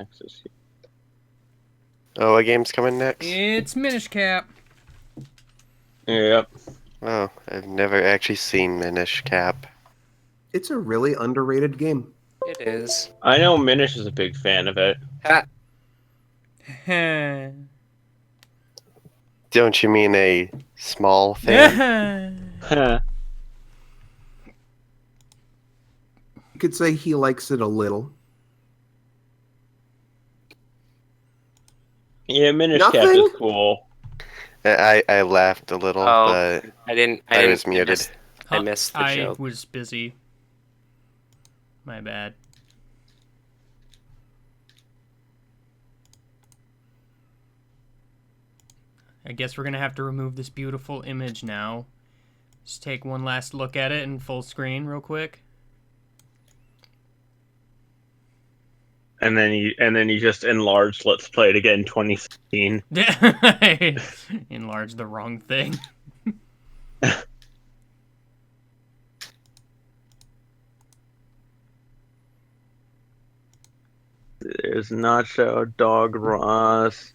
Access. Oh, what game's coming next? It's Minish Cap. Yep. Oh, I've never actually seen Minish Cap. It's a really underrated game. It is. I know Minish is a big fan of it. Ha! Don't you mean a small fan? You could say he likes it a little. Yeah, Minish Cap Nothing? is cool. I laughed a little, Oh, but I was muted. I missed the I joke. was busy. My bad. I guess we're gonna have to remove this beautiful image now. Just take one last look at it in full screen real quick. And then you just enlarged Let's Play It Again 2016. Enlarge the wrong thing. There's Nacho, Dog Ross,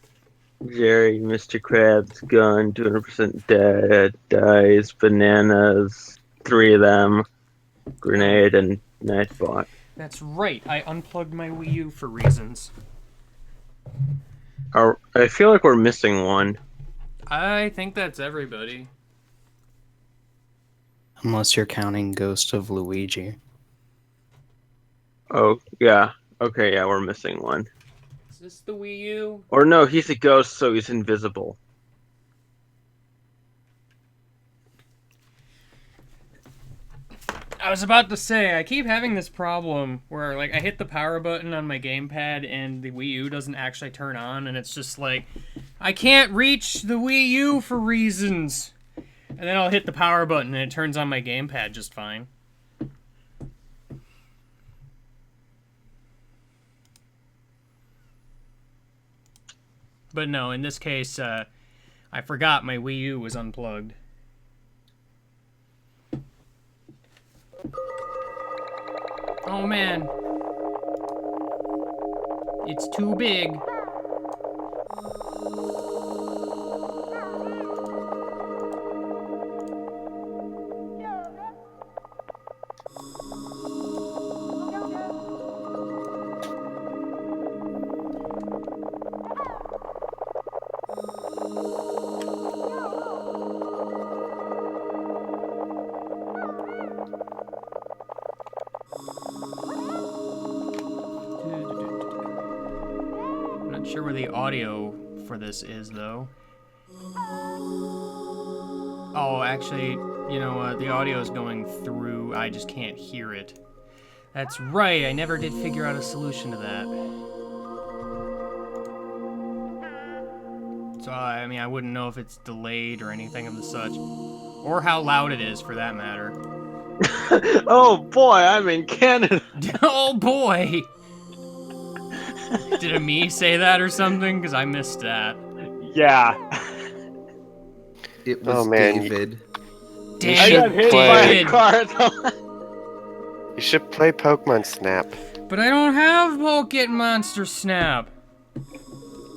Jerry, Mr. Krabs, Gun, 200% dead, Dice, Bananas, 3 of them, Grenade, and Nightbot. That's right. I unplugged my Wii U for reasons. I feel like we're missing one. I think that's everybody. Unless you're counting Ghost of Luigi. Oh, yeah. Okay, yeah, we're missing one. Is this the Wii U? Or no, he's a ghost, so he's invisible. I was about to say, I keep having this problem where, like, I hit the power button on my gamepad and the Wii U doesn't actually turn on, and it's just like, I can't reach the Wii U for reasons. And then I'll hit the power button and it turns on my gamepad just fine. But no, in this case, I forgot my Wii U was unplugged. Oh man. It's too big. I'm not sure where the audio for this is, though. Oh, actually, you know what? The audio is going through. I just can't hear it. That's right. I never did figure out a solution to that. So, I mean, I wouldn't know if it's delayed or anything of the such. Or how loud it is, for that matter. Oh boy, I'm in Canada. Oh boy! Did a me say that or something? Because I missed that. Yeah. It was Oh, man. David. I got hit by a David. car. You should play Pokemon Snap. But I don't have Pocket Monster Snap.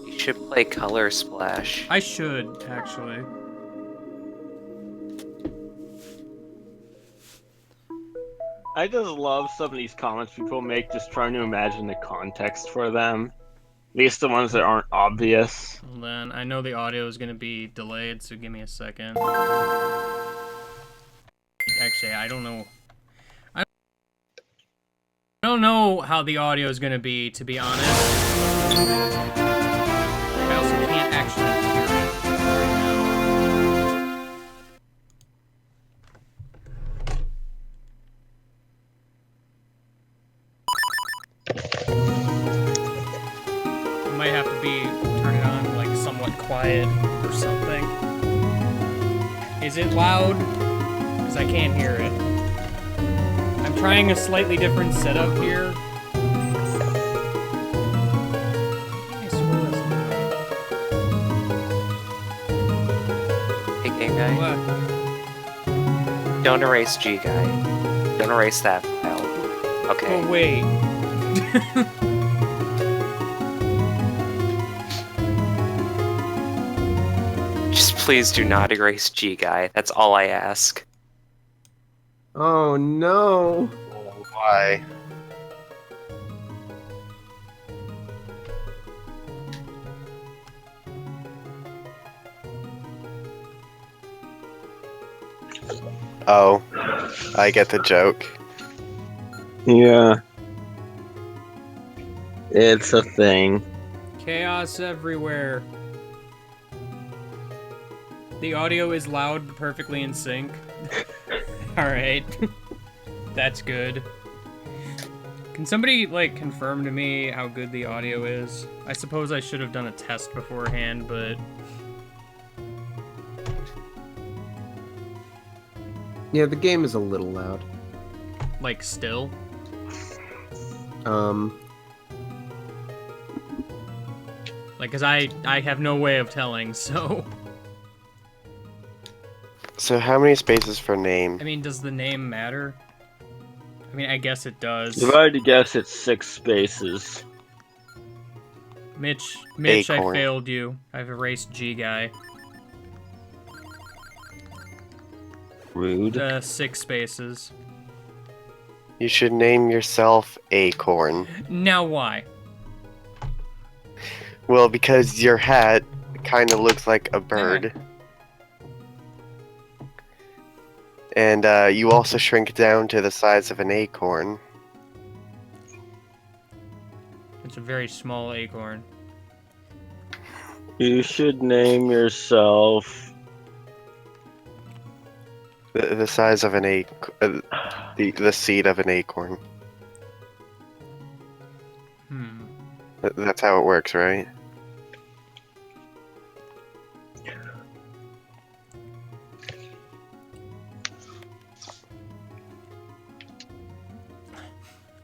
You should play Color Splash. I should, actually. I just love some of these comments people make, just trying to imagine the context for them. At least the ones that aren't obvious. Hold on, I know the audio is going to be delayed, so give me a second. Actually, I don't know. I don't know how the audio is going to be honest. I also can't actually hear it right now. I might have to turn it on like somewhat quiet or something. Is it loud? Because I can't hear it. I'm trying a slightly different setup here. I swear that's loud. Hey, game guy. What? Don't erase G guy. Don't erase that file. Okay. Oh wait. Just please do not erase G Guy. That's all I ask. Oh no. Why? Oh, I get the joke. Yeah. It's a thing. Chaos everywhere. The audio is loud, but perfectly in sync. Alright. That's good. Can somebody, like, confirm to me how good the audio is? I suppose I should have done a test beforehand, but... Yeah, the game is a little loud. Like, still? Like, cause I have no way of telling, so... So how many spaces for name? I mean, does the name matter? I mean, I guess it does. If I had to guess, it's 6 spaces. Mitch, I Acorn. failed you. I've erased G Guy. Rude. 6 spaces. You should name yourself Acorn. Now why? Well, because your hat kind of looks like a bird. And you also shrink down to the size of an acorn. It's a very small acorn. You should name yourself... The size of an the seed of an acorn. That's how it works, right?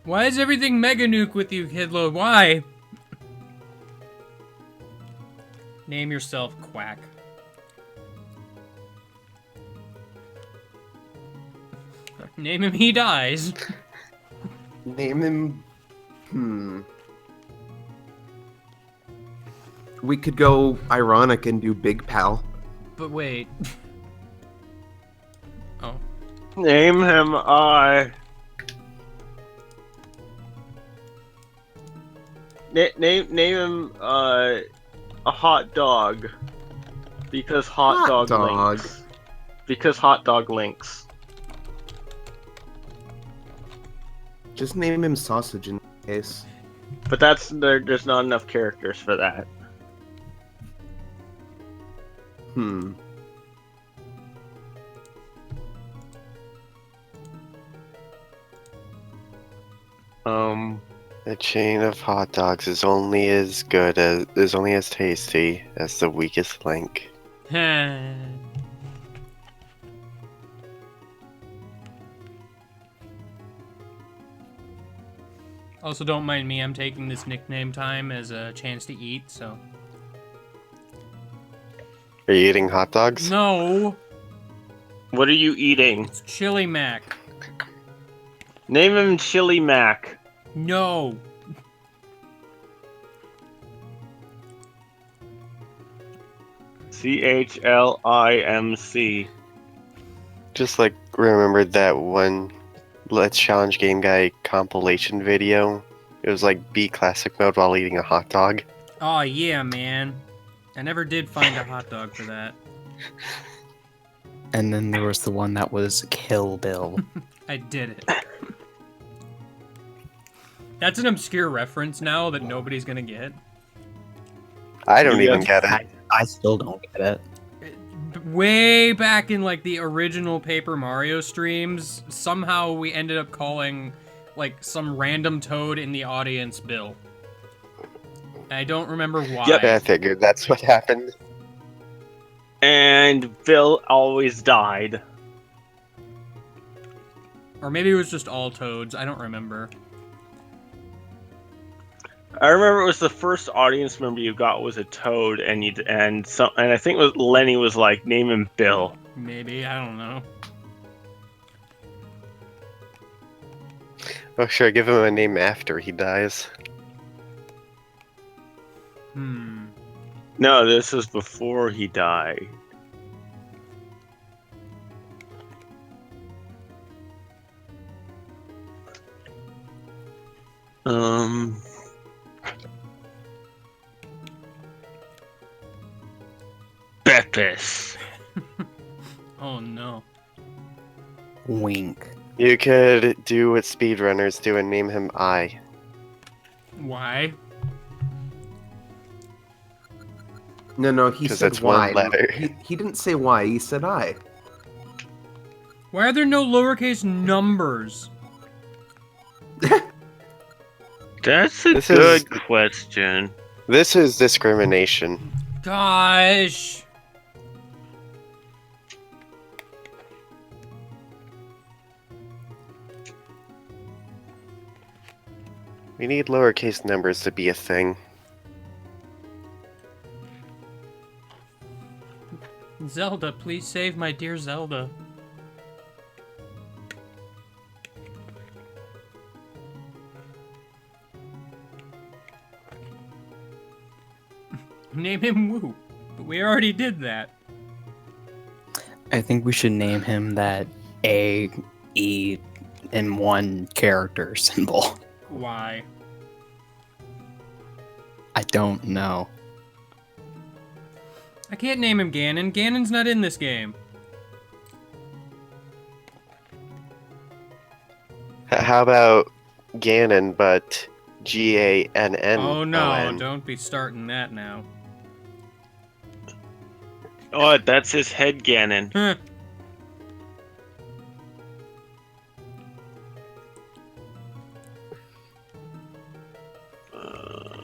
Why is everything Mega Nuke with you, Kidlo? Why? Name yourself Quack. Name him, he dies. Name him. We could go ironic and do Big Pal. But wait. Oh. Name him Name him a hot dog. Because hot dog links. Because hot dog links. Just name him Sausage in case. But there's not enough characters for that. A chain of hot dogs is only as tasty as the weakest link. Also, don't mind me, I'm taking this nickname time as a chance to eat, so... Are you eating hot dogs? No! What are you eating? It's Chili Mac. Name him Chili Mac. No! CHLIMC. Just like remembered that one Let's Challenge Game Guy compilation video. It was like B classic mode while eating a hot dog. Oh yeah, man. I never did find a hot dog for that. And then there was the one that was Kill Bill. I did it. That's an obscure reference now that nobody's gonna get. I don't even get it. I still don't get it. Way back in like the original Paper Mario streams, somehow we ended up calling like some random toad in the audience Bill. I don't remember why. Yep, I figured that's what happened. And Bill always died. Or maybe it was just all toads. I don't remember. I remember it was the first audience member you got was a toad, and I think it was Lenny was like, name him Bill. Maybe, I don't know. Oh sure, give him a name after he dies. No, this was before he died. Um. Beppis. Oh no. Wink. You could do what speedrunners do and name him I. Why? No, he 'Cause said it's one why. letter. He didn't say why, he said I. Why are there no lowercase numbers? That's a This good is- question. This is discrimination. Gosh. We need lowercase numbers to be a thing. Zelda, please save my dear Zelda. Name him Woo. But we already did that. I think we should name him that A, E, in one character symbol. Why? I don't know. I can't name him Ganon. Ganon's not in this game. How about Ganon, but Gannon? Oh no, don't be starting that now. Oh, that's his head Ganon. Huh.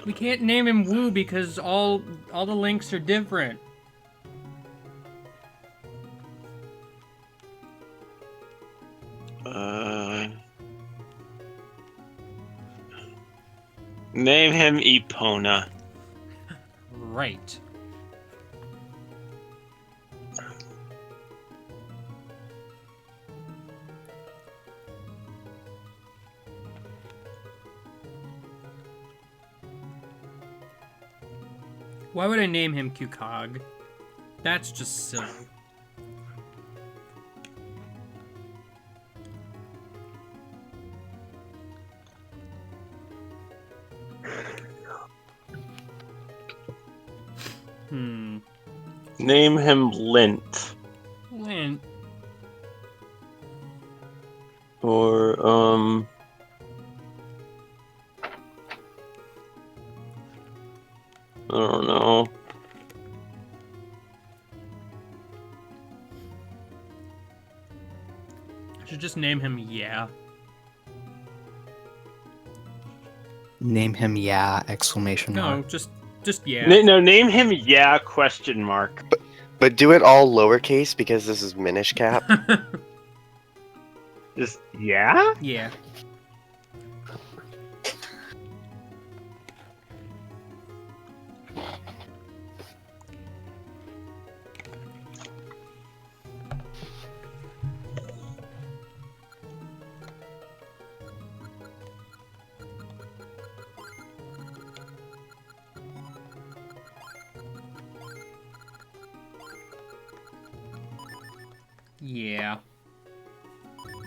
We can't name him Woo because all the links are different. Name him Epona. Right. Why would I name him Qcog? That's just silly. Name him Lint. Lint. Or, I don't know. I should just name him Yeah. Name him Yeah! Exclamation No, mark. just Yeah. No, name him Yeah, question mark. But do it all lowercase because this is Minish Cap. Just, yeah? Yeah. Yeah.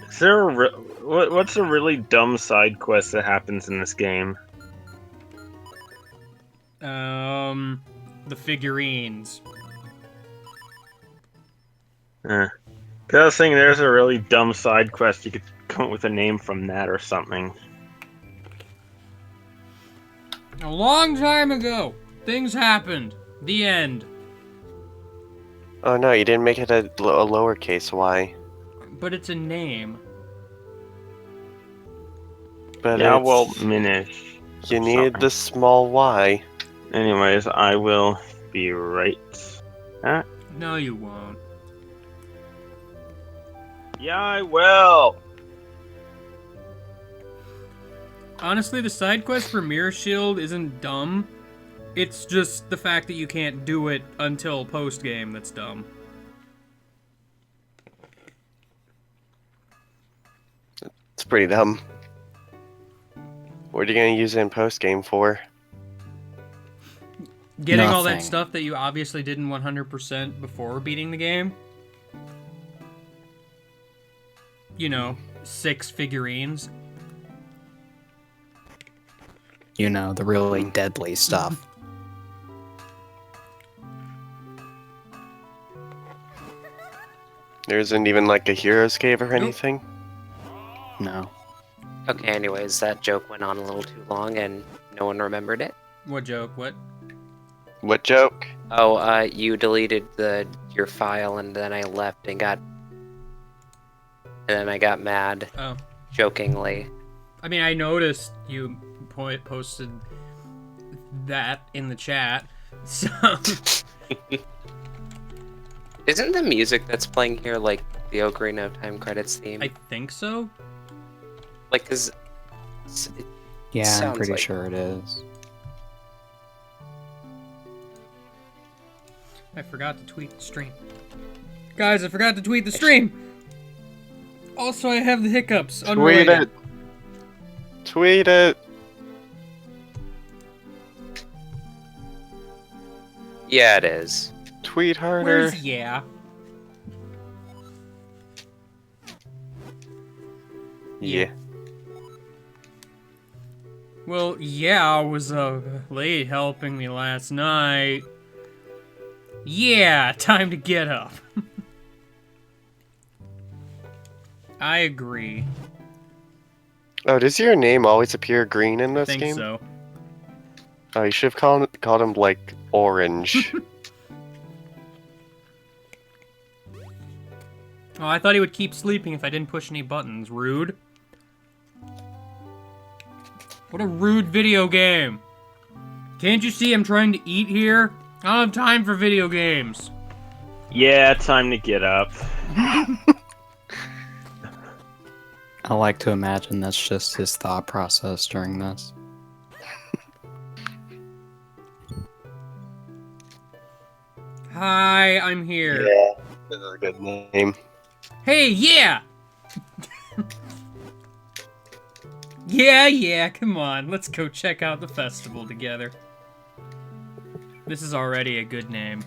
Is there a what's a really dumb side quest that happens in this game? The figurines. Cause I was thinking there's a really dumb side quest, you could come up with a name from that or something. A long time ago, things happened. The end. Oh no, you didn't make it a lowercase y. But it's a name. But Yeah, it's- well, Minish. you need the small y. Anyways, I will be right. No, you won't. Yeah, I will. Honestly, the side quest for Mirror Shield isn't dumb. It's just the fact that you can't do it until post-game that's dumb. It's pretty dumb. What are you gonna use it in post game for? Getting all that Nothing. stuff that you obviously didn't 100% before beating the game. You know, 6 figurines. You know, the really deadly stuff. There isn't even like a hero's cave or anything. No. Okay, anyways, that joke went on a little too long and no one remembered it. What joke? What? What joke? Oh, you deleted your file and then I left and then I got mad, Oh. jokingly. I mean, I noticed you posted that in the chat, so... Isn't the music that's playing here like the Ocarina of Time credits theme? I think so. Like, cause Yeah, I'm sounds pretty like- sure it is. I forgot to tweet the stream. Guys, I forgot to tweet the stream! Also, I have the hiccups. Tweet Unrelated. it. Tweet it. yeah, it is. Tweet harder. Where's yeah? Yeah. Well, yeah, was late helping me last night. Yeah, time to get up. I agree. Oh, does your name always appear green in I this think game? so. Oh, you should have called him like orange. Oh, I thought he would keep sleeping if I didn't push any buttons. Rude. What a rude video game. Can't you see I'm trying to eat here? I don't have time for video games. Yeah, time to get up. I like to imagine that's just his thought process during this. Hi, I'm here. Yeah, this is a good name. Hey, yeah! Yeah, come on. Let's go check out the festival together. This is already a good name.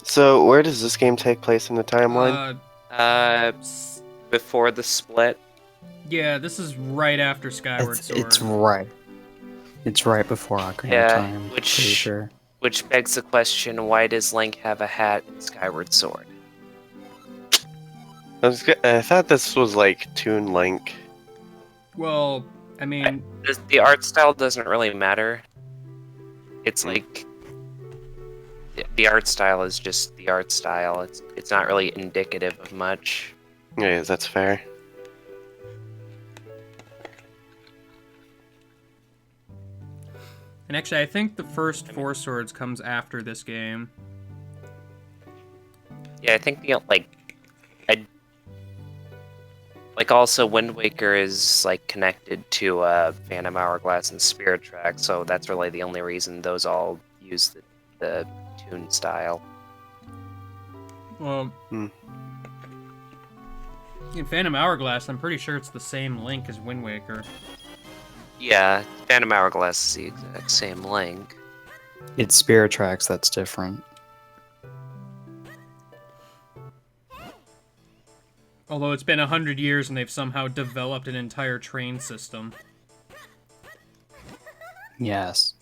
So, where does this game take place in the timeline? Before the split. Yeah, this is right after Skyward Sword. It's right. It's right before Ocarina Yeah, of Time. which- Pretty sure. Which begs the question, why does Link have a hat in Skyward Sword? I thought this was like Toon Link. Well, I mean, The art style doesn't really matter. It's like... The art style is just the art style. It's not really indicative of much. Yeah, that's fair. and actually, I think the first Four Swords comes after this game. Yeah, I think also Wind Waker is like connected to Phantom Hourglass and Spirit Track, so that's really the only reason those all use the tune style. Well, Hmm. in Phantom Hourglass, I'm pretty sure it's the same Link as Wind Waker. Yeah, Phantom Hourglass is the exact same Link. It's Spirit Tracks that's different. Although it's been 100 years and they've somehow developed an entire train system. Yes.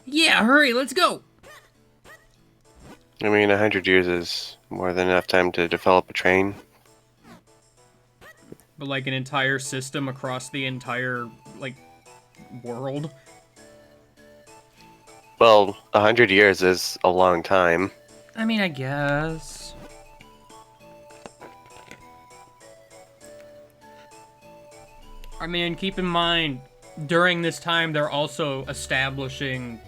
Yeah, hurry, let's go! I mean, 100 years is more than enough time to develop a train. But like an entire system across the entire, like, world. Well, 100 years is a long time. I mean, I guess. I mean, keep in mind, during this time, they're also establishing,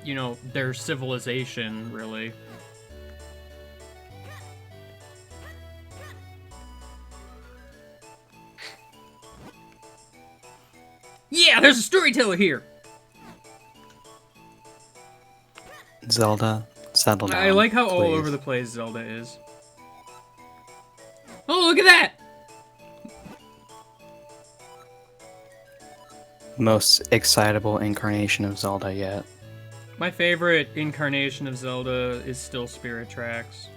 you know, their civilization, really. Yeah, there's a storyteller here! Zelda, settle down. I like how all please. over the place Zelda is. Oh, look at that! Most excitable incarnation of Zelda yet. My favorite incarnation of Zelda is still Spirit Tracks.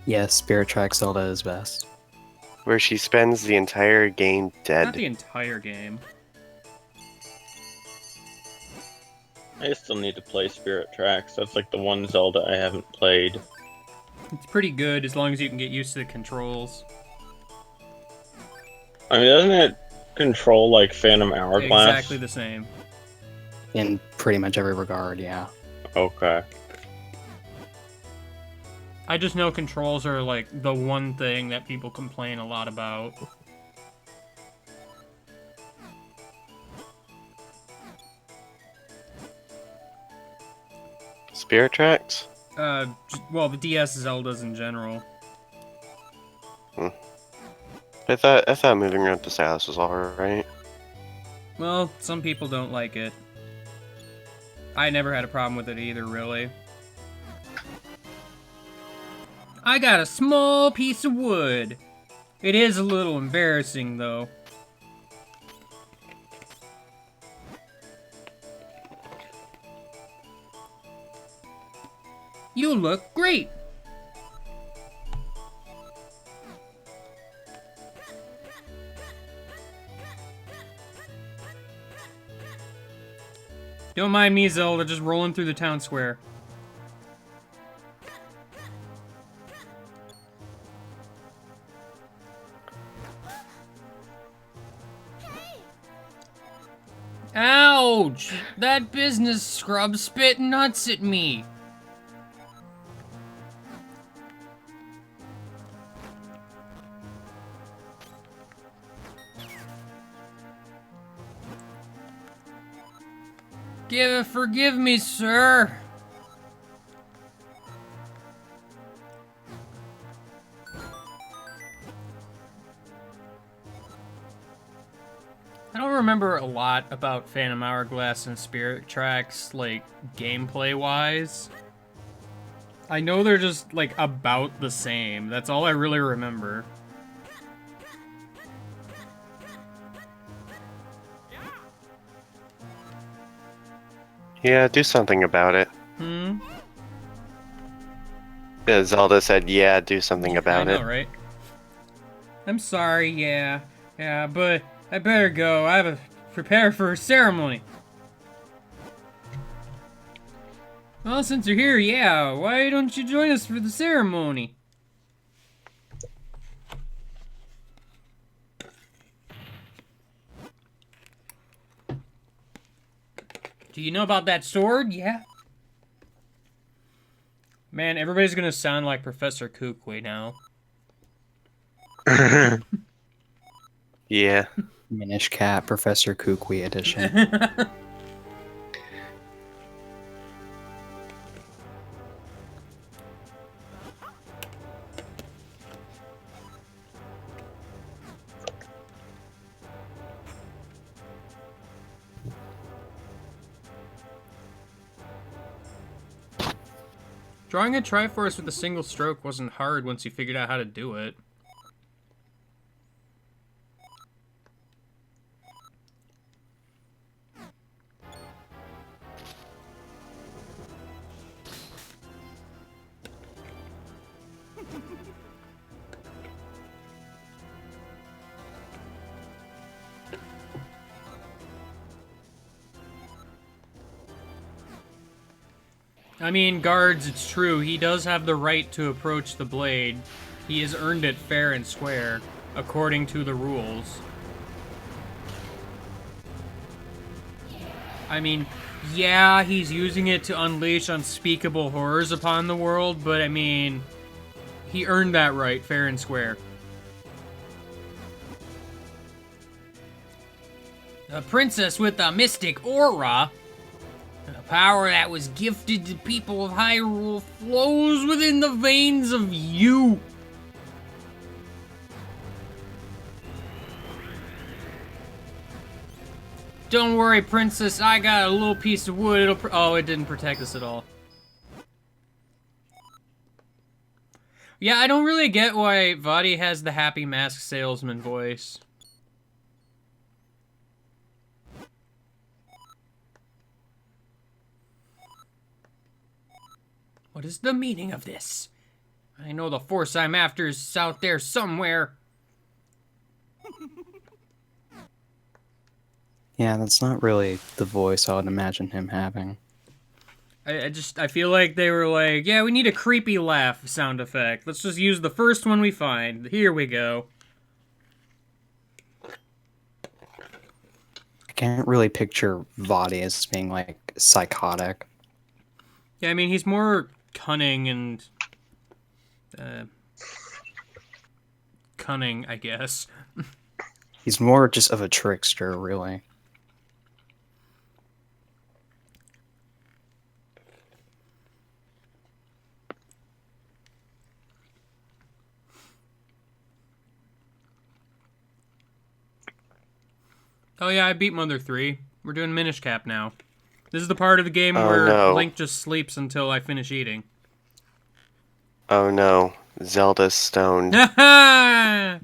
Yes, Spirit Track Zelda is best. where she spends the entire game dead. Not the entire game. I still need to play Spirit Tracks. That's like the one Zelda I haven't played. It's pretty good as long as you can get used to the controls. I mean, doesn't it control like Phantom Hourglass? Exactly the same. In pretty much every regard, yeah. Okay. I just know controls are like the one thing that people complain a lot about. Spirit Tracks? Well, the DS Zeldas in general. I thought moving around the Samus was alright. Well, some people don't like it. I never had a problem with it either, really. I got a small piece of wood. It is a little embarrassing, though. You look great. Don't mind me, Zelda, just rolling through the town square. Ouch! That business scrub spit nuts at me. Forgive me, sir. I don't remember a lot about Phantom Hourglass and Spirit Tracks, like, gameplay-wise. I know they're just, like, about the same. That's all I really remember. Yeah, do something about it. Hmm? Yeah, Zelda said, yeah, do something about I know, it. right? I'm sorry, yeah. Yeah, but I better go. I have to prepare for a ceremony. Well, since you're here, yeah, why don't you join us for the ceremony? Do you know about that sword? Yeah. Man, everybody's gonna sound like Professor Kukui now. Yeah. Minish Cat Professor Kukui edition. Drawing a Triforce with a single stroke wasn't hard once you figured out how to do it. I mean, guards, it's true. He does have the right to approach the blade. He has earned it fair and square, according to the rules. I mean, yeah, he's using it to unleash unspeakable horrors upon the world, but I mean, he earned that right fair and square. A princess with a mystic aura. The power that was gifted to people of Hyrule flows within the veins of you. Don't worry, princess. I got a little piece of wood. Oh, it didn't protect us at all. Yeah, I don't really get why Vaati has the happy mask salesman voice. What is the meaning of this? I know the force I'm after is out there somewhere. Yeah, that's not really the voice I would imagine him having. I feel like they were like, yeah, we need a creepy laugh sound effect. Let's just use the first one we find. Here we go. I can't really picture Vadi as being like psychotic. Yeah, I mean, he's more cunning and cunning, I guess. He's more just of a trickster, really. Oh yeah, I beat Mother 3. We're doing Minish Cap now. This is the part of the game Oh, where no. Link just sleeps until I finish eating. Oh no, Zelda's stoned. Ha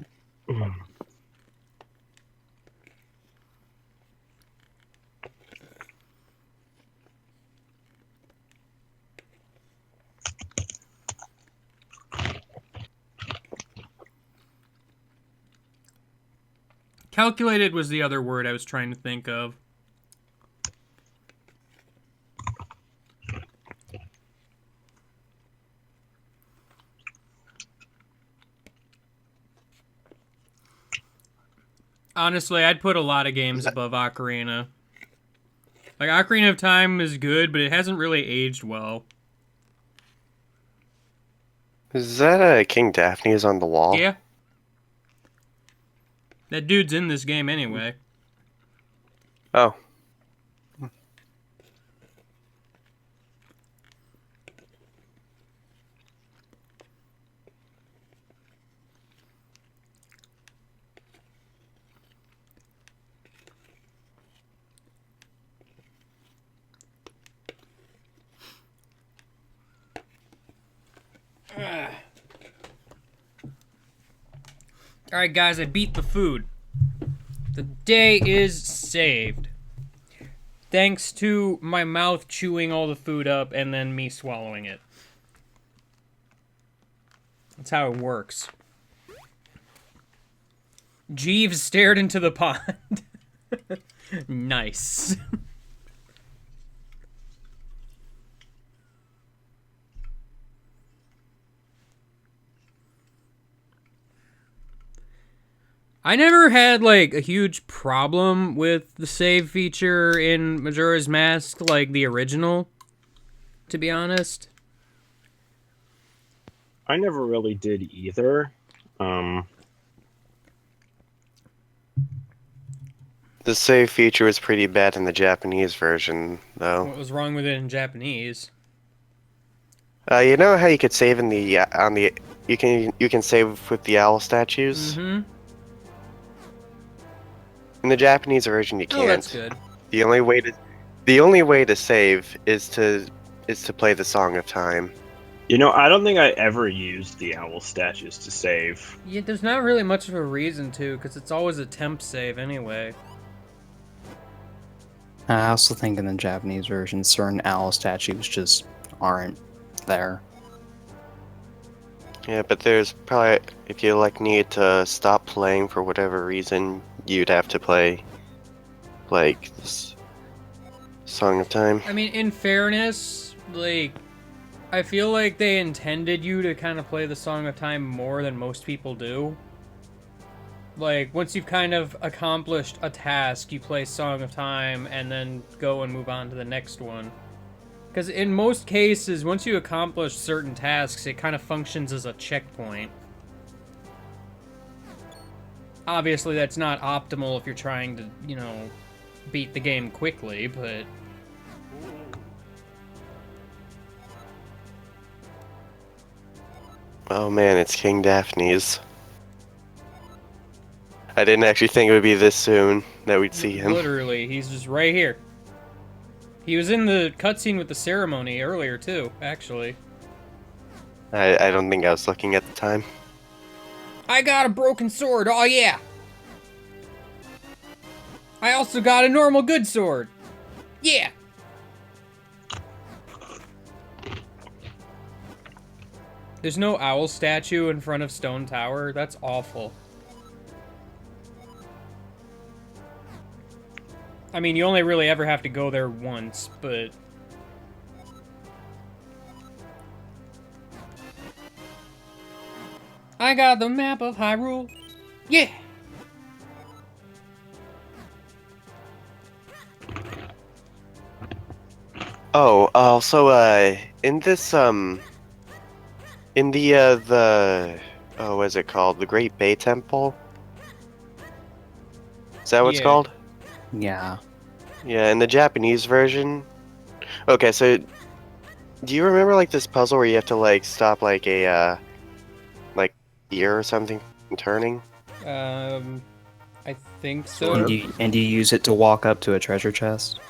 Calculated was the other word I was trying to think of. Honestly, I'd put a lot of games above Ocarina. Like, Ocarina of Time is good, but it hasn't really aged well. Is that King Daphne's on the wall? Yeah. That dude's in this game anyway. Oh. Alright, guys, I beat the food. The day is saved. Thanks to my mouth chewing all the food up and then me swallowing it. That's how it works. Jeeves stared into the pond. Nice. I never had, like, a huge problem with the save feature in Majora's Mask, like the original, to be honest. I never really did either. The save feature was pretty bad in the Japanese version, though. What was wrong with it in Japanese? You know how you could save in the you can save with the owl statues? Mm-hmm. In the Japanese version, you can't. Oh, that's good. The only way to save is to play the Song of Time. You know, I don't think I ever used the owl statues to save. Yeah, there's not really much of a reason to, because it's always a temp save anyway. I also think in the Japanese version, certain owl statues just aren't there. Yeah, but there's probably, if you need to stop playing for whatever reason, you'd have to play this Song of Time. I mean, in fairness, like, I feel like they intended you to kind of play the Song of Time more than most people do. Like, once you've kind of accomplished a task, you play Song of Time and then go and move on to the next one. Because in most cases, once you accomplish certain tasks, it kind of functions as a checkpoint. Obviously, that's not optimal if you're trying to, you know, beat the game quickly, but... Oh man, it's King Daphne's. I didn't actually think it would be this soon that we'd see him. Literally, he's just right here. He was in the cutscene with the ceremony earlier, too, actually. I don't think I was looking at the time. I got a broken sword, oh yeah! I also got a normal good sword. Yeah! There's no owl statue in front of Stone Tower? That's awful. I mean, you only really ever have to go there once, but... I got the map of Hyrule. Yeah! Oh, also, in this, in oh, what is it called? The Great Bay Temple? Is that what it's Yeah. called? Yeah. Yeah, in the Japanese version. Okay, so do you remember like this puzzle where you have to like stop like a like ear or something from turning? I think Sort so. of. And you use it to walk up to a treasure chest.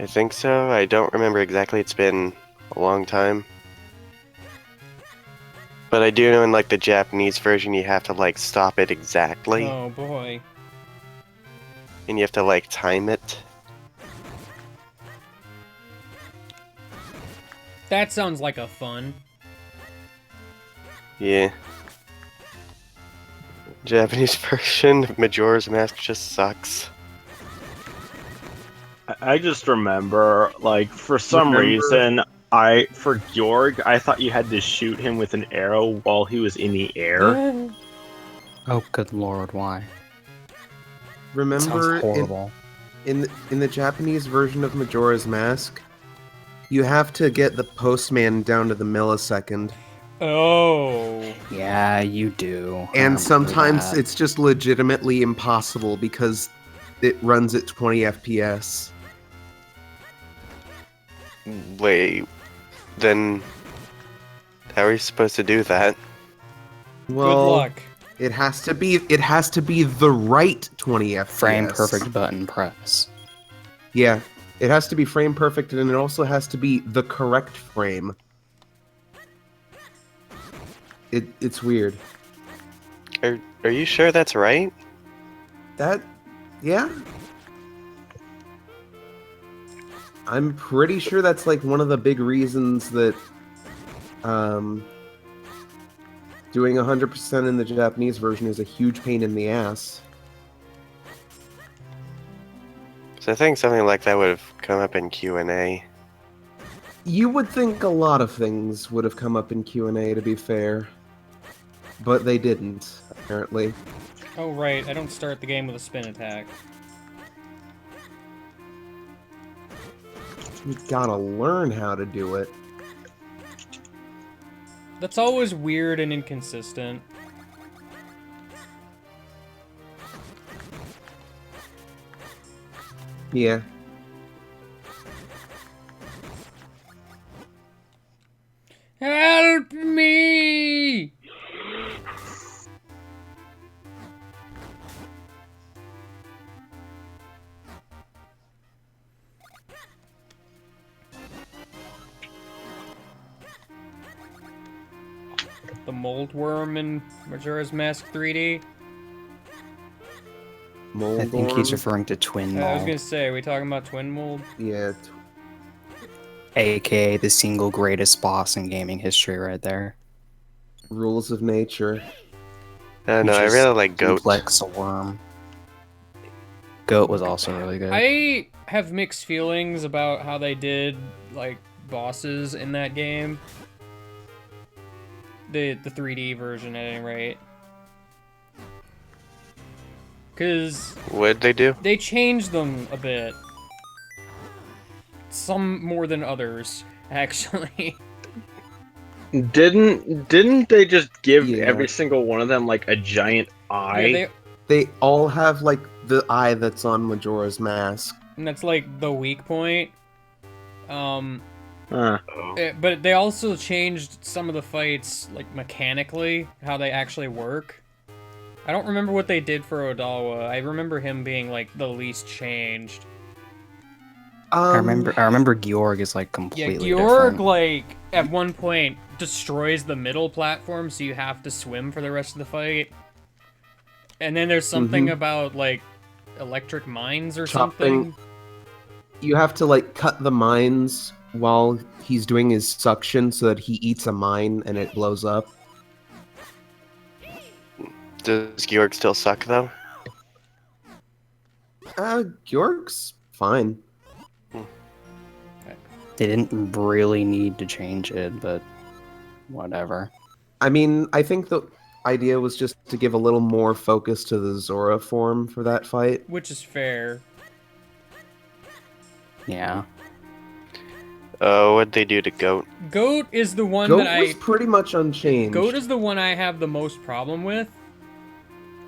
I think so. I don't remember exactly. It's been a long time. But I do know in like the Japanese version you have to like stop it exactly. Oh boy. And you have to like time it. That sounds like a fun. Yeah. Japanese version of Majora's Mask just sucks. I just remember, like, for some Remember- reason, for Georg, I thought you had to shoot him with an arrow while he was in the air. Oh, good lord, why? Remember Sounds horrible. in the Japanese version of Majora's Mask, you have to get the postman down to the millisecond, Oh. Yeah, you do. I and remember sometimes that. it's just legitimately impossible because it runs at 20 FPS. Wait, then how are you supposed to do that? Well, Good luck. it has to be the right 20 FPS. frame perfect button press. Yeah, it has to be frame perfect, and it also has to be the correct frame. It's weird. Are you sure that's right? Yeah. I'm pretty sure that's like one of the big reasons that doing 100% in the Japanese version is a huge pain in the ass. So I think something like that would have come up in Q&A. You would think a lot of things would have come up in Q&A, to be fair. But they didn't, apparently. Oh right, I don't start the game with a spin attack. You gotta learn how to do it. That's always weird and inconsistent. Yeah. Help me! The mold worm in Majora's Mask 3D? Mold I think he's Orm? referring to Twin I was Mold, gonna say, are we talking about twin mold? Yeah. aka the single greatest boss in gaming history right there. Rules of nature. I don't know, I Just really like Goat. Complex worm. Goat was also really good. I have mixed feelings about how they did, like, bosses in that game. The 3D version, at any rate. Because What'd they do? they changed them a bit. Some more than others, actually. Didn't they just give Yeah. every single one of them like a giant eye? Yeah, They all have, like, the eye that's on Majora's Mask. and that's like the weak point. Huh. But they also changed some of the fights, like mechanically, how they actually work. I don't remember what they did for Odawa. I remember him being like the least changed. I remember Georg is like Yeah, completely Georg different. like at one point destroys the middle platform, so you have to swim for the rest of the fight. And then there's something about like electric mines or Chopping. something. You have to, like, cut the mines while he's doing his suction so that he eats a mine and it blows up. Does Georg still suck though? Georg's fine. They didn't really need to change it, but whatever. I mean, I think the idea was just to give a little more focus to the Zora form for that fight. Which is fair. Yeah. What'd they do to Goat? Goat is the one Goat that was pretty much unchanged. Goat is the one I have the most problem with.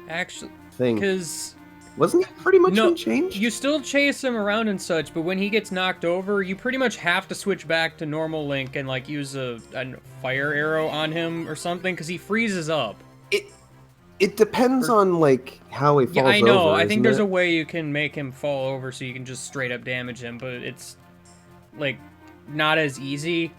Actually, thing. because Wasn't he pretty much no, unchanged? you still chase him around and such, but when he gets knocked over, you pretty much have to switch back to normal Link and like use a fire arrow on him or something because he freezes up. It depends on like how he falls Yeah, I know. over, I think isn't there's it? a way you can make him fall over so you can just straight up damage him, but it's like not as easy.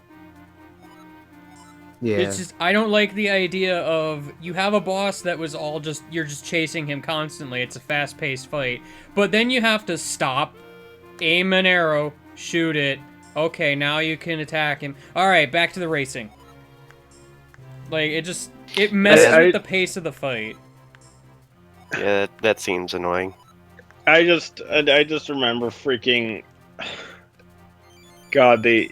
Yeah. It's just I don't like the idea of you have a boss that was all just you're just chasing him constantly. It's a fast-paced fight, but then you have to stop, aim an arrow, shoot it. Okay, now you can attack him. All right, back to the racing. Like it messes with the pace of the fight. Yeah, that seems annoying. I just remember freaking. God, the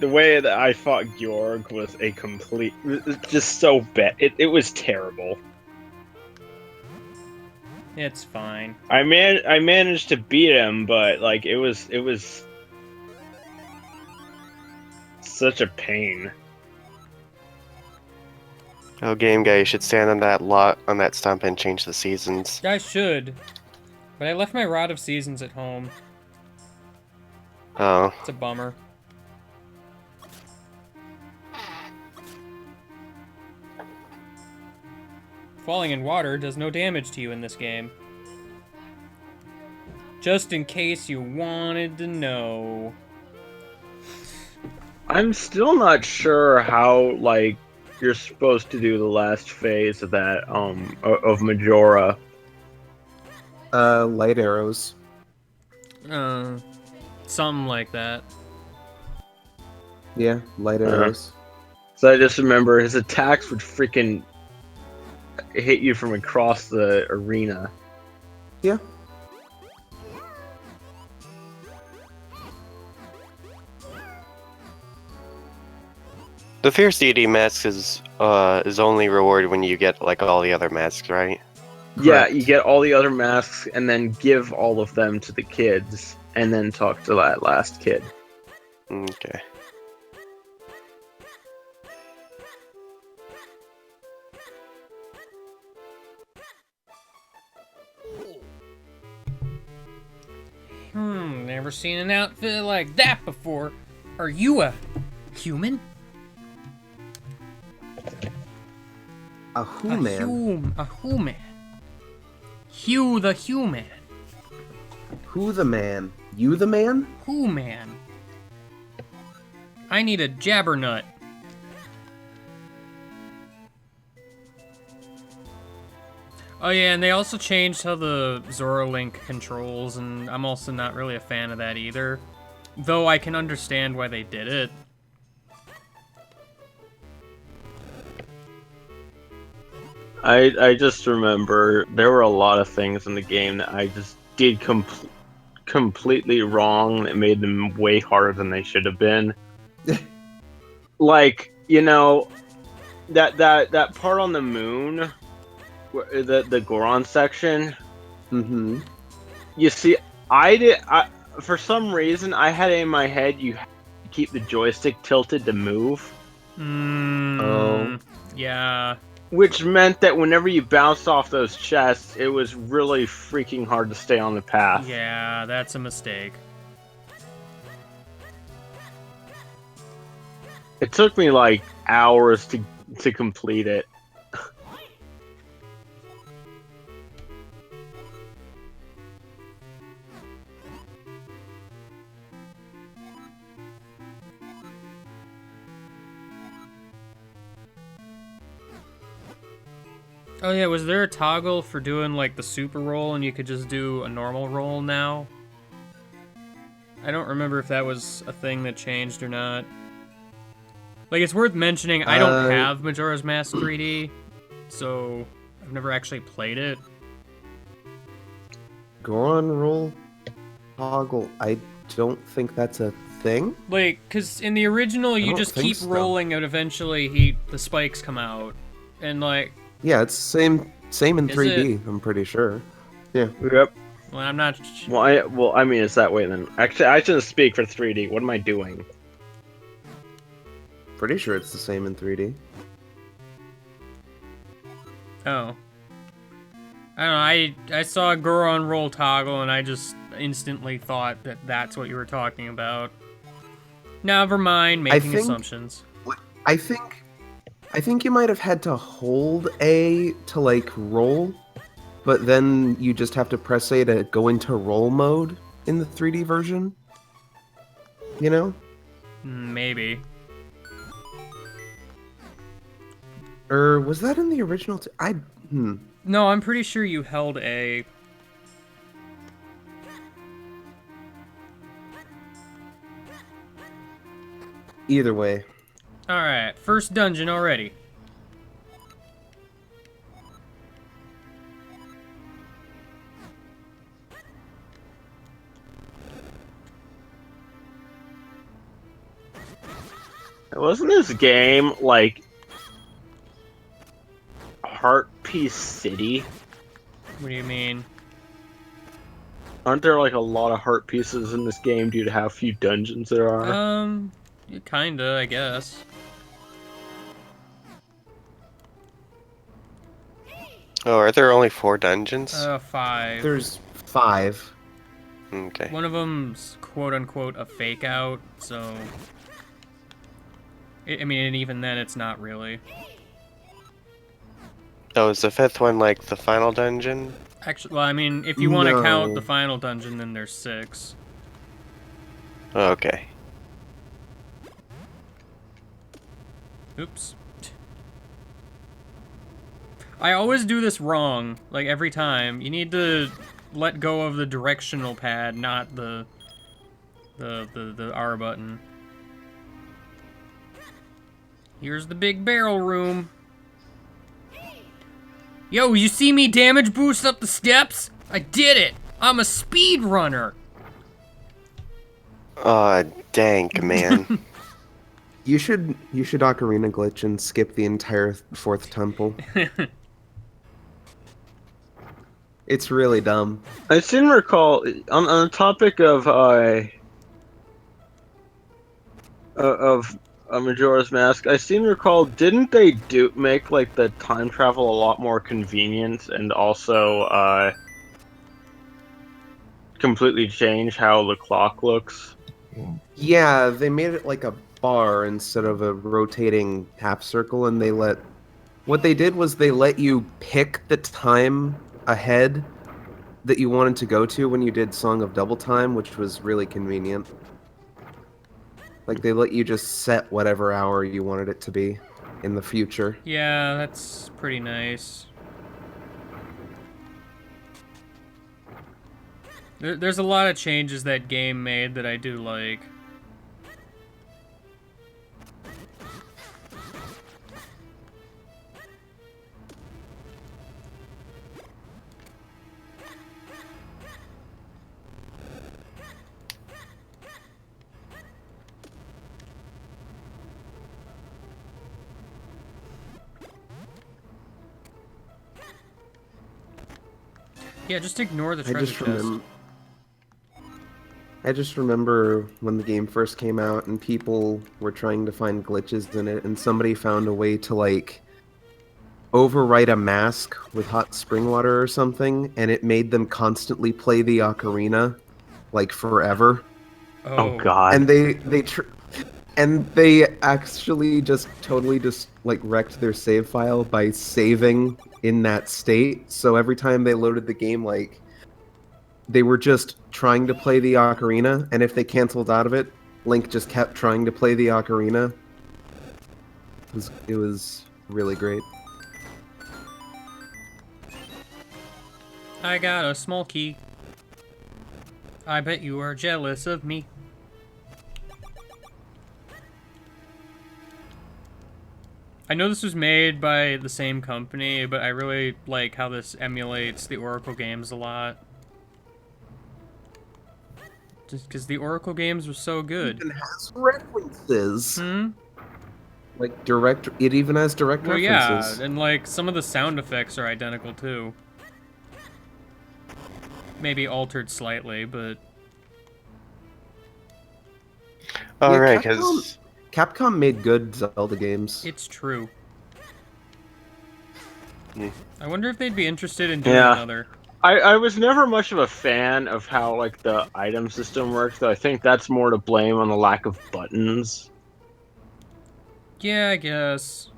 way that I fought Georg was a complete, just so bad. It was terrible. It's fine. I managed to beat him, but like it was such a pain. Oh, Game Guy, you should stand on that stump and change the seasons. I should, but I left my Rod of Seasons at home. Oh. It's a bummer. Falling in water does no damage to you in this game. Just in case you wanted to know. I'm still not sure how like you're supposed to do the last phase of that of Majora. Light arrows. Something like that. Yeah, light arrows. So I just remember his attacks would freaking hit you from across the arena. Yeah. The Fierce Deity mask is only rewarded when you get like all the other masks, right? Yeah, Correct. you get all the other masks and then give all of them to the kids and then talk to that last kid. Okay. Never seen an outfit like that before. Are you a human? A who man? A human. Hugh the human. Who the man? You the man? Who man? I need a jabbernut. Oh yeah, and they also changed how the Zora Link controls, and I'm also not really a fan of that either. Though I can understand why they did it. I just remember there were a lot of things in the game that I just did completely wrong that made them way harder than they should have been. Like, you know, that part on the moon, the Goron section. Mm-hmm. You see, for some reason I had it in my head you have to keep the joystick tilted to move. Oh. Yeah. Which meant that whenever you bounced off those chests, it was really freaking hard to stay on the path. Yeah, that's a mistake. It took me like hours to complete it. Oh yeah, was there a toggle for doing like the super roll and you could just do a normal roll now? I don't remember if that was a thing that changed or not. Like, it's worth mentioning, I don't have Majora's Mask 3D, so I've never actually played it. Goron roll? toggle. I don't think that's a thing. Like, because in the original, you don't just think keep so. rolling and eventually the spikes come out. And, like, Yeah, it's same in Is 3D. I'm pretty sure. Yeah. Yep. well, I'm not... Well, I mean, it's that way then. Actually, I shouldn't speak for 3D. What am I doing? Pretty sure it's the same in 3D. Oh. I don't know, I saw Goron roll toggle and I just instantly thought that that's what you were talking about. Never mind making think- assumptions. I think you might have had to hold A to like roll, but then you just have to press A to go into roll mode in the 3D version. You know? Maybe. Or was that in the original? No, I'm pretty sure you held A. Either way. Alright, first dungeon already. Wasn't this game like Heart Piece City? What do you mean? Aren't there like a lot of heart pieces in this game due to how few dungeons there are? Kinda, I guess. Oh, are there only 4 dungeons? 5. There's 5. Okay. One of them's quote-unquote a fake out, so... I mean, and even then, it's not really. Oh, is the 5th one like the final dungeon? Actually, well, I mean, if you want to count No. the final dungeon, then there's 6. Okay. Oops. I always do this wrong, like every time. You need to let go of the directional pad, not the R button. Here's the big barrel room. Yo, you see me damage boost up the steps? I did it! I'm a speed runner! Aw, dank, man. You should Ocarina glitch and skip the entire 4th temple. It's really dumb. I seem to recall on the topic of Majora's Mask. I seem to recall, didn't they make like the time travel a lot more convenient and also completely change how the clock looks? Yeah, they made it like a bar instead of a rotating half circle, and what they did was they let you pick the time ahead that you wanted to go to when you did Song of Double Time, which was really convenient. Like, they let you just set whatever hour you wanted it to be in the future. Yeah, that's pretty nice. There's a lot of changes that game made that I do like. Yeah, just ignore the treasure chest. I just remember when the game first came out and people were trying to find glitches in it, and somebody found a way to, like, overwrite a mask with hot spring water or something, and it made them constantly play the ocarina, like, forever. Oh God! And they actually just totally like wrecked their save file by saving in that state. So every time they loaded the game, like, they were just trying to play the ocarina, and if they canceled out of it, Link just kept trying to play the ocarina. It was really great. I got a small key. I bet you are jealous of me. I know this was made by the same company, but I really like how this emulates the Oracle games a lot. Just because the Oracle games were so It good. even has references. Hmm? Like direct. It even has direct Well, yeah, references. and like some of the sound effects are identical too. Maybe altered slightly, but All Yeah, right, Capcom- because Capcom made good Zelda games. it's true. Yeah. I wonder if they'd be interested in doing Yeah. another. I was never much of a fan of how like the item system works, though I think that's more to blame on the lack of buttons. Yeah, I guess.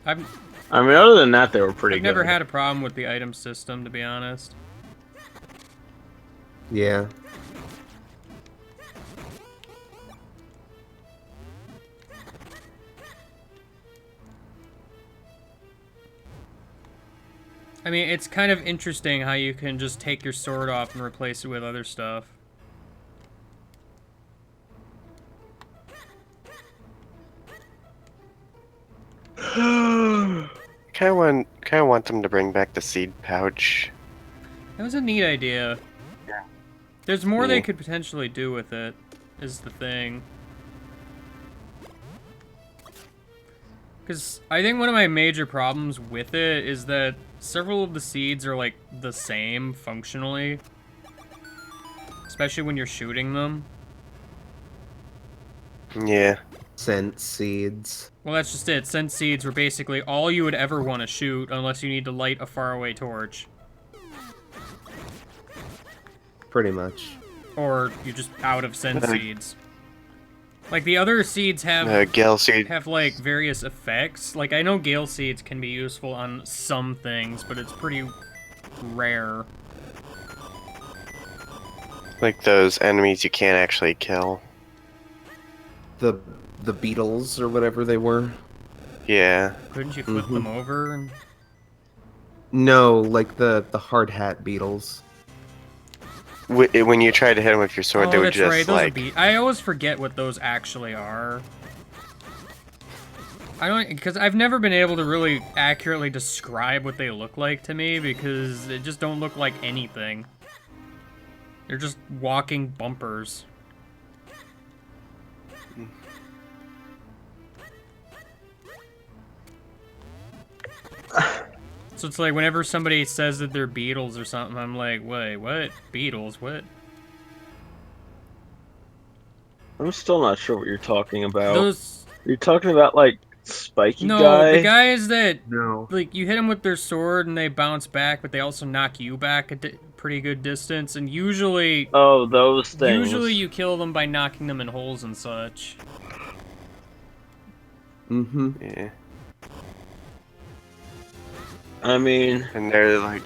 I've I mean, other than that, they were pretty I've never good. had a problem with the item system, to be honest. Yeah. I mean, it's kind of interesting how you can just take your sword off and replace it with other stuff. kind of want them to bring back the seed pouch. That was a neat idea. There's more they Yeah. could potentially do with it, is the thing. Because I think one of my major problems with it is that several of the seeds are, like, the same functionally. Especially when you're shooting them. Yeah. Scent seeds. Well, that's just it. Scent seeds were basically all you would ever want to shoot unless you need to light a faraway torch. Pretty much. Or you're just out of scent seeds. Like, the other seeds Gale seed. have like various effects. Like, I know gale seeds can be useful on some things, but it's pretty rare. Like those enemies you can't actually kill. The beetles or whatever they were. Yeah. Couldn't you flip them over? And... No, like the hard hat beetles. When you try to hit them with your sword, oh, they would that's just right. Those like. are I always forget what those actually are. I don't, because I've never been able to really accurately describe what they look like to me because they just don't look like anything. They're just walking bumpers. So it's like whenever somebody says that they're beetles or something, I'm like, wait, what? Beetles? What? I'm still not sure what you're talking about. Those... You're talking about like spiky No, guy? the guys that, No. like, you hit them with their sword and they bounce back, but they also knock you back a pretty good distance, and usually... Oh, those things. Usually you kill them by knocking them in holes and such. Mm-hmm. Yeah. I mean, And they're like,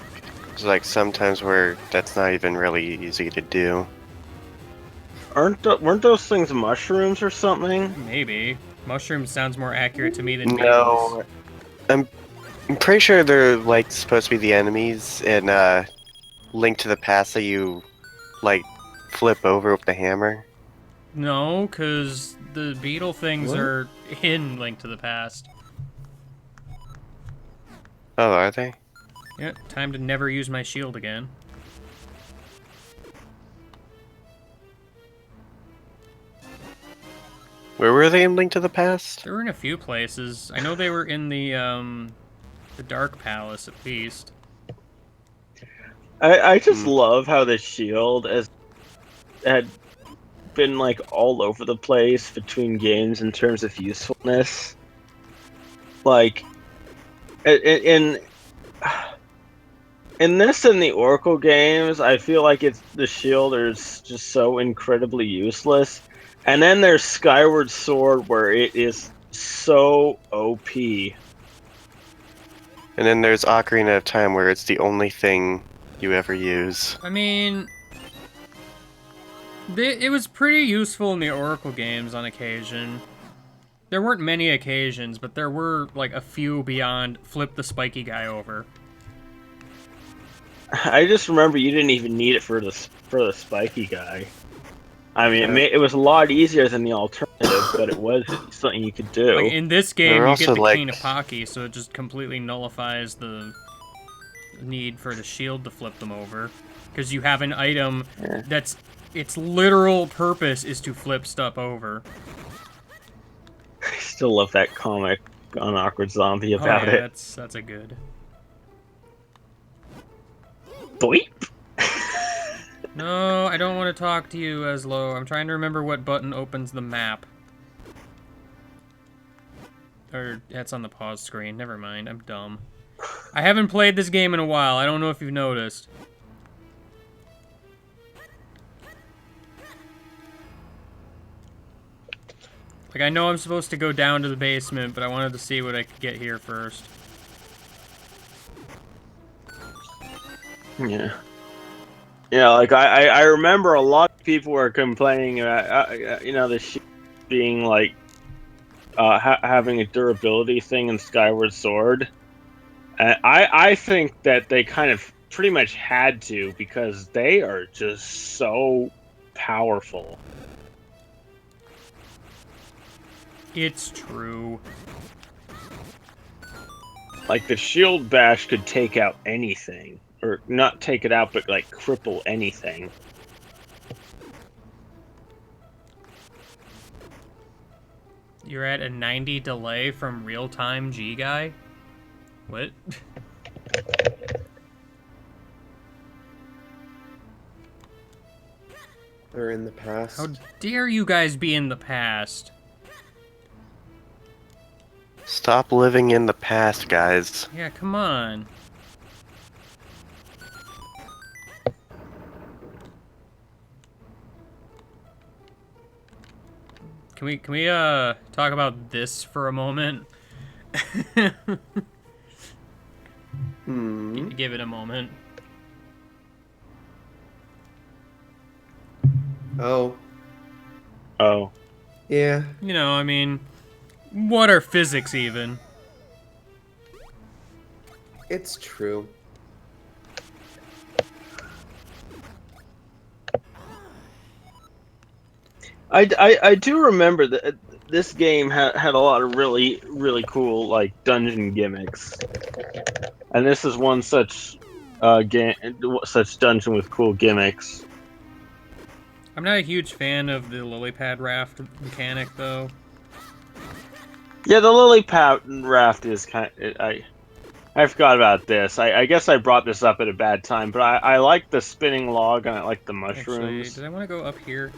there's like sometimes where that's not even really easy to do. weren't those things mushrooms or something? Maybe. Mushroom sounds more accurate to me than beetles. No, I'm pretty sure they're like supposed to be the enemies in Link to the Past that you like flip over with the hammer. No, because the beetle things What? are in Link to the Past. Oh, are they? Yep, time to never use my shield again. Where were they in Link to the Past? They were in a few places. I know they were in the Dark Palace, at least. I just love how the shield had been like all over the place between games in terms of usefulness. Like, in this and the Oracle games, I feel like the shield is just so incredibly useless. And then there's Skyward Sword, where it is so OP. And then there's Ocarina of Time, where it's the only thing you ever use. I mean... it was pretty useful in the Oracle games on occasion. There weren't many occasions, but there were, like, a few beyond flip the spiky guy over. I just remember you didn't even need it for the spiky guy. I mean, it was a lot easier than the alternative, but it was something you could do. Like, in this game, They're you get also, the like- Cane of Pocky, so it just completely nullifies the need for the shield to flip them over. Because you have an item Yeah. that's... its literal purpose is to flip stuff over. I still love that comic on Awkward Zombie Oh about yeah, it. that's a good... Boip! No, I don't want to talk to you, Eslo. I'm trying to remember what button opens the map. Or, that's on the pause screen. Never mind, I'm dumb. I haven't played this game in a while. I don't know if you've noticed. Like, I know I'm supposed to go down to the basement, but I wanted to see what I could get here first. Yeah. Yeah, like I remember a lot of people were complaining about you know, the shit being like having a durability thing in Skyward Sword. I think that they kind of pretty much had to, because they are just so powerful. It's true. Like, the shield bash could take out anything. Or not take it out, but like cripple anything. You're at a 90 delay from real-time G-Guy? What? They're in the past. How dare you guys be in the past? Stop living in the past, guys. Yeah, come on. Can we talk about this for a moment? Give it a moment. Oh. Oh. Yeah. You know, I mean, what are physics even? It's true. I do remember that this game had a lot of really cool like dungeon gimmicks, and this is one such such dungeon with cool gimmicks. I'm not a huge fan of the lily pad raft mechanic, though. Yeah, the lily pad raft is kind of, I forgot about this. I guess I brought this up at a bad time, but I like the spinning log and I like the Actually, mushrooms. did I want to go up here?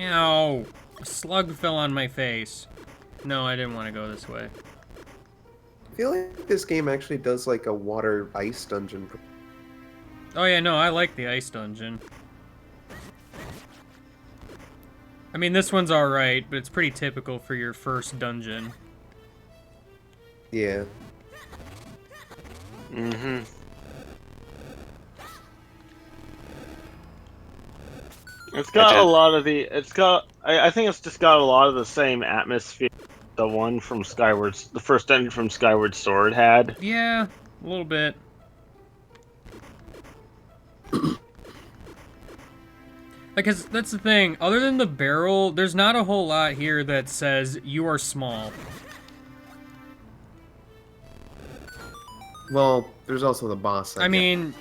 Ow! A slug fell on my face. No, I didn't want to go this way. I feel like this game actually does like a water ice dungeon. Oh yeah, no, I like the ice dungeon. I mean, this one's alright, but it's pretty typical for your first dungeon. Yeah. Mm-hmm. It's got a lot of the. It's got. I think it's just got a lot of the same atmosphere the one from the first dungeon from Skyward Sword had. Yeah, a little bit. Because that's the thing. Other than the barrel, there's not a whole lot here that says you are small. Well, there's also the boss. I mean,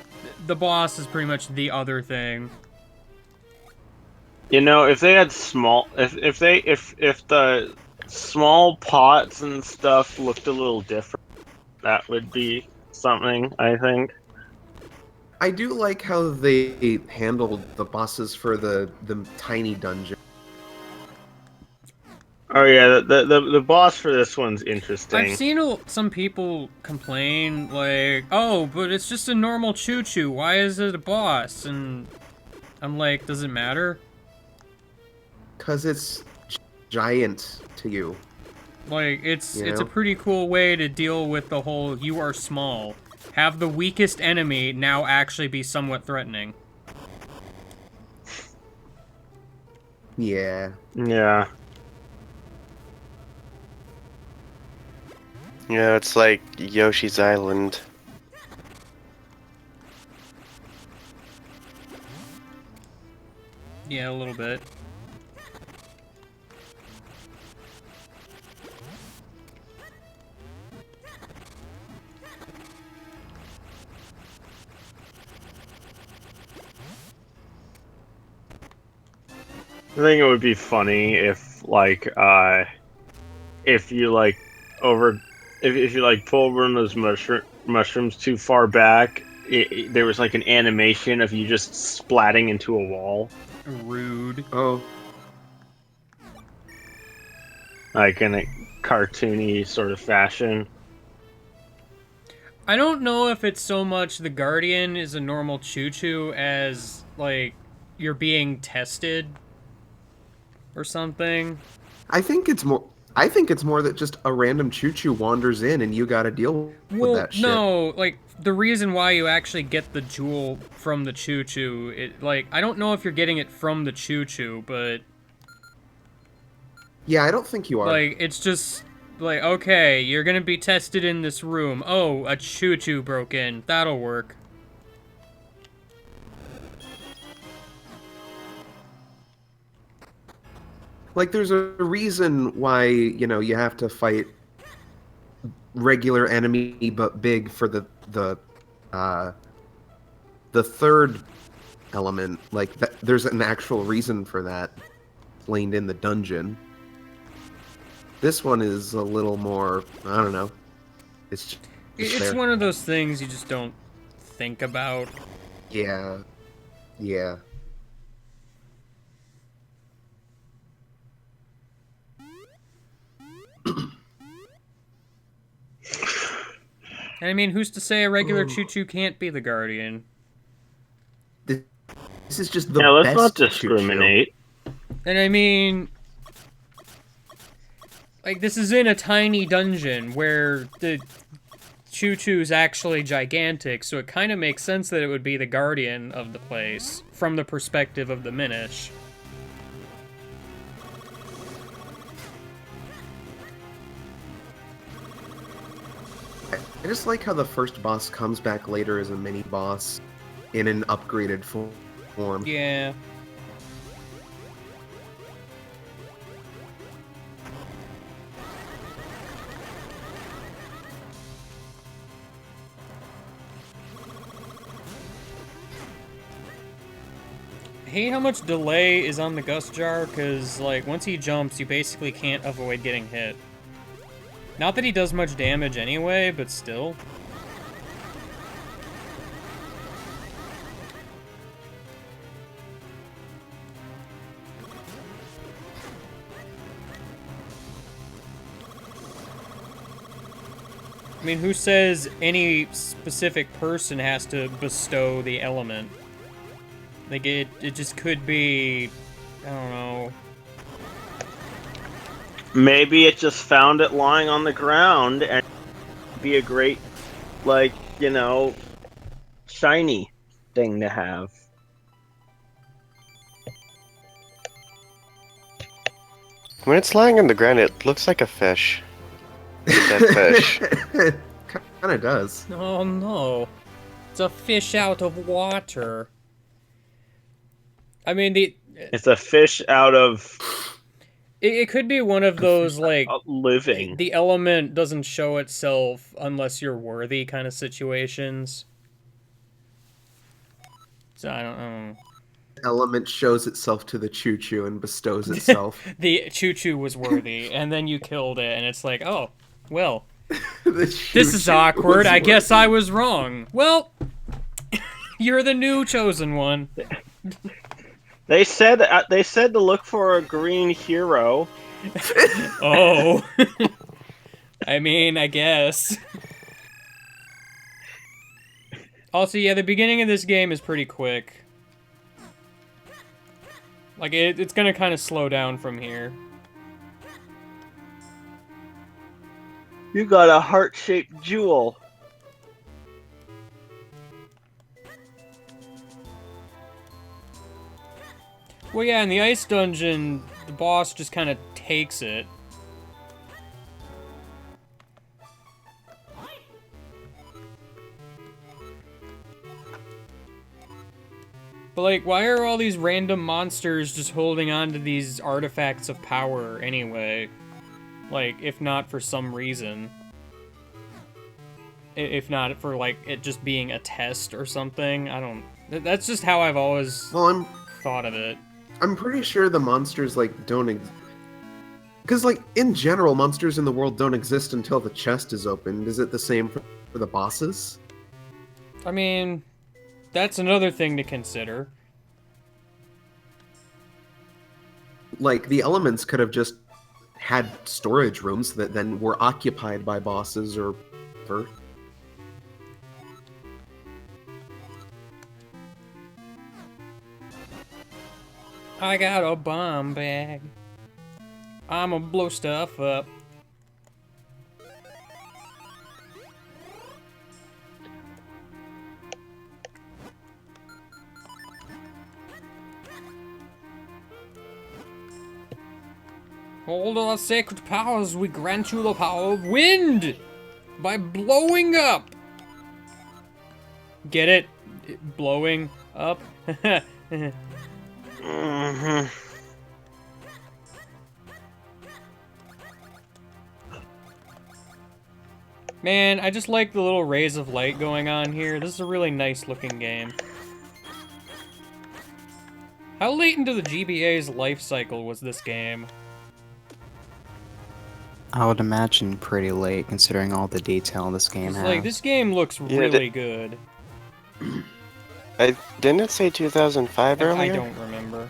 the boss is pretty much the other thing. You know, if they had small, if the small pots and stuff looked a little different, that would be something, I think. I do like how they handled the bosses for the tiny dungeon. Oh yeah, the boss for this one's interesting. I've seen some people complain, like, oh, but it's just a normal choo-choo. Why is it a boss? And I'm like, does it matter? Because it's giant to you. Like, it's a know? pretty cool way to deal with the whole you are small. Have the weakest enemy now actually be somewhat threatening. Yeah. Yeah. Yeah, it's like Yoshi's Island. Yeah, a little bit. I think it would be funny if if you if you pull one of those mushrooms too far back, there was like an animation of you just splatting into a wall, Rude. Oh, like in a cartoony sort of fashion. I don't know if it's so much the Guardian is a normal choo-choo as, like, you're being tested or something. I think it's more. I think it's more that just a random choo-choo wanders in and you gotta deal with Well, that shit. no, like, the reason why you actually get the jewel from the choo-choo, I don't know if you're getting it from the choo-choo, but, Yeah, I don't think you are. like, it's just, like, okay, you're gonna be tested in this room. Oh, a choo-choo broke in. That'll work. Like, there's a reason why, you have to fight regular enemy but big for the third element. Like, there's an actual reason for that explained in the dungeon. This one is a little more, I don't know. It's just It's there. one of those things you just don't think about. Yeah. Yeah. And I mean, who's to say a regular choo-choo can't be the Guardian? This is just the Yeah, let's best not choo-choo. discriminate. And I mean, like, this is in a tiny dungeon where the choo-choo's actually gigantic, so it kind of makes sense that it would be the Guardian of the place, from the perspective of the Minish. I just like how the first boss comes back later as a mini boss in an upgraded form. Yeah. I hate how much delay is on the Gust Jar, because, like, once he jumps, you basically can't avoid getting hit. Not that he does much damage anyway, but still. I mean, who says any specific person has to bestow the element? Like, it just could be, I don't know. Maybe it just found it lying on the ground and be a great, shiny thing to have. When it's lying on the ground, it looks like a fish. Dead fish. Kind of does. Oh no. It's a fish out of water. I mean, It's a fish out of it could be one of those, like, living. the element doesn't show itself unless you're worthy kind of situations. So I don't know. Element shows itself to the choo-choo and bestows itself. The choo-choo was worthy, and then you killed it, and it's like, oh, well, The this is choo-choo awkward. was I guess working. I was wrong. Well, you're the new chosen one. They said to look for a green hero. Oh. I mean, I guess. Also, yeah, the beginning of this game is pretty quick. Like, it's gonna kind of slow down from here. You got a heart-shaped jewel. Well, yeah, in the ice dungeon, the boss just kind of takes it. But, like, why are all these random monsters just holding on to these artifacts of power anyway? Like, if not for some reason. If not for, like, it just being a test or something. I don't... That's just how I've always Well, thought of it. I'm pretty sure the monsters like don't because like in general monsters in the world don't exist until the chest is opened. Is it the same for the bosses? I mean, that's another thing to consider. Like the elements could have just had storage rooms that then were occupied by bosses or whatever. I got a bomb bag. I'ma blow stuff up. Hold our sacred powers, we grant you the power of wind! By blowing up! Get it? Blowing up? Mm-hmm. Man, I just like the little rays of light going on here. This is a really nice looking game. How late into the GBA's life cycle was this game? I would imagine pretty late, considering all the detail this game It's has. like, this game looks Yeah, really good. Didn't it say 2005 earlier? I don't remember.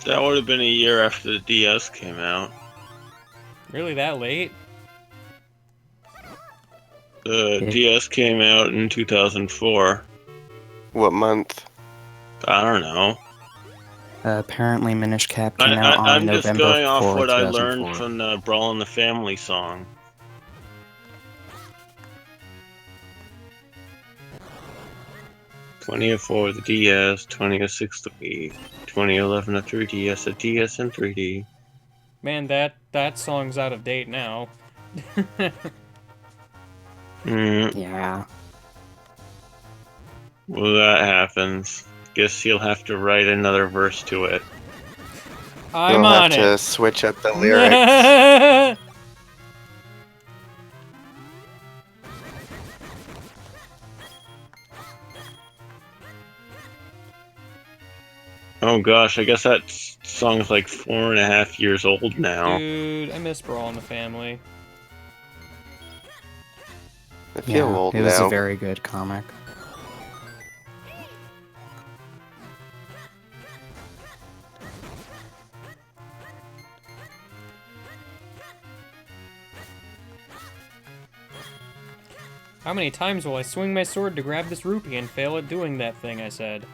That would have been a year after the DS came out. Really that late? The Yeah. DS came out in 2004. What month? I don't know. Apparently, Minish Cap came out on I'm November just going off 4th, what I 2004. learned from the Brawl in the Family song. '04 with the DS, 2006 the Wii, 2011 the 3DS, a DS and 3D. Man, that song's out of date now. Yeah. Well, that happens. Guess he'll have to write another verse to it. I'm We'll on have to it. switch up the lyrics. Oh gosh, I guess that song's like 4.5 years old now. Dude, I miss Brawl in the Family. I feel Yeah, old it was now. a very good comic. How many times will I swing my sword to grab this rupee and fail at doing that thing I said?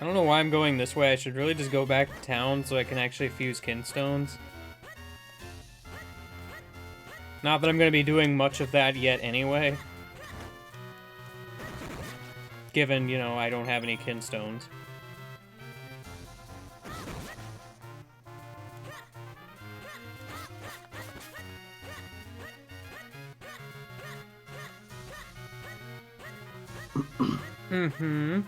I don't know why I'm going this way. I should really just go back to town so I can actually fuse kinstones. Not that I'm going to be doing much of that yet anyway. Given, you know, I don't have any kinstones. Mm-hmm.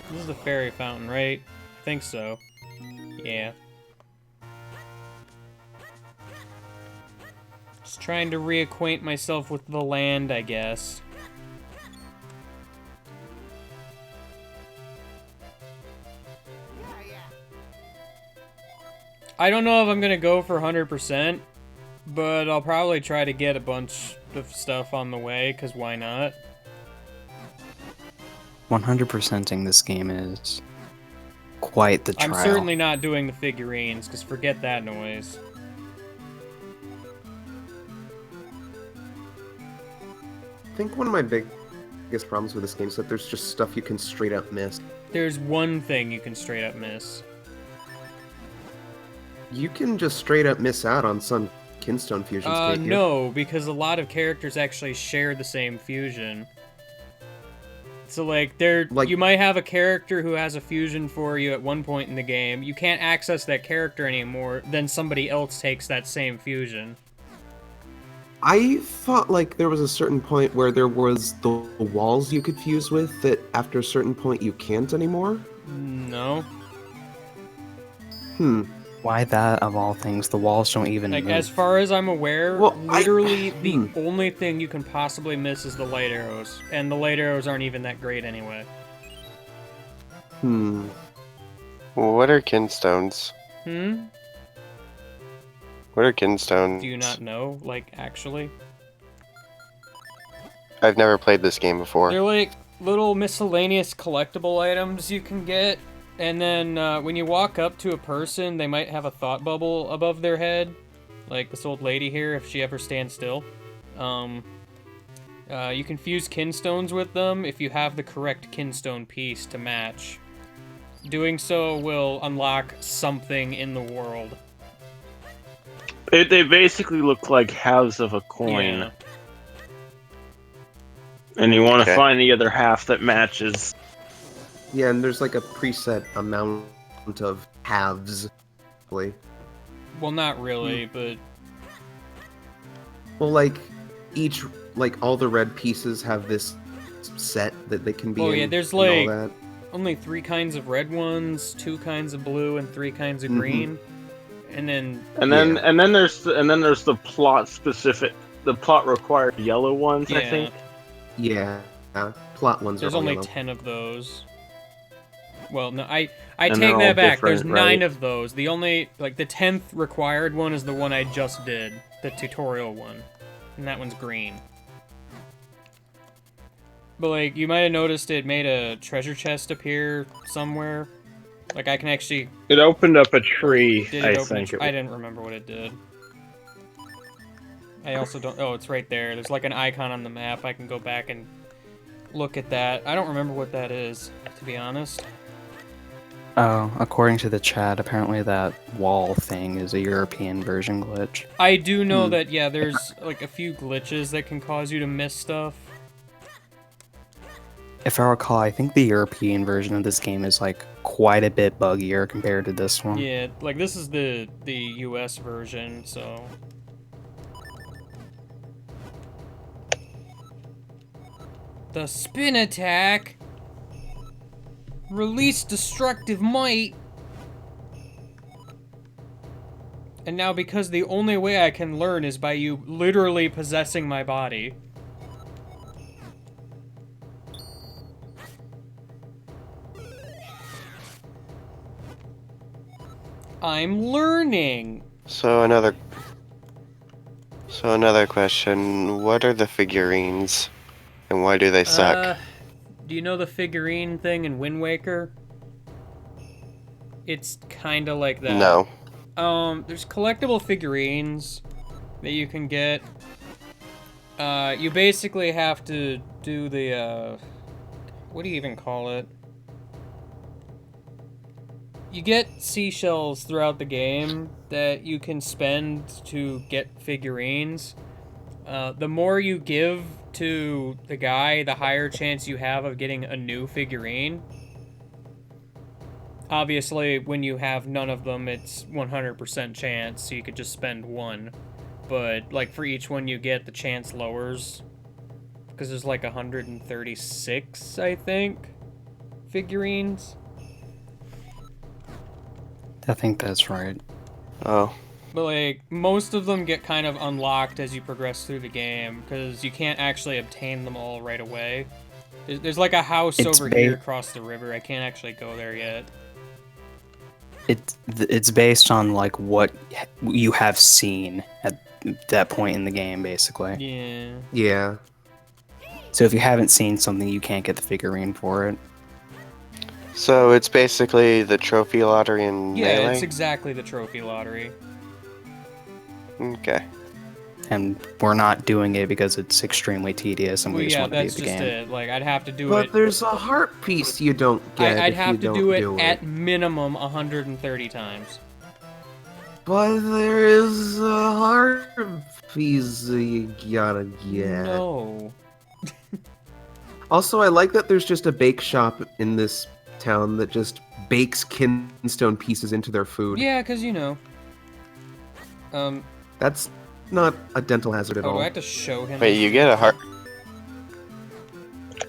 This is the fairy fountain, right? I think so. Yeah. Just trying to reacquaint myself with the land, I guess. I don't know if I'm gonna go for 100%, but I'll probably try to get a bunch of stuff on the way, because why not? 100%ing this game is quite the trial. I'm certainly not doing the figurines, because forget that noise. I think one of my biggest problems with this game is that there's just stuff you can straight up miss. There's one thing you can straight up miss. You can just straight up miss out on some kinstone fusions, can't you? No, because a lot of characters actually share the same fusion. So, like, you might have a character who has a fusion for you at one point in the game. You can't access that character anymore, then somebody else takes that same fusion. I thought like there was a certain point where there was the walls you could fuse with that after a certain point you can't anymore. No. Hmm. Why that of all things? The walls don't even Like, move. as far as I'm aware, Well, literally the only thing you can possibly miss is the light arrows. And the light arrows aren't even that great anyway. Hmm. What are kinstones? Hmm? What are kinstones? Do you not know, like, actually? I've never played this game before. They're like little miscellaneous collectible items you can get. And then when you walk up to a person, they might have a thought bubble above their head. Like this old lady here, if she ever stands still. You can fuse kinstones with them if you have the correct kinstone piece to match. Doing so will unlock something in the world. They basically look like halves of a coin. Yeah. And you want to Okay. find the other half that matches. Yeah, and there's like a preset amount of halves. Well, Well, not really, but like each, like all the red pieces have this set that they can be Oh, in. yeah, there's, and all like, that. only 3 kinds of red ones, 2 kinds of blue, and 3 kinds of green. And then And then Yeah. and then there's the plot specific, the plot required yellow ones. I Yeah. think. Yeah, plot ones there's are all only yellow. 10 of those. Well, no, I And take they're all that back. There's different, 9 right? of those. The only, like, the 10th required one is the one I just did, the tutorial one. And that one's green. But, like, you might have noticed it made a treasure chest appear somewhere. Like, I can actually... It opened up a tree. Did I it open a think. I didn't remember what it did. I also don't... Oh, it's right there. There's, like, an icon on the map. I can go back and look at that. I don't remember what that is, to be honest. Oh, according to the chat, apparently that wall thing is a European version glitch. I do know that, yeah, there's, like, a few glitches that can cause you to miss stuff. If I recall, I think the European version of this game is like quite a bit buggier compared to this one. Yeah, like, this is the US version, so... The spin attack! Release destructive might! And now because the only way I can learn is by you literally possessing my body. I'm learning! So another question. What are the figurines? And why do they suck? Do you know the figurine thing in Wind Waker? It's kinda like that. No. There's collectible figurines that you can get. You basically have to do the, what do you even call it? You get seashells throughout the game that you can spend to get figurines. The more you give to the guy, the higher chance you have of getting a new figurine. Obviously, when you have none of them, it's 100% chance, so you could just spend one. But, like, for each one you get, the chance lowers. Because there's, like, 136, I think, figurines. I think that's right. Oh. But, like, most of them get kind of unlocked as you progress through the game, because you can't actually obtain them all right away. There's like, a house It's over here across the river. I can't actually go there yet. It's based on, like, what you have seen at that point in the game, basically. Yeah. Yeah. So if you haven't seen something, you can't get the figurine for it. So it's basically the trophy lottery in Yeah, Melee? it's exactly the trophy lottery. Okay. And we're not doing it because it's extremely tedious and Well, we just yeah, want to beat that's the just game. it. Like, I'd have to do But it. there's a heart piece you don't get I'd if have you to don't do it do at minimum 130 times. But there is a heart piece you gotta get. No. Also, I like that there's just a bake shop in this town that just bakes kinstone pieces into their food. Yeah, because, you know. That's not a dental hazard at Oh, do all. I have to show him? Wait, this? you get a heart.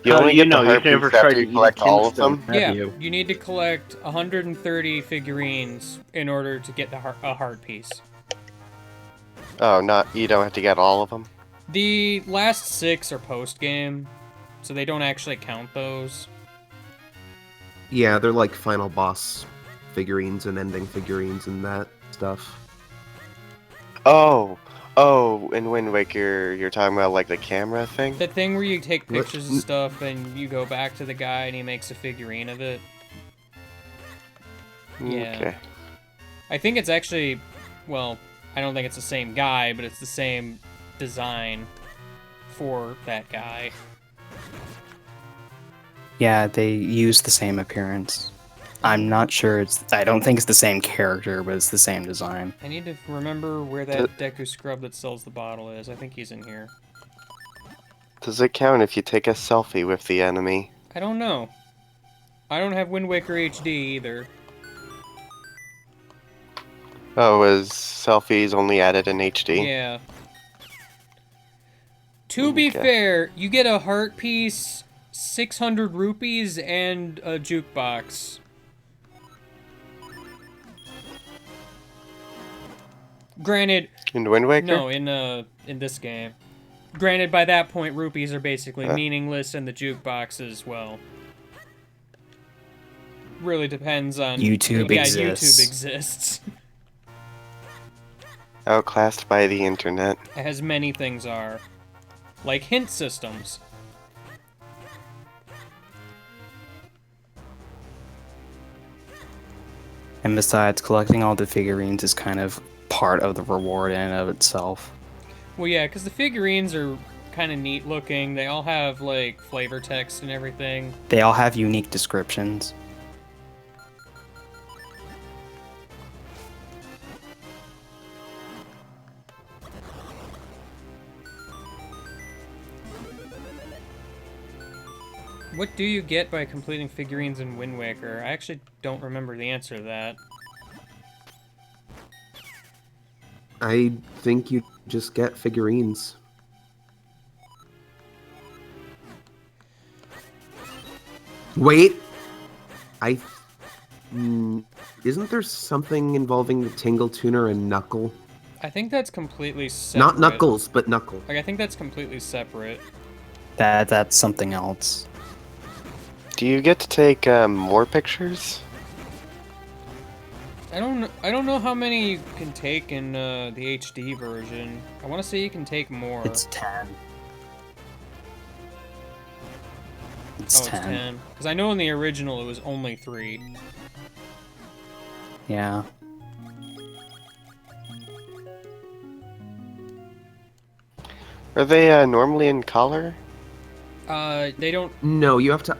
You Oh, only you get know, the you've heart never piece tried after to you eat a collect all of kinstone, them. have Yeah, you? you need to collect 130 figurines in order to get a heart piece. Oh, you don't have to get all of them. The last 6 are post-game, so they don't actually count those. Yeah, they're like final boss figurines and ending figurines and that stuff. Oh, in Wind Waker, you're talking about like the camera thing? The thing where you take What? pictures and stuff and you go back to the guy and he makes a figurine of it. Yeah. Okay. I think it's actually, well, I don't think it's the same guy, but it's the same design for that guy. Yeah, they use the same appearance. I'm not sure I don't think it's the same character, but it's the same design. I need to remember where that Deku Scrub that sells the bottle is. I think he's in here. Does it count if you take a selfie with the enemy? I don't know. I don't have Wind Waker HD either. Oh, is selfies only added in HD? Yeah. To be Okay. fair, you get a heart piece, 600 rupees, and a jukebox. Granted, In Wind Waker? no, in this game. Granted, by that point, rupees are basically meaningless, and the jukebox as well. Really depends on... YouTube yeah, exists. YouTube exists. Outclassed by the internet. As many things are. Like hint systems. And besides, collecting all the figurines is kind of part of the reward in and of itself. Well, yeah, because the figurines are kind of neat looking. They all have, like, flavor text and everything. They all have unique descriptions. What do you get by completing figurines in Wind Waker? I actually don't remember the answer to that. I think you just get figurines. Wait, isn't there something involving the Tingle Tuner and Knuckle? I think that's completely separate. Not Knuckles, but Knuckle. Like, I think that's completely separate. That's something else. Do you get to take more pictures? I don't know how many you can take in the HD version. I want to say you can take more. It's 10. Oh, It's it's 10. 10. Because I know in the original it was only 3. Yeah. Are they normally in color? They don't... No, you have to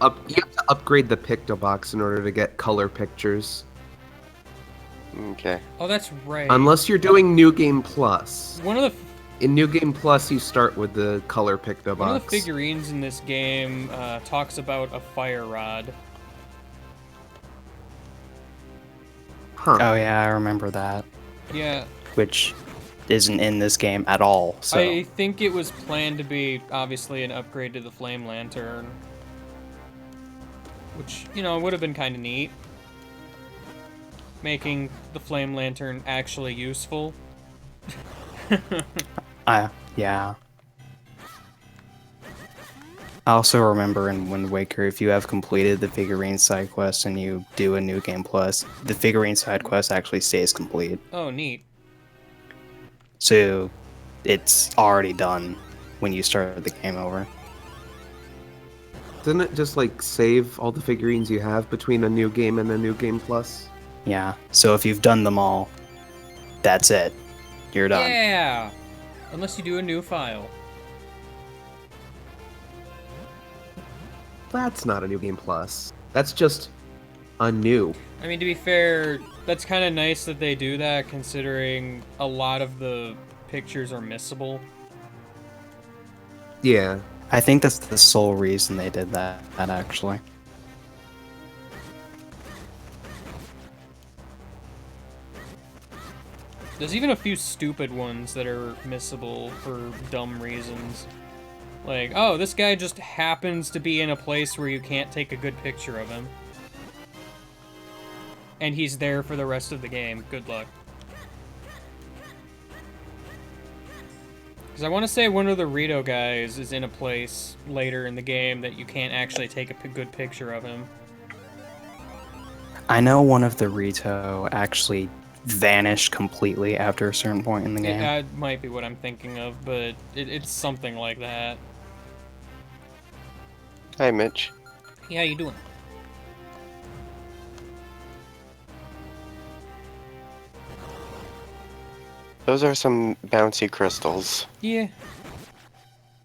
upgrade the Pictobox in order to get color pictures. Okay. Oh, that's right. Unless you're doing New Game Plus. One of the In New Game Plus, you start with the color Pictobox. One of the figurines in this game talks about a fire rod. Huh. Oh yeah, I remember that. Yeah, Which isn't in this game at all, so... I think it was planned to be, obviously, an upgrade to the Flame Lantern. Which, you know, would have been kind of neat. Making the Flame Lantern actually useful. Yeah. I also remember in Wind Waker, if you have completed the figurine side quest and you do a New Game Plus, the figurine side quest actually stays complete. Oh, neat. So it's already done when you start the game over. Doesn't it just like save all the figurines you have between a New Game and a New Game Plus? Yeah, so if you've done them all, that's it. You're done. Yeah! Unless you do a new file. That's not a New Game Plus. That's just a new. I mean, to be fair, that's kind of nice that they do that, considering a lot of the pictures are missable. Yeah. I think that's the sole reason they did that actually. There's even a few stupid ones that are missable for dumb reasons. Like, oh, this guy just happens to be in a place where you can't take a good picture of him. And he's there for the rest of the game. Good luck. Because I want to say one of the Rito guys is in a place later in the game that you can't actually take a good picture of him. I know one of the Rito actually vanished completely after a certain point in the game. That might be what I'm thinking of, but it's something like that. Hi, Mitch. Hey, how you doing? Those are some bouncy crystals. Yeah.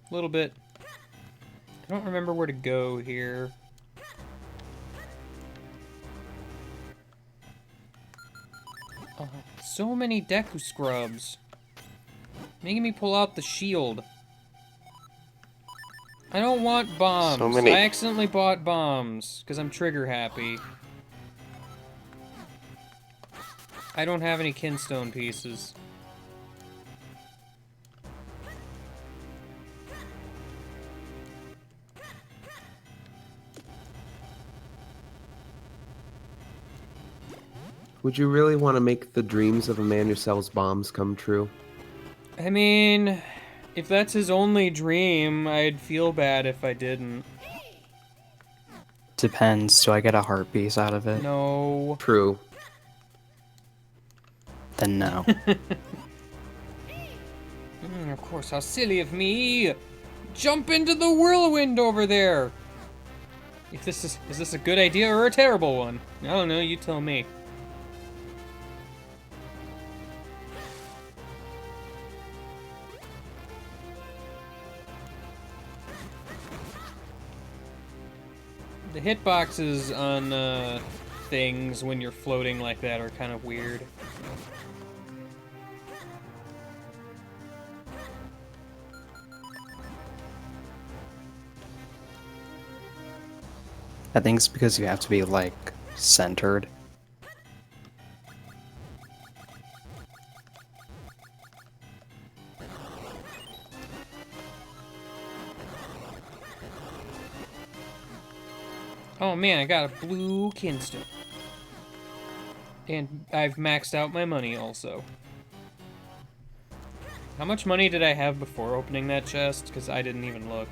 A little bit. I don't remember where to go here. So many Deku scrubs. Making me pull out the shield. I don't want bombs. So many. I accidentally bought bombs because I'm trigger happy. I don't have any kinstone pieces. Would you really want to make the dreams of a man who sells bombs come true? I mean, if that's his only dream, I'd feel bad if I didn't. Depends. Do I get a heart piece out of it? No. True. Then no. Of course, how silly of me! Jump into the whirlwind over there! If this is this a good idea or a terrible one? I don't know, you tell me. The hitboxes on things when you're floating like that are kind of weird. I think it's because you have to be, like, centered. Oh man, I got a blue kinstone. And I've maxed out my money also. How much money did I have before opening that chest? Because I didn't even look.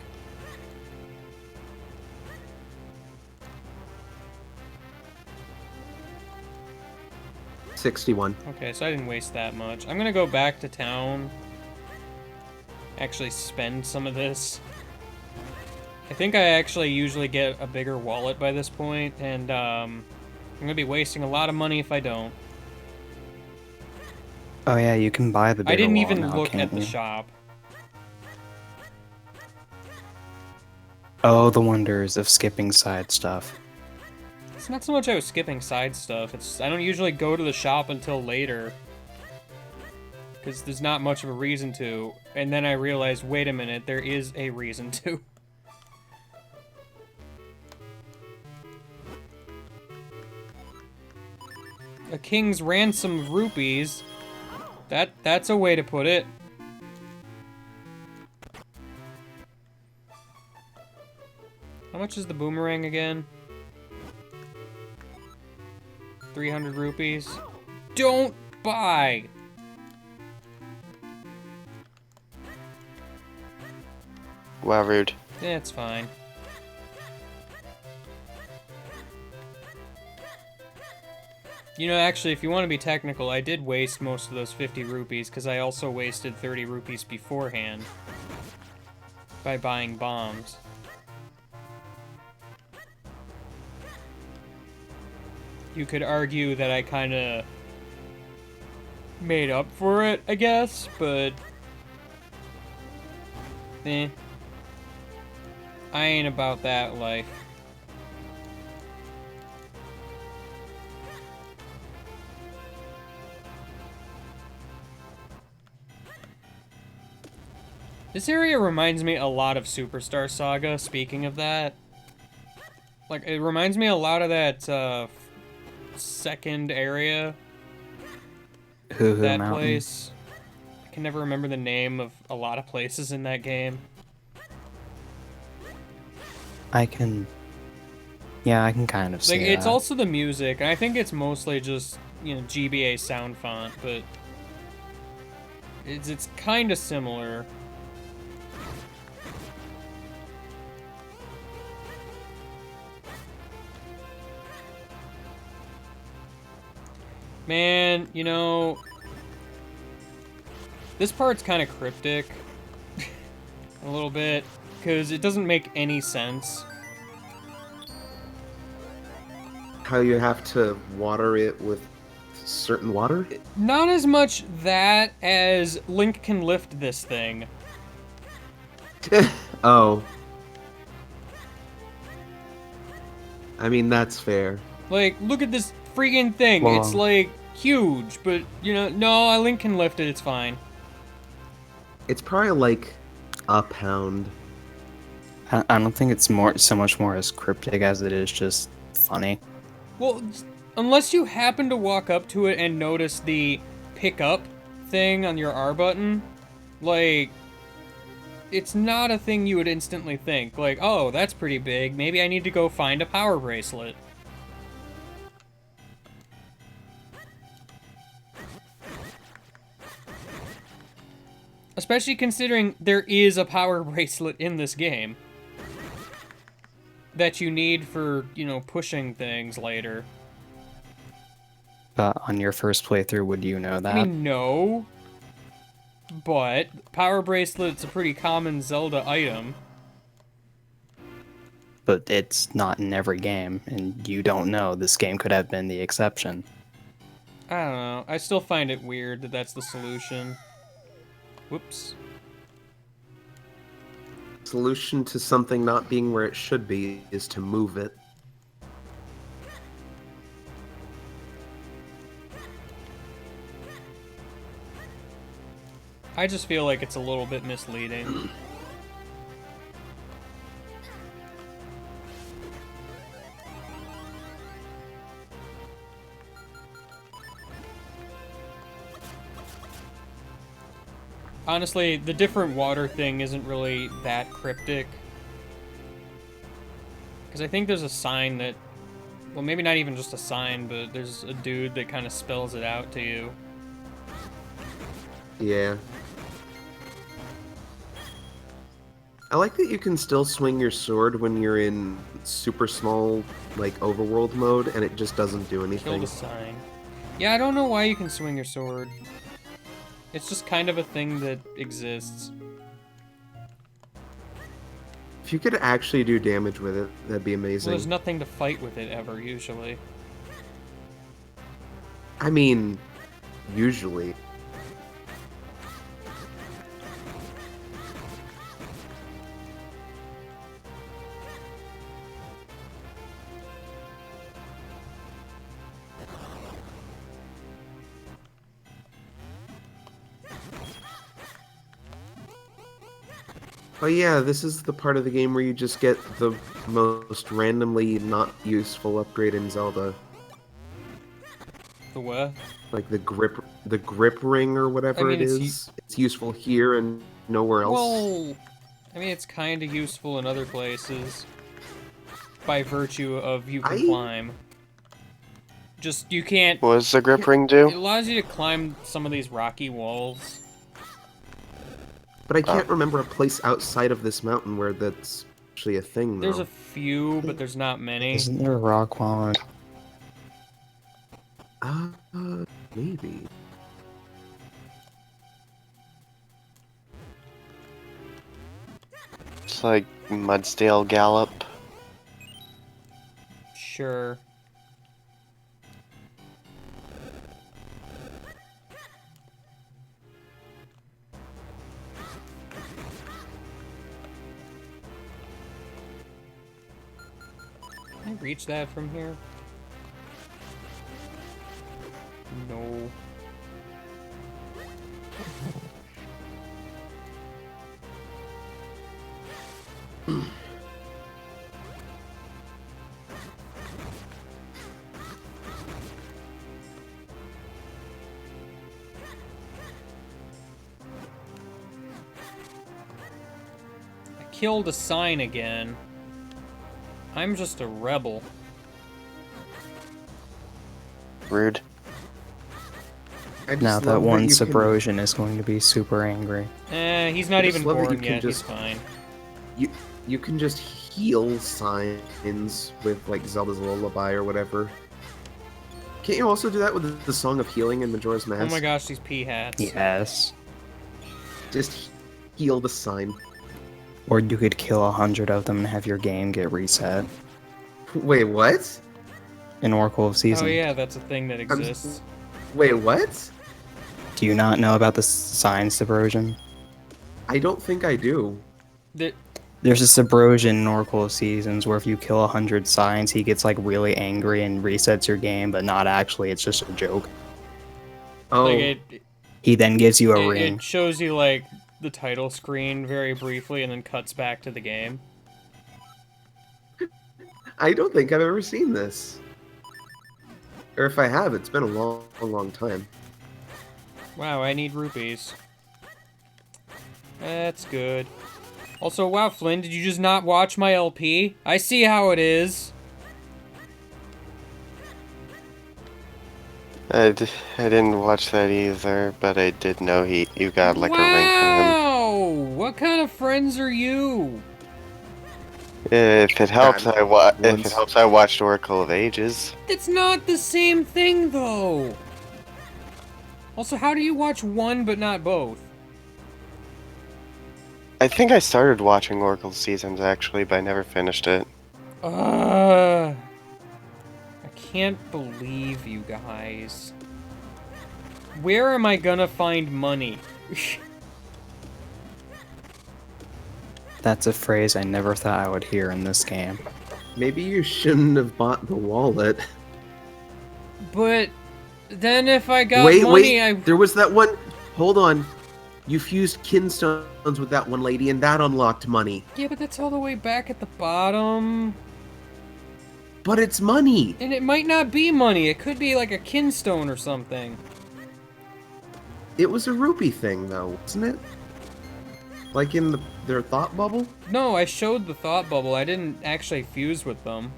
$61. Okay, so I didn't waste that much. I'm gonna go back to town. Actually spend some of this. I think I actually usually get a bigger wallet by this point, and I'm gonna be wasting a lot of money if I don't. Oh yeah, you can buy the bigger I didn't wallet even now, look can't at the you? shop. Oh, the wonders of skipping side stuff. It's not so much I was skipping side stuff, it's I don't usually go to the shop until later. Because there's not much of a reason to. And then I realized, wait a minute, there is a reason to. A king's ransom of rupees. That's a way to put it. How much is the boomerang again? 300 rupees. Don't buy! Wow, rude. It's fine. You know, actually, if you want to be technical, I did waste most of those 50 rupees, because I also wasted 30 rupees beforehand by buying bombs. You could argue that I kind of made up for it, I guess, but... eh. I ain't about that life. This area reminds me a lot of Superstar Saga, speaking of that. Like, it reminds me a lot of that, second area. Hoo Hoo that Mountain. place. I can never remember the name of a lot of places in that game. I can kind of see Like, it's that. also the music, and I think it's mostly just, you know, GBA sound font, but it's kind of similar. Man, you know, this part's kind of cryptic a little bit, because it doesn't make any sense. How you have to water it with certain water? Not as much that as Link can lift this thing. Oh. I mean, that's fair. Like, look at this freaking thing. Well, It's like huge, but you know, no, Link can lift it. It's fine. It's probably like a pound. I don't think it's so much more as cryptic as it is just funny. Well, unless you happen to walk up to it and notice the pick up thing on your R button, like, it's not a thing you would instantly think. Like, oh, that's pretty big. Maybe I need to go find a power bracelet. Especially considering there is a power bracelet in this game that you need for, you know, pushing things later. But on your first playthrough, would you know that? I mean, no. But power bracelet's a pretty common Zelda item. But it's not in every game, and you don't know. This game could have been the exception. I don't know. I still find it weird that that's the solution. Whoops. Solution to something not being where it should be is to move it. I just feel like it's a little bit misleading. Honestly, the different water thing isn't really that cryptic. Because I think there's a sign that... Well, maybe not even just a sign, but there's a dude that kind of spells it out to you. Yeah. I like that you can still swing your sword when you're in super small, like, overworld mode, and it just doesn't do Killed anything. a sign. Yeah, I don't know why you can swing your sword. It's just kind of a thing that exists. If you could actually do damage with it, that'd be Well, amazing. there's nothing to fight with it ever, usually. I mean, usually. Oh yeah, this is the part of the game where you just get the most randomly not useful upgrade in Zelda. The what? Like the grip ring or whatever I mean, it it's is. It's useful here and nowhere else. Well, I mean, it's kind of useful in other places. By virtue of you can climb. Just, you can't... What does the grip ring It do? allows you to climb some of these rocky walls. But I can't remember a place outside of this mountain where that's actually a thing, though. There's a few, but there's not many. Isn't there a rock wall? Maybe. It's like Mudsdale Gallop. Sure. Can I reach that from here? No. killed a sign again. I'm just a rebel. Rude. I just Now love that one you can- Subrosion is going to be super angry. He's not I just even love that born you can yet. He's just- fine. You can just heal signs with like Zelda's Lullaby or whatever. Can't you also do that with the Song of Healing in Majora's Mask? Oh my gosh, these pea hats. Yes. Just heal the sign. Or you could kill 100 of them and have your game get reset. Wait, what? In Oracle of Seasons. Oh yeah, that's a thing that exists. Wait, what? Do you not know about the sign Subrosion? I don't think I do. There's a Subrosion in Oracle of Seasons where if you kill 100 signs, he gets like really angry and resets your game, but not actually, it's just a joke. Oh, Like He then gives you a ring. it shows you like the title screen very briefly and then cuts back to the game. I don't think I've ever seen this. Or if I have, it's been a long, long time. Wow, I need rupees. That's good. Also, wow, Flynn, did you just not watch my LP? I see how it is. I didn't watch that either, but I did know you got like a ring from him. Wow! What kind of friends are you? If it helps, God, if it helps, I watched Oracle of Ages. It's not the same thing, though. Also, how do you watch one but not both? I think I started watching Oracle Seasons actually, but I never finished it. I can't believe you guys. Where am I gonna find money? That's a phrase I never thought I would hear in this game. Maybe you shouldn't have bought the wallet. But then if I got Wait, money, there was that one. Hold on. You fused kinstones with that one lady, and that unlocked money. Yeah, but that's all the way back at the bottom. But it's money. And it might not be money. It could be like a kinstone or something. It was a rupee thing, though, wasn't it? Like in their thought bubble? No, I showed the thought bubble. I didn't actually fuse with them.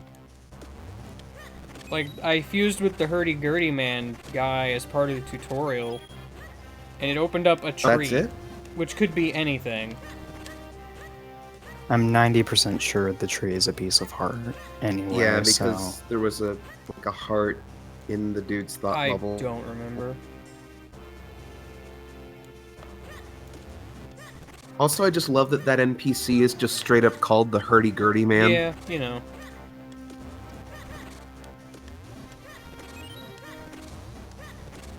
Like, I fused with the hurdy-gurdy man guy as part of the tutorial. And it opened up a tree. That's it? Which could be anything. I'm 90% sure the tree is a piece of heart anyway, Yeah, because so... there was like a heart in the dude's thought I bubble. don't remember. Also, I just love that that NPC is just straight up called the hurdy-gurdy man. Yeah, you know.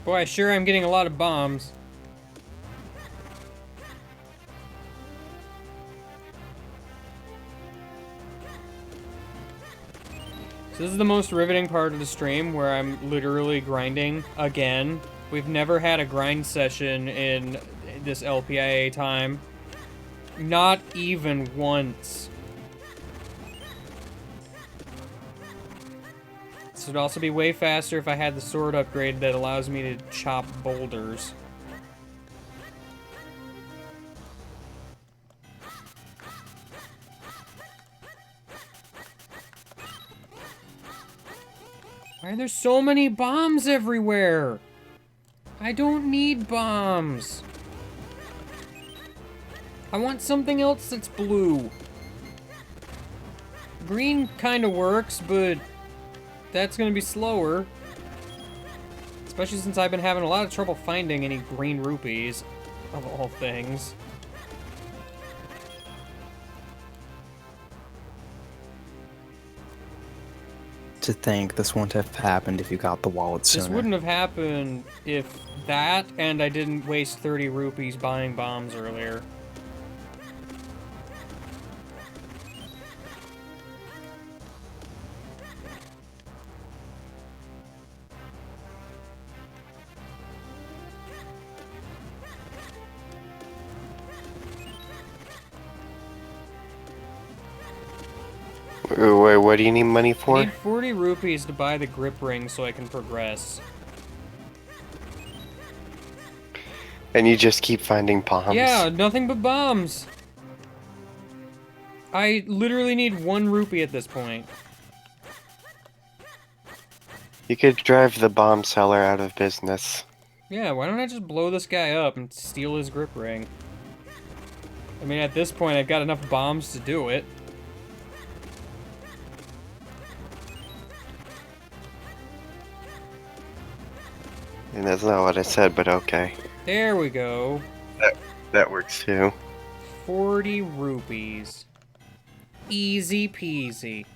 Boy, sure I'm getting a lot of bombs. So this is the most riveting part of the stream where I'm literally grinding again. We've never had a grind session in this LPIA time. Not even once. This would also be way faster if I had the sword upgrade that allows me to chop boulders. Why are there so many bombs everywhere? I don't need bombs. I want something else that's blue. Green kind of works, but that's gonna be slower. Especially since I've been having a lot of trouble finding any green rupees, of all things. To think this wouldn't have happened if you got the wallet sooner. This wouldn't have happened if that and I didn't waste 30 rupees buying bombs earlier. Wait, what do you need money I for? need 40 rupees to buy the grip ring so I can progress. And you just keep finding bombs. Yeah, nothing but bombs. I literally need 1 rupee at this point. You could drive the bomb seller out of business. Yeah, why don't I just blow this guy up and steal his grip ring? I mean, at this point, I've got enough bombs to do it. And that's not what I said, but okay. There we go. That works too. 40 rupees. Easy peasy.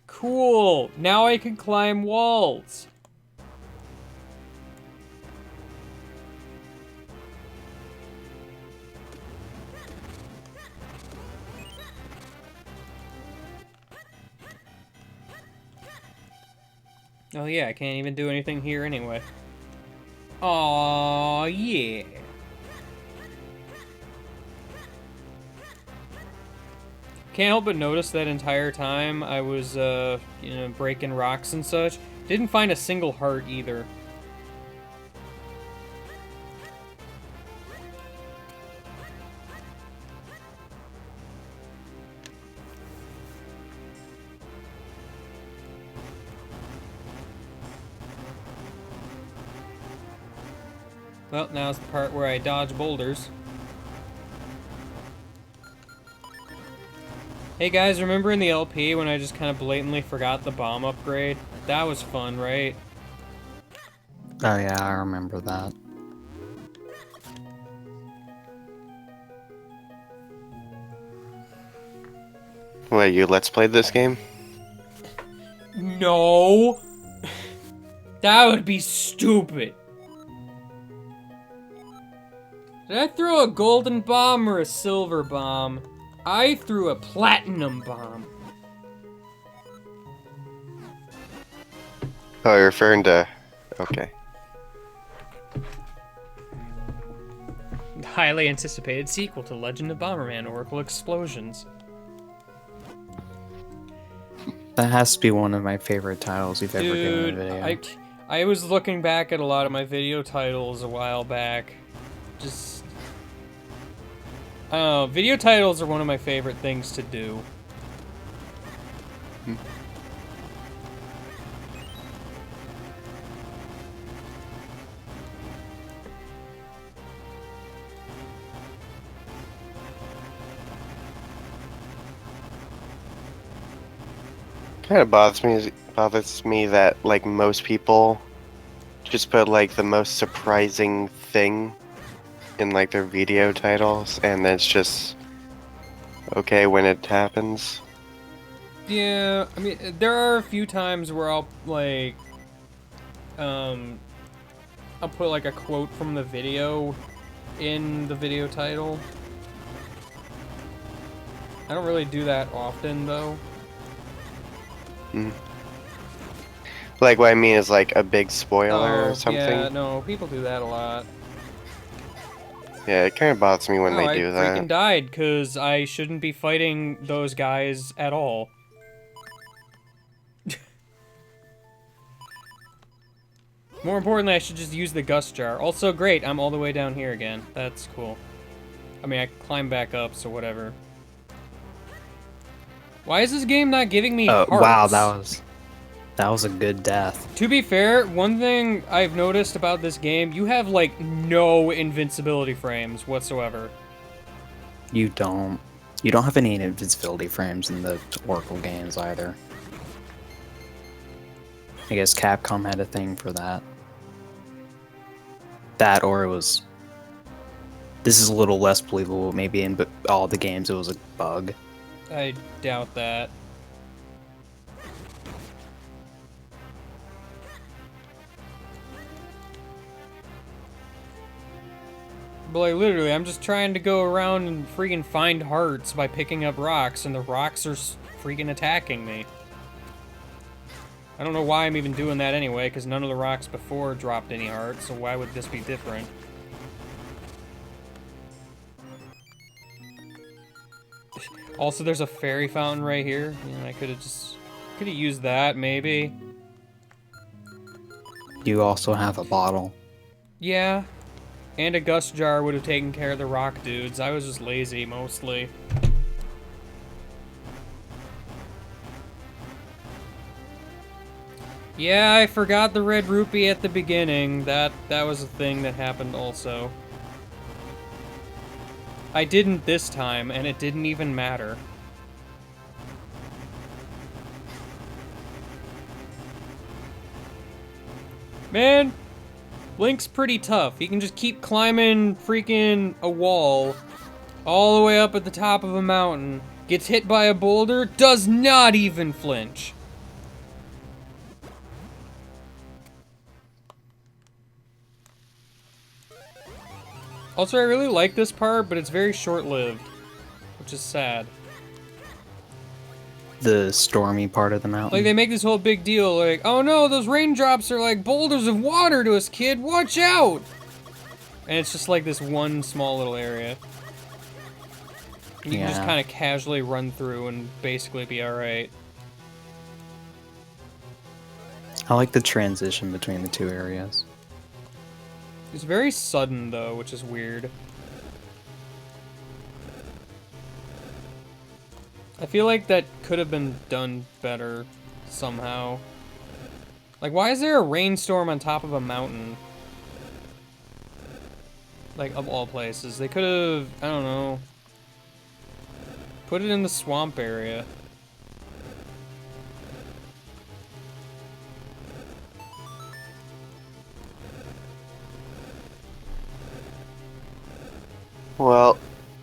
Cool! Now I can climb walls! Oh yeah, I can't even do anything here anyway. Aw, yeah. Can't help but notice that entire time I was, you know, breaking rocks and such. Didn't find a single heart either. Well, now's the part where I dodge boulders. Hey guys, remember in the LP when I just kind of blatantly forgot the bomb upgrade? That was fun, right? Oh yeah, I remember that. Wait, you let's play this game? No! That would be stupid. Did I throw a golden bomb or a silver bomb? I threw a platinum bomb. Oh, you're referring to... Okay. The highly anticipated sequel to Legend of Bomberman Oracle Explosions. That has to be one of my favorite titles you've ever given a video. I was looking back at a lot of my video titles a while back. Just... I don't know, video titles are one of my favorite things to do. Kind of bothers me that like most people just put like the most surprising thing in like their video titles, and then it's just okay when it happens. Yeah, I mean, there are a few times where I'll like, I'll put like a quote from the video in the video title. I don't really do that often though. Like what I mean is like a big spoiler or something. Yeah, no, people do that a lot. Yeah, it kind of bothers me when they do I that. freaking died because I shouldn't be fighting those guys at all. More importantly, I should just use the gust jar. Also, great, I'm all the way down here again. That's cool. I mean, I climbed back up, so whatever. Why is this game not giving me hearts? Wow, that was a good death. To be fair, one thing I've noticed about this game, you have, like, no invincibility frames whatsoever. You don't have any invincibility frames in the Oracle games either. I guess Capcom had a thing for that. That, or it was... This is a little less believable, maybe in all the games it was a bug. I doubt that. But like, literally, I'm just trying to go around and freaking find hearts by picking up rocks, and the rocks are freaking attacking me. I don't know why I'm even doing that anyway, because none of the rocks before dropped any hearts, so why would this be different? Also, there's a fairy fountain right here. You know, I could have used that, maybe. You also have a bottle. Yeah. And a gust jar would have taken care of the rock dudes. I was just lazy, mostly. Yeah, I forgot the red rupee at the beginning. That was a thing that happened also. I didn't this time, and it didn't even matter. Man, Link's pretty tough. He can just keep climbing freaking a wall all the way up at the top of a mountain. Gets hit by a boulder, does not even flinch. Also, I really like this part, but it's very short-lived, which is sad. The stormy part of the mountain. Like, they make this whole big deal, like, oh no, those raindrops are like boulders of water to us, kid, watch out! And it's just like this one small little area. You can just kind of casually run through and basically be alright. I like the transition between the two areas. It's very sudden, though, which is weird. I feel like that could have been done better somehow. Like, why is there a rainstorm on top of a mountain? Like, of all places. They could have, I don't know, put it in the swamp area. Well,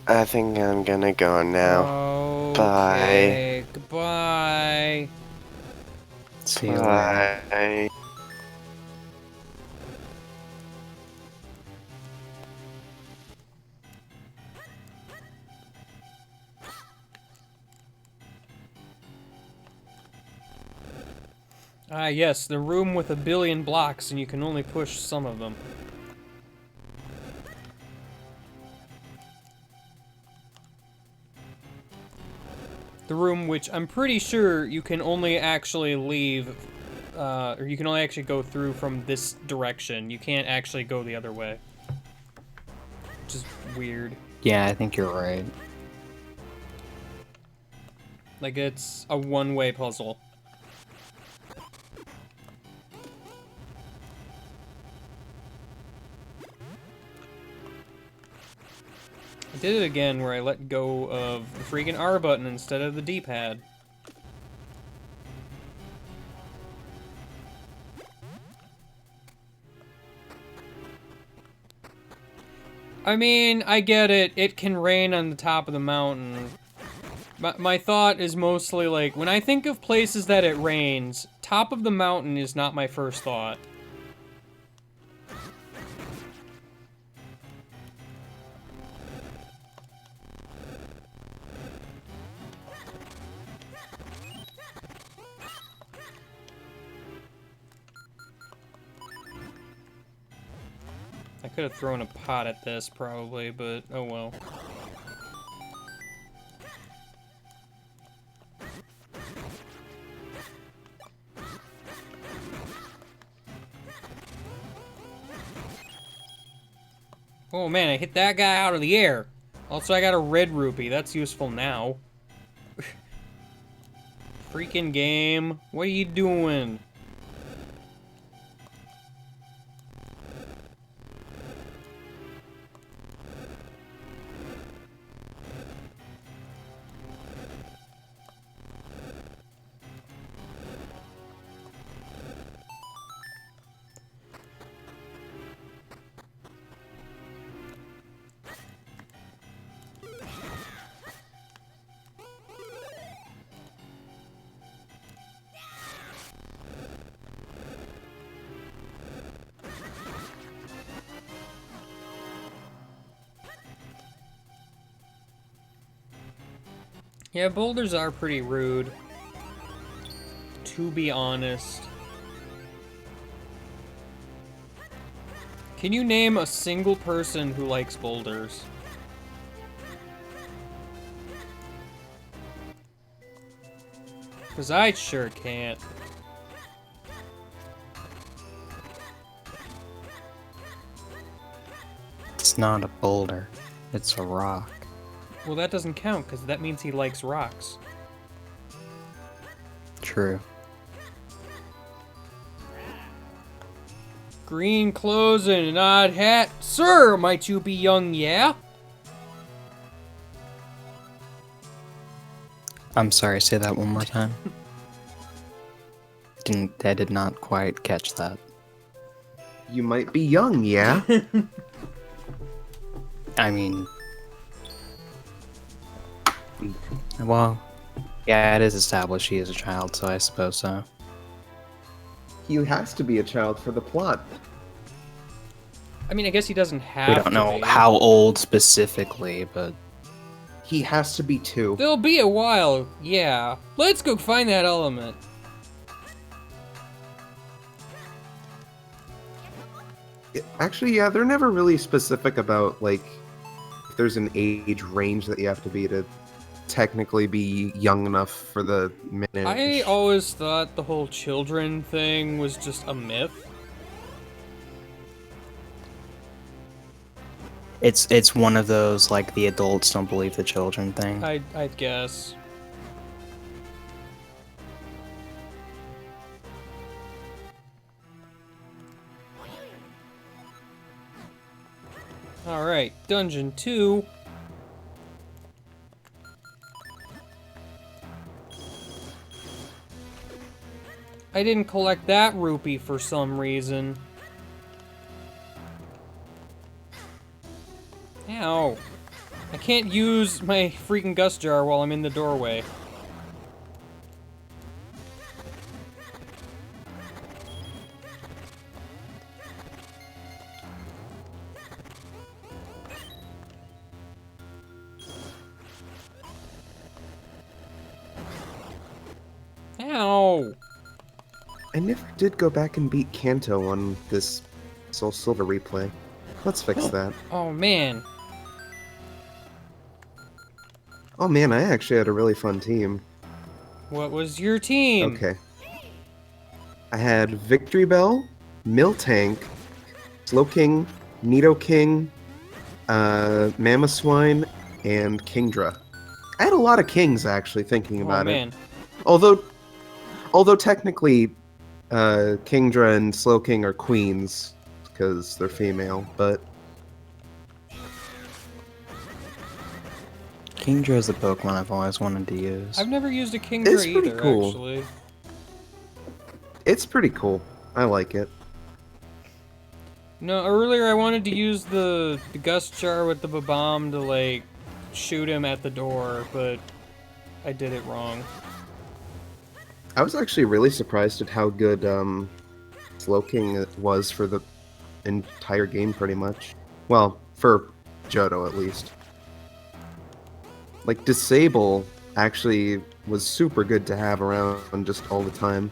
I think I'm gonna go now. Okay, goodbye. See you later. Bye. Ah, yes, the room with 1 billion blocks, and you can only push some of them. The room which I'm pretty sure you can only actually leave, or you can only actually go through from this direction. You can't actually go the other way. Which is weird. Yeah, I think you're right. Like, it's a one-way puzzle. I did it again where I let go of the freaking R button instead of the D-pad. I mean, I get it. It can rain on the top of the mountain. My thought is mostly like, when I think of places that it rains, top of the mountain is not my first thought. I could have thrown a pot at this, probably, but oh well. Oh man, I hit that guy out of the air. Also, I got a red rupee. That's useful now. Freaking game. What are you doing? Yeah, boulders are pretty rude. To be honest. Can you name a single person who likes boulders? Because I sure can't. It's not a boulder. It's a rock. Well, that doesn't count, because that means he likes rocks. True. Green clothes and an odd hat. Sir, might you be young, yeah? I'm sorry, say that one more time. I did not quite catch that. You might be young, yeah? I mean... Well, yeah, it is established he is a child, so I suppose so. He has to be a child for the plot. I mean, I guess he doesn't have We to don't know be. how old specifically, but... He has to be 2. There'll be a while, yeah. Let's go find that element. Actually, yeah, they're never really specific about, like, if there's an age range that you have to be to technically be young enough for the Minish. I always thought the whole children thing was just a myth. It's one of those, like, the adults don't believe the children thing. I'd guess. Alright, Dungeon 2. I didn't collect that rupee for some reason. Ow. I can't use my freaking gust jar while I'm in the doorway. Ow! I never did go back and beat Kanto on this Soul Silver replay. Let's fix that. Oh man. Oh man, I actually had a really fun team. What was your team? Okay. I had Victory Bell, Miltank, Slowking, Nidoking, Mamoswine, and Kingdra. I had a lot of kings, actually, thinking Oh about man. it. Although technically, Kingdra and Slowking are queens, because they're female, but... Kingdra is a Pokemon I've always wanted to use. I've never used a Kingdra It's pretty either, cool. actually. It's pretty cool. I like it. No, earlier I wanted to use the gust jar with the bomb to, like, shoot him at the door, but I did it wrong. I was actually really surprised at how good Slowking was for the entire game, pretty much. Well, for Johto, at least. Like, Disable actually was super good to have around just all the time.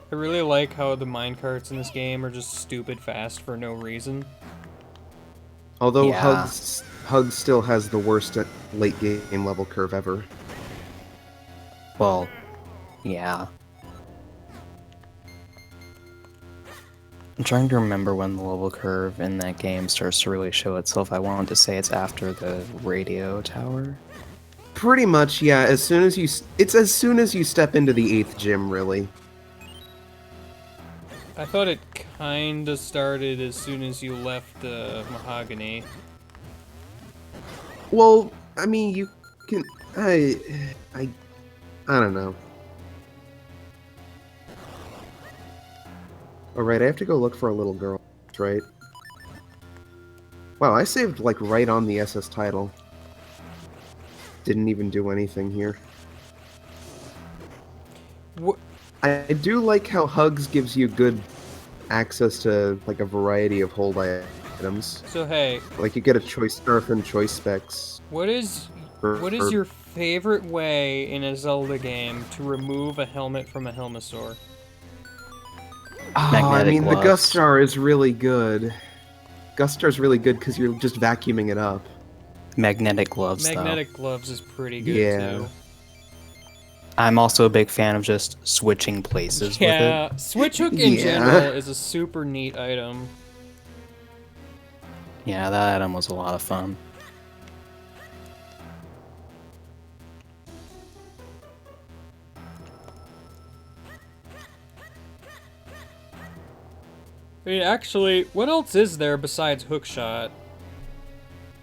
I really like how the minecarts in this game are just stupid fast for no reason. Although Yeah. Hugs still has the worst late game level curve ever. Well, yeah. I'm trying to remember when the level curve in that game starts to really show itself. I wanted to say it's after the radio tower. Pretty much, yeah. As soon as you step into the 8th gym, really. I thought it kinda started as soon as you left Mahogany. Well, I mean, you can. I don't know. Alright, I have to go look for a little girl, right? Wow, I saved, like, right on the SS title. Didn't even do anything here. What? I do like how Hugs gives you good access to, like, a variety of hold items. So hey, Like, you get a choice nerf and choice specs. what is for- your favorite way in a Zelda game to remove a helmet from a Helmasaur? Oh, I Magnetic mean, gloves. the Gustar is really good. Gustar's really good because you're just vacuuming it up. Magnetic gloves, Magnetic gloves is pretty good Yeah. too. I'm also a big fan of just switching places with it. Yeah, switch hook in Yeah. general is a super neat item. Yeah, that item was a lot of fun. I mean, actually, what else is there besides hookshot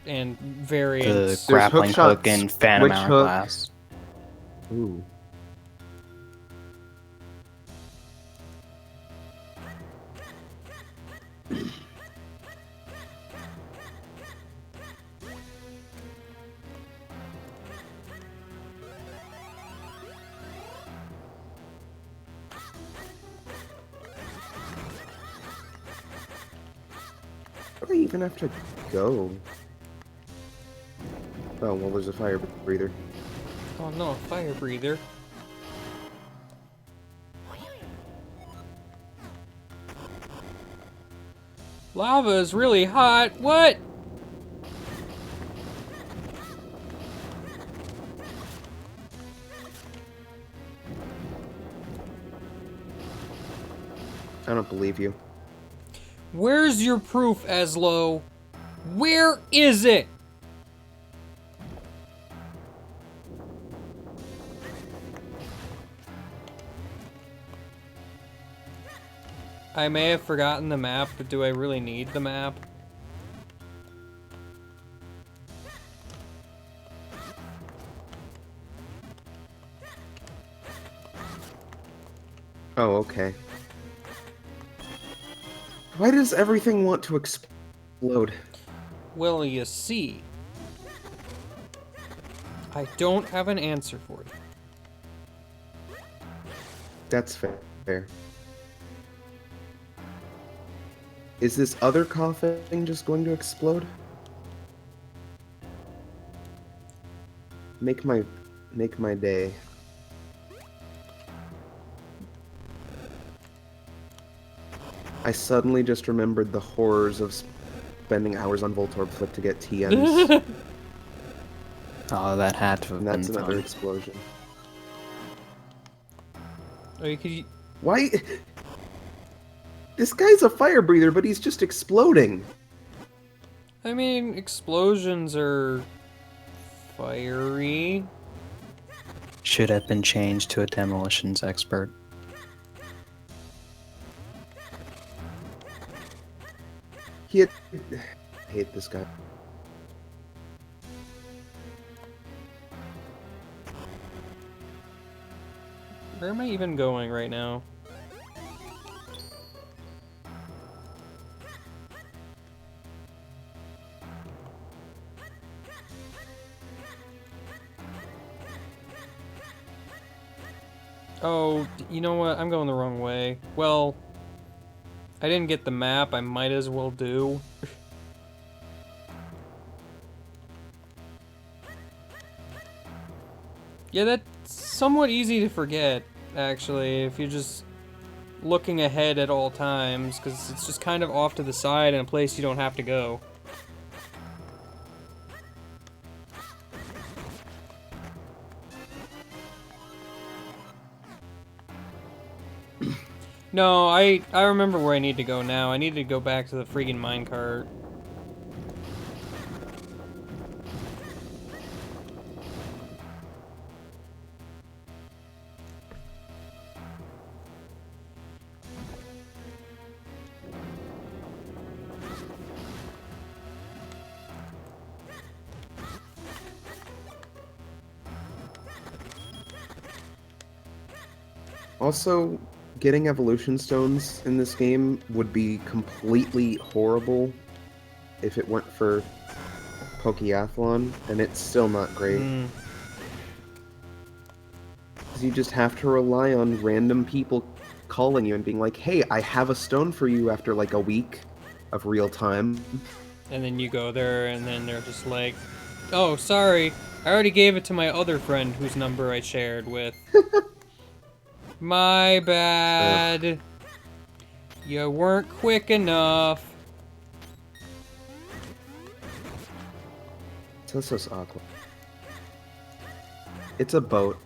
and The variants? grappling hook hook shots, and Phantom switch hook. Hourglass. Ooh. Where do I even have to go? Oh, well, there's a fire breather. Oh no, a fire breather. Lava is really hot. What? I don't believe you. Where's your proof, Eslo? Where is it? I may have forgotten the map, but do I really need the map? Oh, okay. Why does everything want to explode? Well, you see, I don't have an answer for you. That's fair. Is this other coffin just going to explode? Make my day. I suddenly just remembered the horrors of spending hours on Voltorb Flip to get TNs, Oh, that had to have and been that's another fun. explosion. Oh, you could. Why? This guy's a fire breather, but he's just exploding. I mean, explosions are fiery. Should have been changed to a demolitions expert. I hate this guy. Where am I even going right now? Oh, you know what? I'm going the wrong way. Well, I didn't get the map. I might as well do. Yeah, that's somewhat easy to forget, actually, if you're just looking ahead at all times, because it's just kind of off to the side in a place you don't have to go. No, I remember where I need to go now. I need to go back to the friggin' minecart. Also, getting evolution stones in this game would be completely horrible if it weren't for Pokeathlon, and it's still not great. Mm. 'Cause you just have to rely on random people calling you and being like, hey, I have a stone for you after like a week of real time. And then you go there, and then they're just like, oh, sorry, I already gave it to my other friend whose number I shared with. My bad. You weren't quick enough. This is awkward. It's a boat.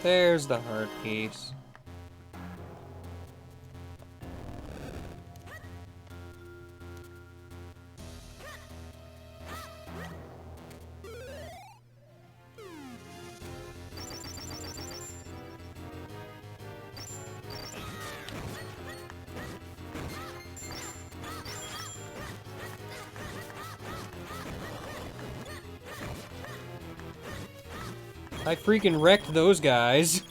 There's the heart piece. I freaking wrecked those guys.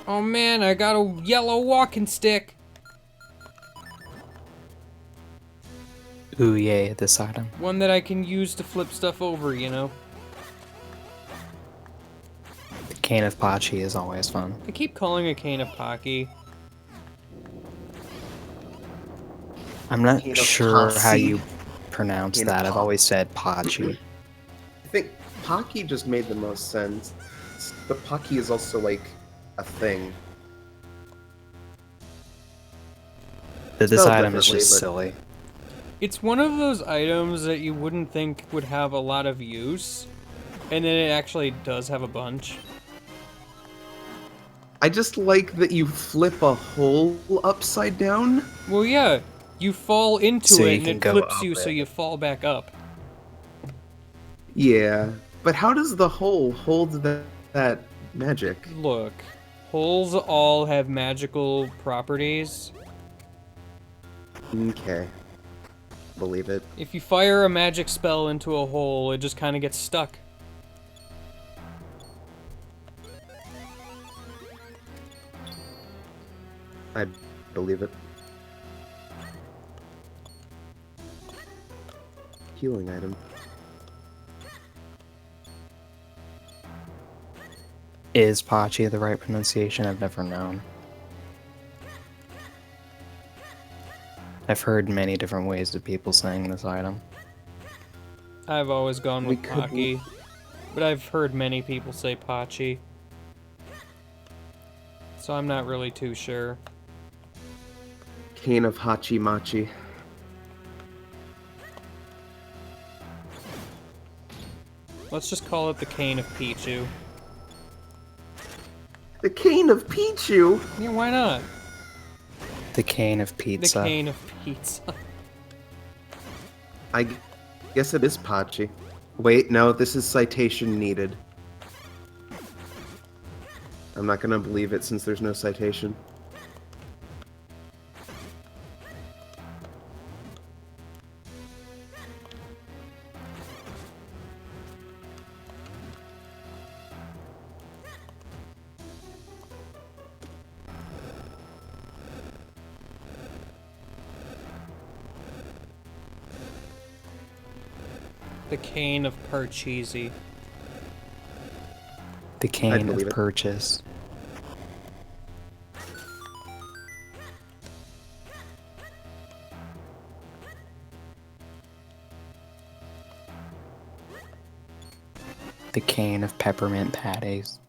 Oh man, I got a yellow walking stick. Ooh, yay, this item. One that I can use to flip stuff over, you know? The cane of Pachi is always fun. I keep calling a cane of Pocky. I'm not Cane of sure how Posse. you pronounce Cane of that. I've Pop. always said Pachi. I think Pocky just made the most sense, but Pocky is also like a thing. This Spelled item is differently, just but- silly. It's one of those items that you wouldn't think would have a lot of use, and then it actually does have a bunch. I just like that you flip a hole upside down. Well, yeah, you fall into So it you and can it go flips up you so it. you fall back up. Yeah, but how does the hole hold that magic? Look, holes all have magical properties. Okay, believe it. If you fire a magic spell into a hole, it just kind of gets stuck. I believe it. Healing item. Is Pachi the right pronunciation? I've never known. I've heard many different ways of people saying this item. I've always gone We with could- Pocky, but I've heard many people say Pachi. So I'm not really too sure. Cane of Hachi Machi. Let's just call it the Cane of Pichu. The cane of Pichu. Yeah, why not? The cane of The pizza. Cane of Pizza. I guess it is Pachi. Wait, no, this is citation needed. I'm not gonna believe it since there's no citation. The Cane of Parcheesi. The cane believe of it. purchase. The cane of peppermint patties.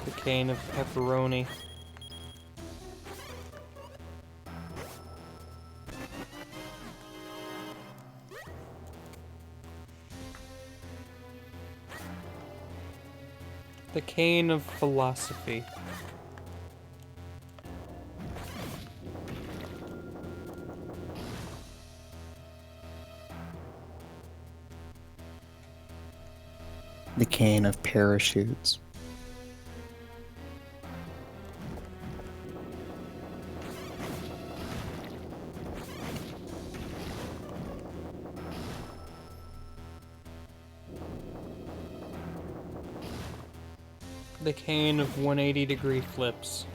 The Cane of Pepperoni. The Cane of Philosophy. The cane of parachutes. The Cane of 180-degree flips.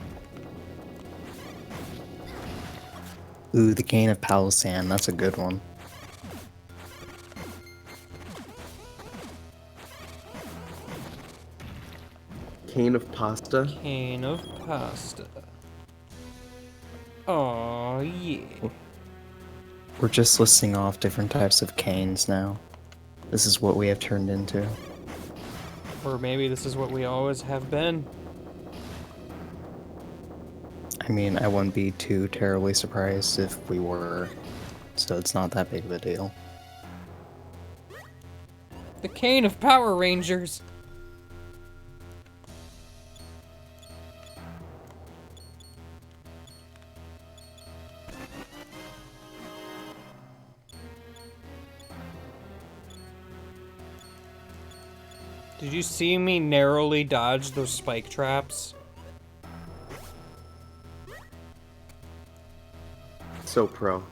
Ooh, the cane of palisand. That's a good one. Cane of Pasta. Cane of Pasta. Oh yeah. We're just listing off different types of canes now. This is what we have turned into. Or maybe this is what we always have been. I mean, I wouldn't be too terribly surprised if we were, so it's not that big of a deal. The cane of Power Rangers. Did you see me narrowly dodge those spike traps? So pro.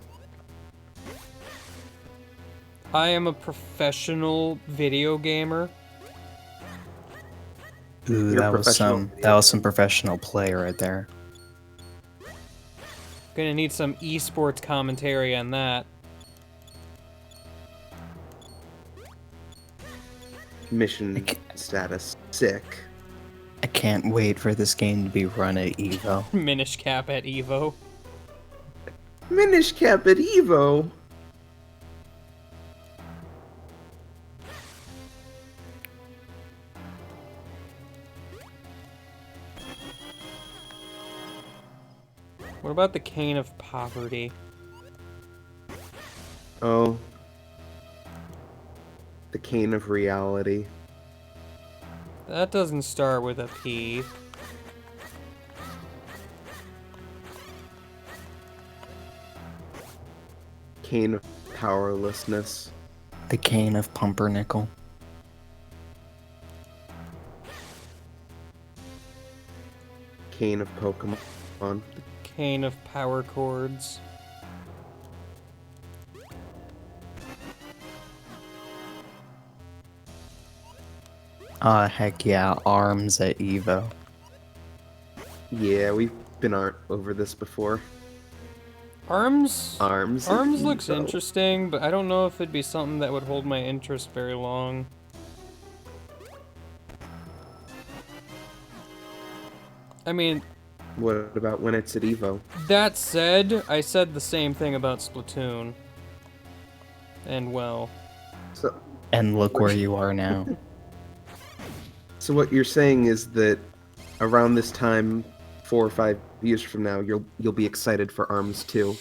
I am a professional video gamer. Ooh, You're that was professional. some professional play right there. Gonna need some esports commentary on that. Mission status. Sick. I can't wait for this game to be run at Evo. Minish cap at Evo. Minish Cap at Evo. What about the cane of poverty? Oh. The cane of reality. That doesn't start with a P. Cane of powerlessness. The cane of pumpernickel. Cane of Pokemon. Cane of power chords. Heck yeah, arms at Evo. Yeah, we've been over this before. Arms? Arms. Arms looks Evo. interesting, but I don't know if it'd be something that would hold my interest very long. I mean, What about when it's at Evo? that said, I said the same thing about Splatoon. And well, So, And look where you are now. so what you're saying is that around this time, 4 or 5 years from now, you'll be excited for Arms 2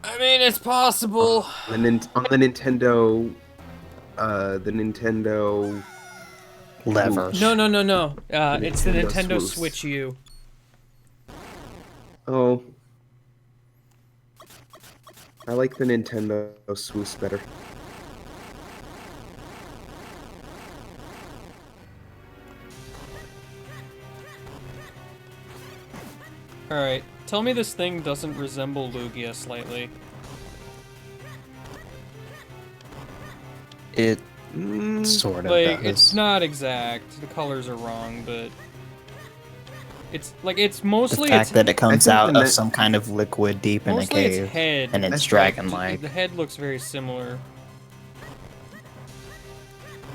I mean, it's possible. on the Nintendo, the Nintendo. Lever. No. It's the Nintendo Nintendo Swoosh. Switch U. Oh, I like the Nintendo Swoosh better. Alright, tell me this thing doesn't resemble Lugia slightly. It Mm, sort of Like, does. it's not exact. The colors are wrong, but... It's, like, it's The mostly fact that it comes think out the of ne- some kind of liquid deep in a mostly its cave, head. and it's That's dragon-like. The head looks very similar.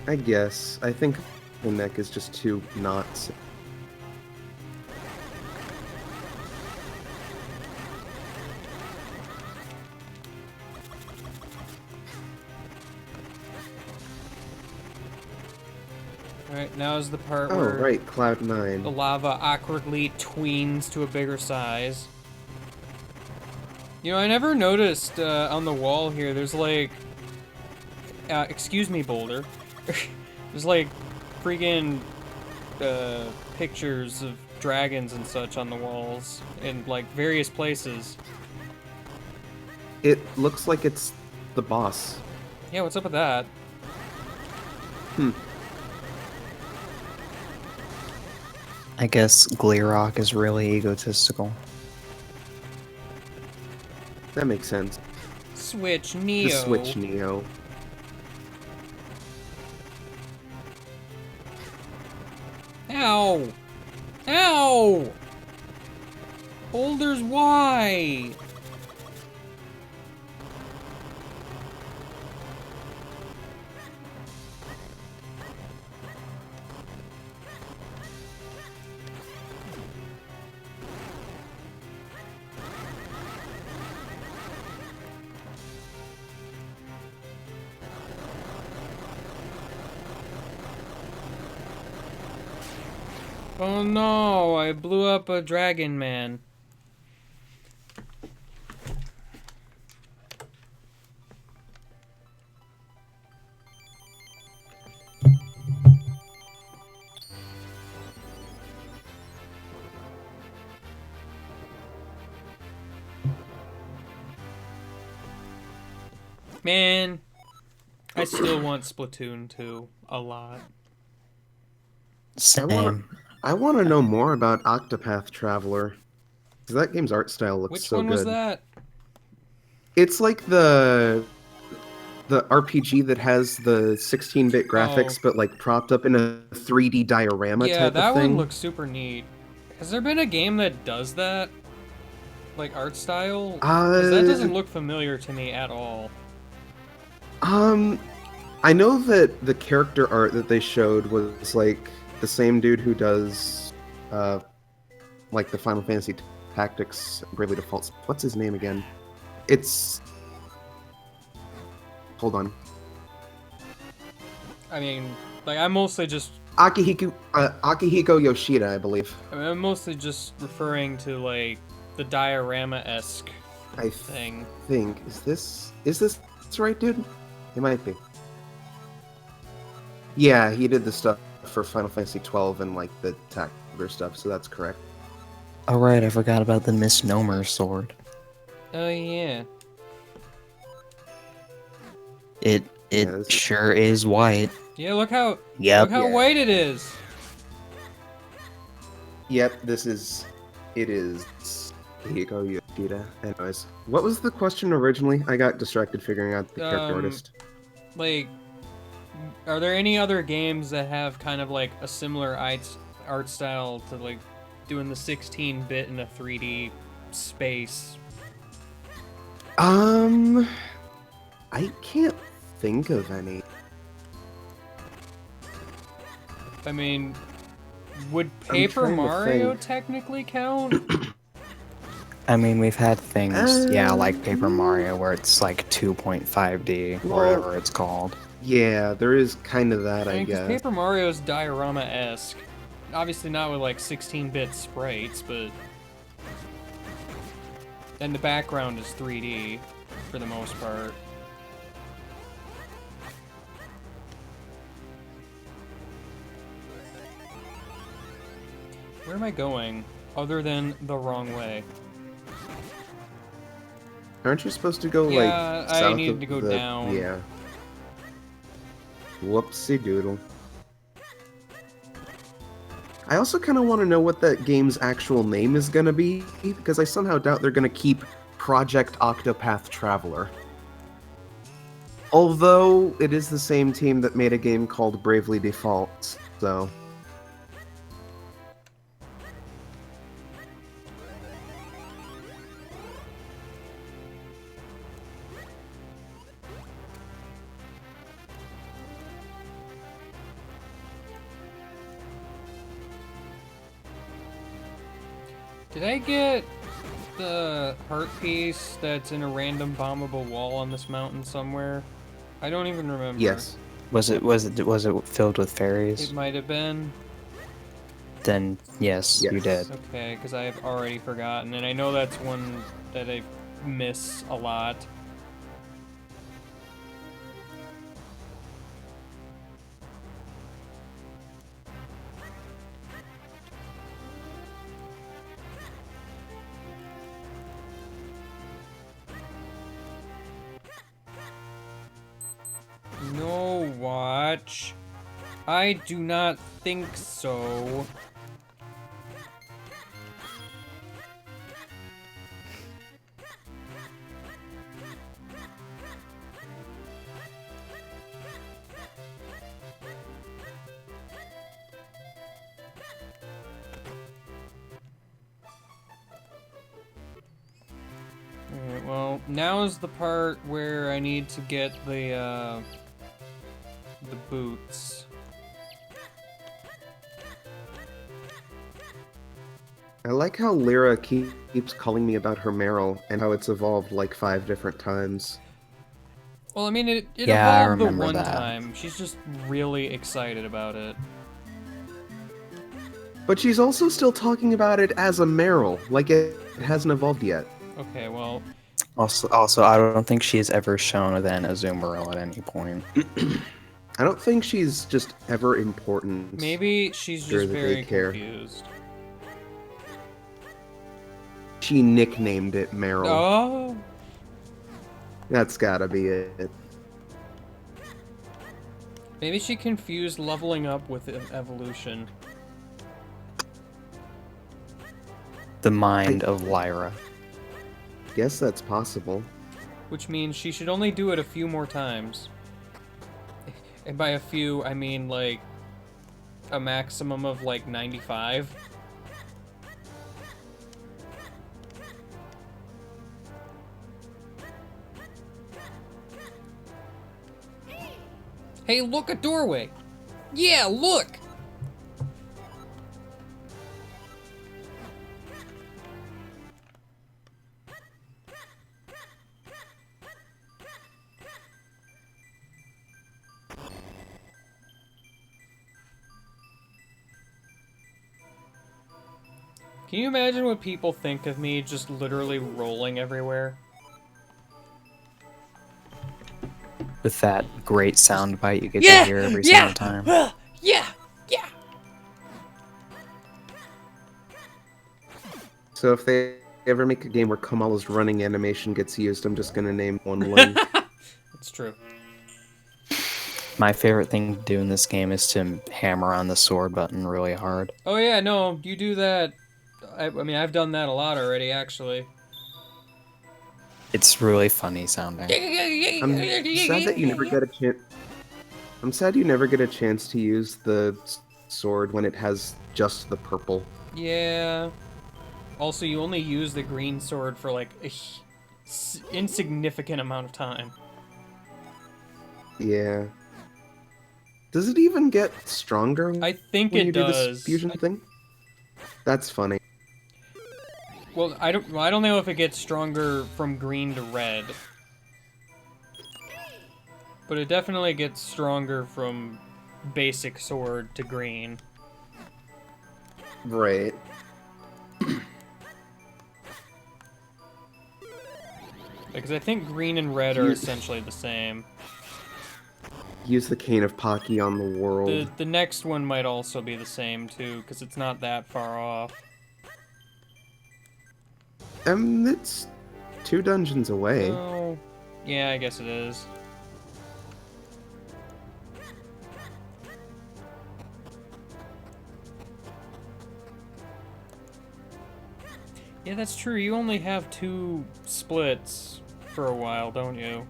I guess. I think the neck is just too not. Alright, now is the part Oh, where right, Cloud the 9. lava awkwardly tweens to a bigger size. You know, I never noticed on the wall here, there's like... excuse me, Boulder. There's like freaking pictures of dragons and such on the walls in like various places. It looks like it's the boss. Yeah, what's up with that? I guess Gleerock is really egotistical. That makes sense. Switch Neo. The Switch Neo. Ow! Ow! Boulders, why? Oh no, I blew up a dragon man. Man, I still want Splatoon 2 a lot. Same. I want to know more about Octopath Traveler. Because that game's art style looks Which so one was good. that? It's like the RPG that has the 16-bit graphics, but like propped up in a 3D diorama Yeah, type that of thing. one looks super neat. Has there been a game that does that? Like art style? Because that doesn't look familiar to me at all. I know that the character art that they showed was like the same dude who does like the Final Fantasy Tactics Bravely Default. What's his name again? It's hold on. I mean, like, I'm mostly just... Akihiko Yoshida, I believe. I mean, I'm mostly just referring to, like, the diorama-esque thing. Think, is this right, dude? It might be. Yeah, he did the stuff for Final Fantasy 12 and, like, the Tactics stuff, so that's correct. Oh right, I forgot about the misnomer sword. Oh, yeah. It Yeah, sure is white. Yeah, look how Yep. white it is. Yep, it is Akihiko Yoshida. Anyways, what was the question originally? I got distracted figuring out the character artist. Like, are there any other games that have kind of like a similar art style to like doing the 16-bit in a 3D space? I can't think of any. I mean, would I'm Paper trying to Mario think. technically count? I mean, we've had things, yeah, like Paper Mario, where it's like 2.5D, Well, whatever it's called. Yeah, there is kind of that, I Because guess. Paper Mario's diorama-esque. Obviously not with like 16-bit sprites, but... And the background is 3D, for the most part. Where am I going, other than the wrong way? Aren't you supposed to go, Yeah, like, I south need of to go the... down. Yeah. Whoopsie doodle. I also kind of want to know what that game's actual name is going to be, because I somehow doubt they're going to keep Project Octopath Traveler. Although, it is the same team that made a game called Bravely Default, so... Did I get the heart piece that's in a random bombable wall on this mountain somewhere? I don't even remember. Yes. Was it filled with fairies? It might have been. Then yes, you did. Okay, because I've already forgotten, and I know that's one that I miss a lot. No, watch. I do not think so. Alright, well, now is the part where I need to get the boots. I like how Lyra keeps calling me about her Meryl, and how it's evolved like 5 different times. Well, I mean, it Yeah, I evolved the remember one that. time. She's just really excited about it. But she's also still talking about it as a Meryl, like it hasn't evolved yet. Okay, well, Also, I don't think she's ever shown then Azumarill at any point. I don't think she's just ever important. maybe she's Sure just that very they care. confused. She nicknamed it Meryl. Oh! That's gotta be it. Maybe she confused leveling up with evolution. The mind of Lyra. Guess that's possible. Which means she should only do it a few more times. And by a few, I mean like a maximum of like 95. Hey, look, a doorway! Yeah, look! Can you imagine what people think of me just literally rolling everywhere? With that great sound bite you get to hear every single time. Yeah! So if they ever make a game where Kamala's running animation gets used, I'm just gonna name one Link. It's true. My favorite thing to do in this game is to hammer on the sword button really hard. Oh yeah, no, you do that. I mean, I've done that a lot already, actually. It's really funny sounding. I'm sad that you never get a chance. I'm sad you never get a chance to use the sword when it has just the purple. Yeah. Also, you only use the green sword for like a insignificant amount of time. Yeah. Does it even get stronger? I think when it you do does. this fusion thing? That's funny. Well, I don't know if it gets stronger from green to red. But it definitely gets stronger from basic sword to green. Right. Because I think green and red are essentially the same. Use the Cane of Pocky on the world. The next one might also be the same too, because it's not that far off. It's 2 dungeons away. Oh, yeah, I guess it is. Yeah, that's true. You only have 2 splits for a while, don't you?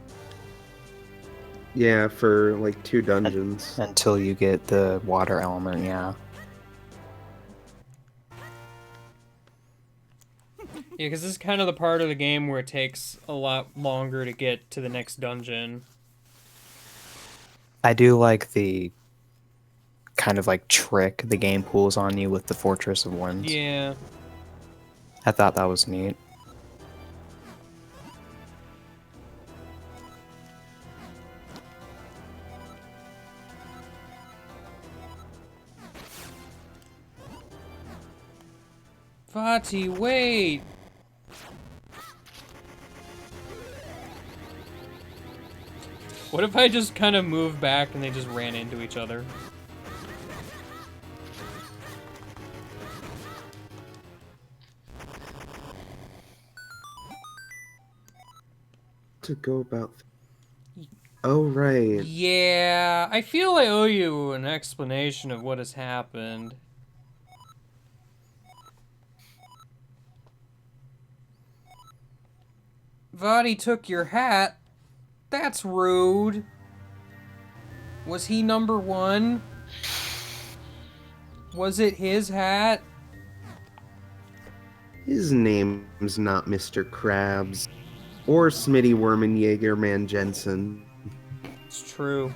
Yeah, for like 2 dungeons. Until you get the water element, yeah. Yeah, because this is kind of the part of the game where it takes a lot longer to get to the next dungeon. I do like the kind of like trick the game pulls on you with the Fortress of Winds. Yeah. I thought that was neat. Vati, wait! What if I just kind of moved back and they just ran into each other? To go about. Oh, right. Yeah, I feel I owe you an explanation of what has happened. Vati took your hat. That's rude. Was he number 1? Was it his hat? His name's not Mr. Krabs. Or Smitty Worman Jaegerman Jensen. It's true.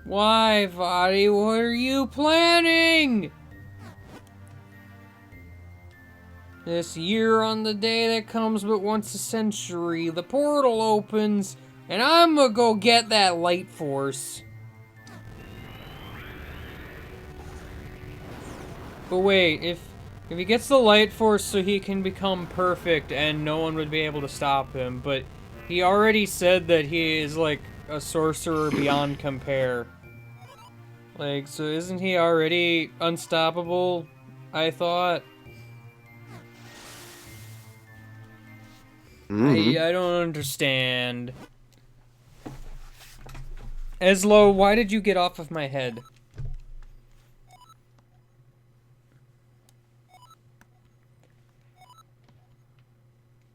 Why, Vati? What are you planning? This year on the day that comes but once a century, the portal opens, and I'm gonna go get that light force. But wait, if he gets the light force so he can become perfect and no one would be able to stop him, but he already said that he is like a sorcerer beyond compare. Like, so isn't he already unstoppable? I thought. I don't understand. Eslo, why did you get off of my head?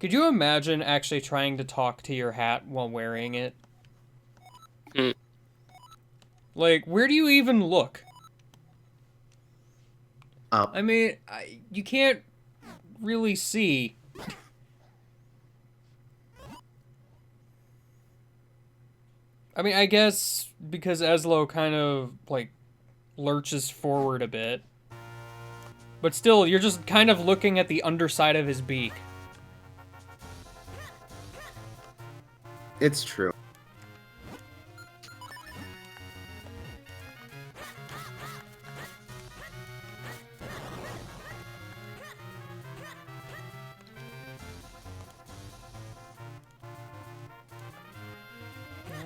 Could you imagine actually trying to talk to your hat while wearing it? Like, where do you even look? Up. I mean, you can't really see. I mean, I guess because Eslo kind of, like, lurches forward a bit. But still, you're just kind of looking at the underside of his beak. It's true.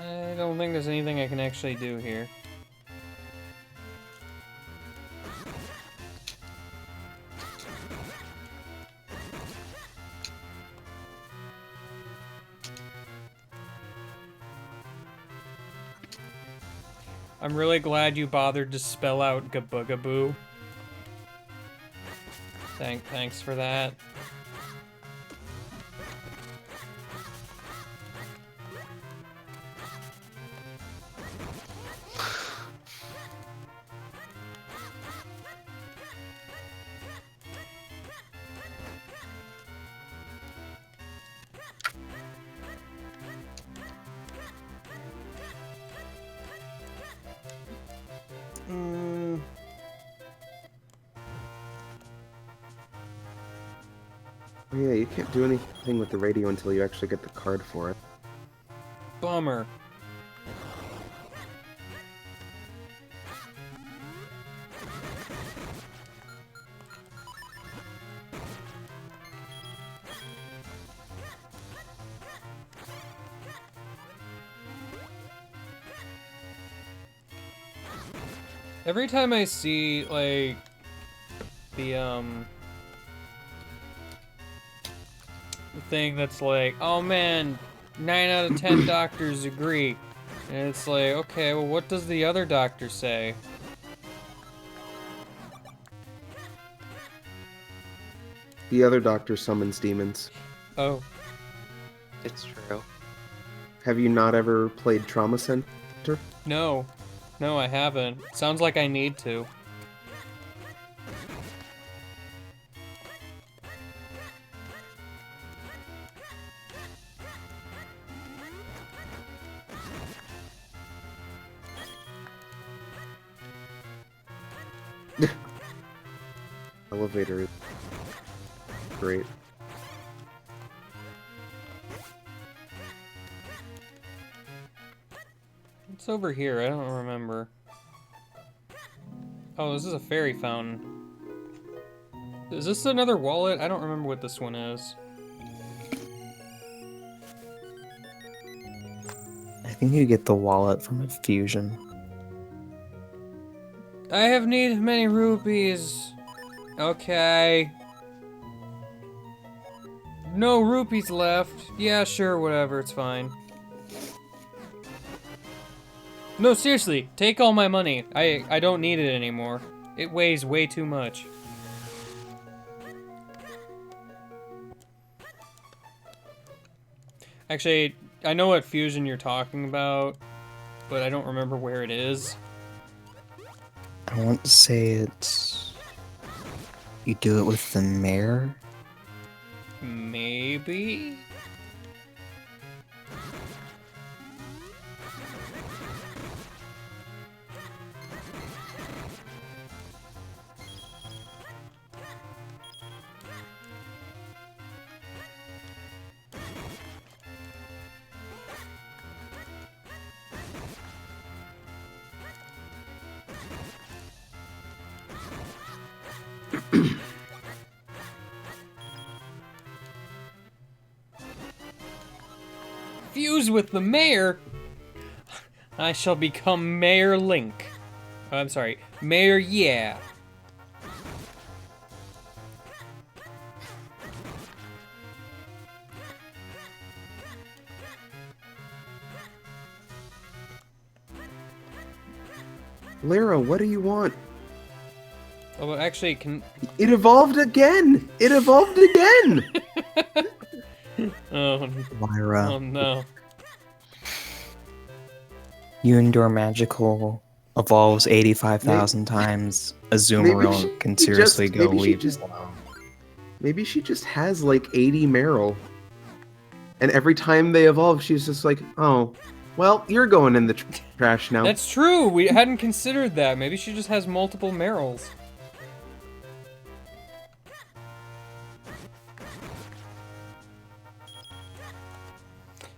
I don't think there's anything I can actually do here. I'm really glad you bothered to spell out Gabugaboo. Thanks for that. Oh, yeah, you can't do anything with the radio until you actually get the card for it. Bummer. Every time I see, like, the thing that's like, oh man, 9 out of 10 doctors agree. And it's like, okay, well, what does the other doctor say? The other doctor summons demons. Oh. It's true. Have you not ever played Trauma Center? No. No, I haven't. Sounds like I need to. Elevator is great. It's over here, I don't remember. Oh, this is a fairy fountain. Is this another wallet? I don't remember what this one is. I think you get the wallet from a fusion. I have need many rupees. Okay. No rupees left. Yeah, sure, whatever, it's fine. No, seriously, take all my money. I don't need it anymore. It weighs way too much. Actually, I know what fusion you're talking about, but I don't remember where it is. I want to say it's... You do it with the mayor? Maybe? Fuse with the mayor? I shall become Mayor Link. I'm sorry, Mayor, yeah. Lyra, what do you want? Oh, well, actually, can... It evolved again! It evolved again! Oh, Lyra, oh no. you endure magical evolves 85,000 times. Azumarill can seriously go leave us alone. Maybe she just has like 80 Meryl. And every time they evolve, she's just like, oh, well, you're going in the trash now. That's true, we hadn't considered that. Maybe she just has multiple Merrills.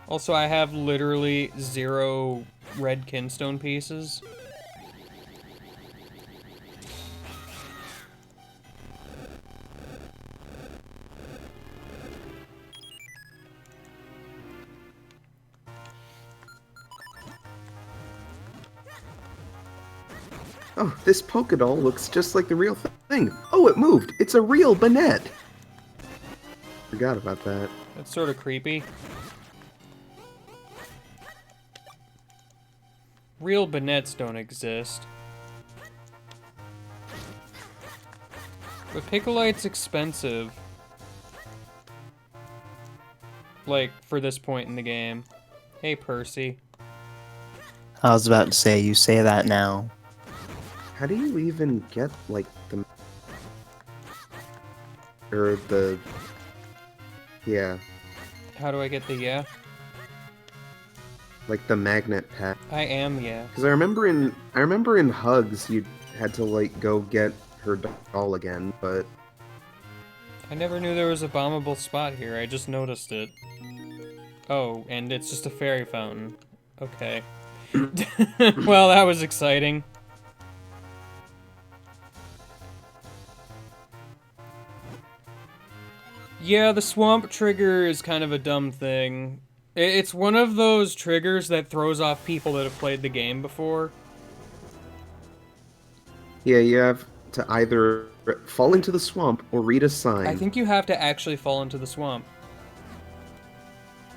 Also, I have literally 0 red kinstone pieces. Oh, this Pokédoll looks just like the real thing. Oh, it moved. It's a real Banette. Forgot about that. That's sort of creepy. Real Banettes don't exist. But Picolite's expensive. Like, for this point in the game. Hey, Percy. I was about to say, you say that now. How do you even get, like, the... Or the... Yeah, How do I get the yeah? like the magnet pack. I am yeah. Because I remember in Hugs, you had to, like, go get her doll again, but... I never knew there was a bombable spot here, I just noticed it. Oh, and it's just a fairy fountain. Okay. Well, that was exciting. Yeah, the swamp trigger is kind of a dumb thing. It's one of those triggers that throws off people that have played the game before. Yeah, you have to either fall into the swamp or read a sign. I think you have to actually fall into the swamp.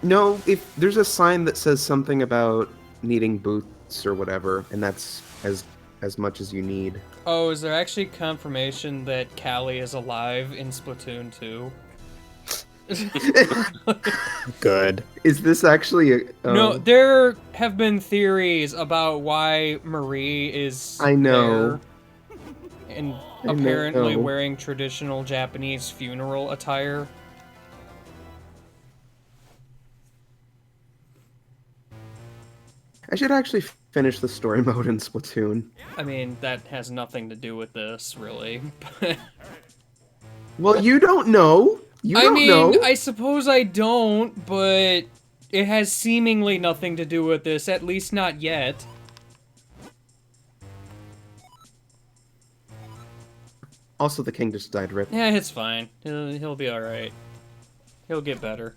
No, if there's a sign that says something about needing boots or whatever, and that's as much as you need. Oh, is there actually confirmation that Callie is alive in Splatoon 2? Good. Is this actually a... No, there have been theories about why Marie is I know. there and apparently know. wearing traditional Japanese funeral attire. I should actually finish the story mode in Splatoon. I mean, that has nothing to do with this, really. Well, you don't know. You don't know. I suppose I don't, but it has seemingly nothing to do with this, at least not yet. Also, the king just died, Rip. Yeah, it's fine. He'll be alright. He'll get better.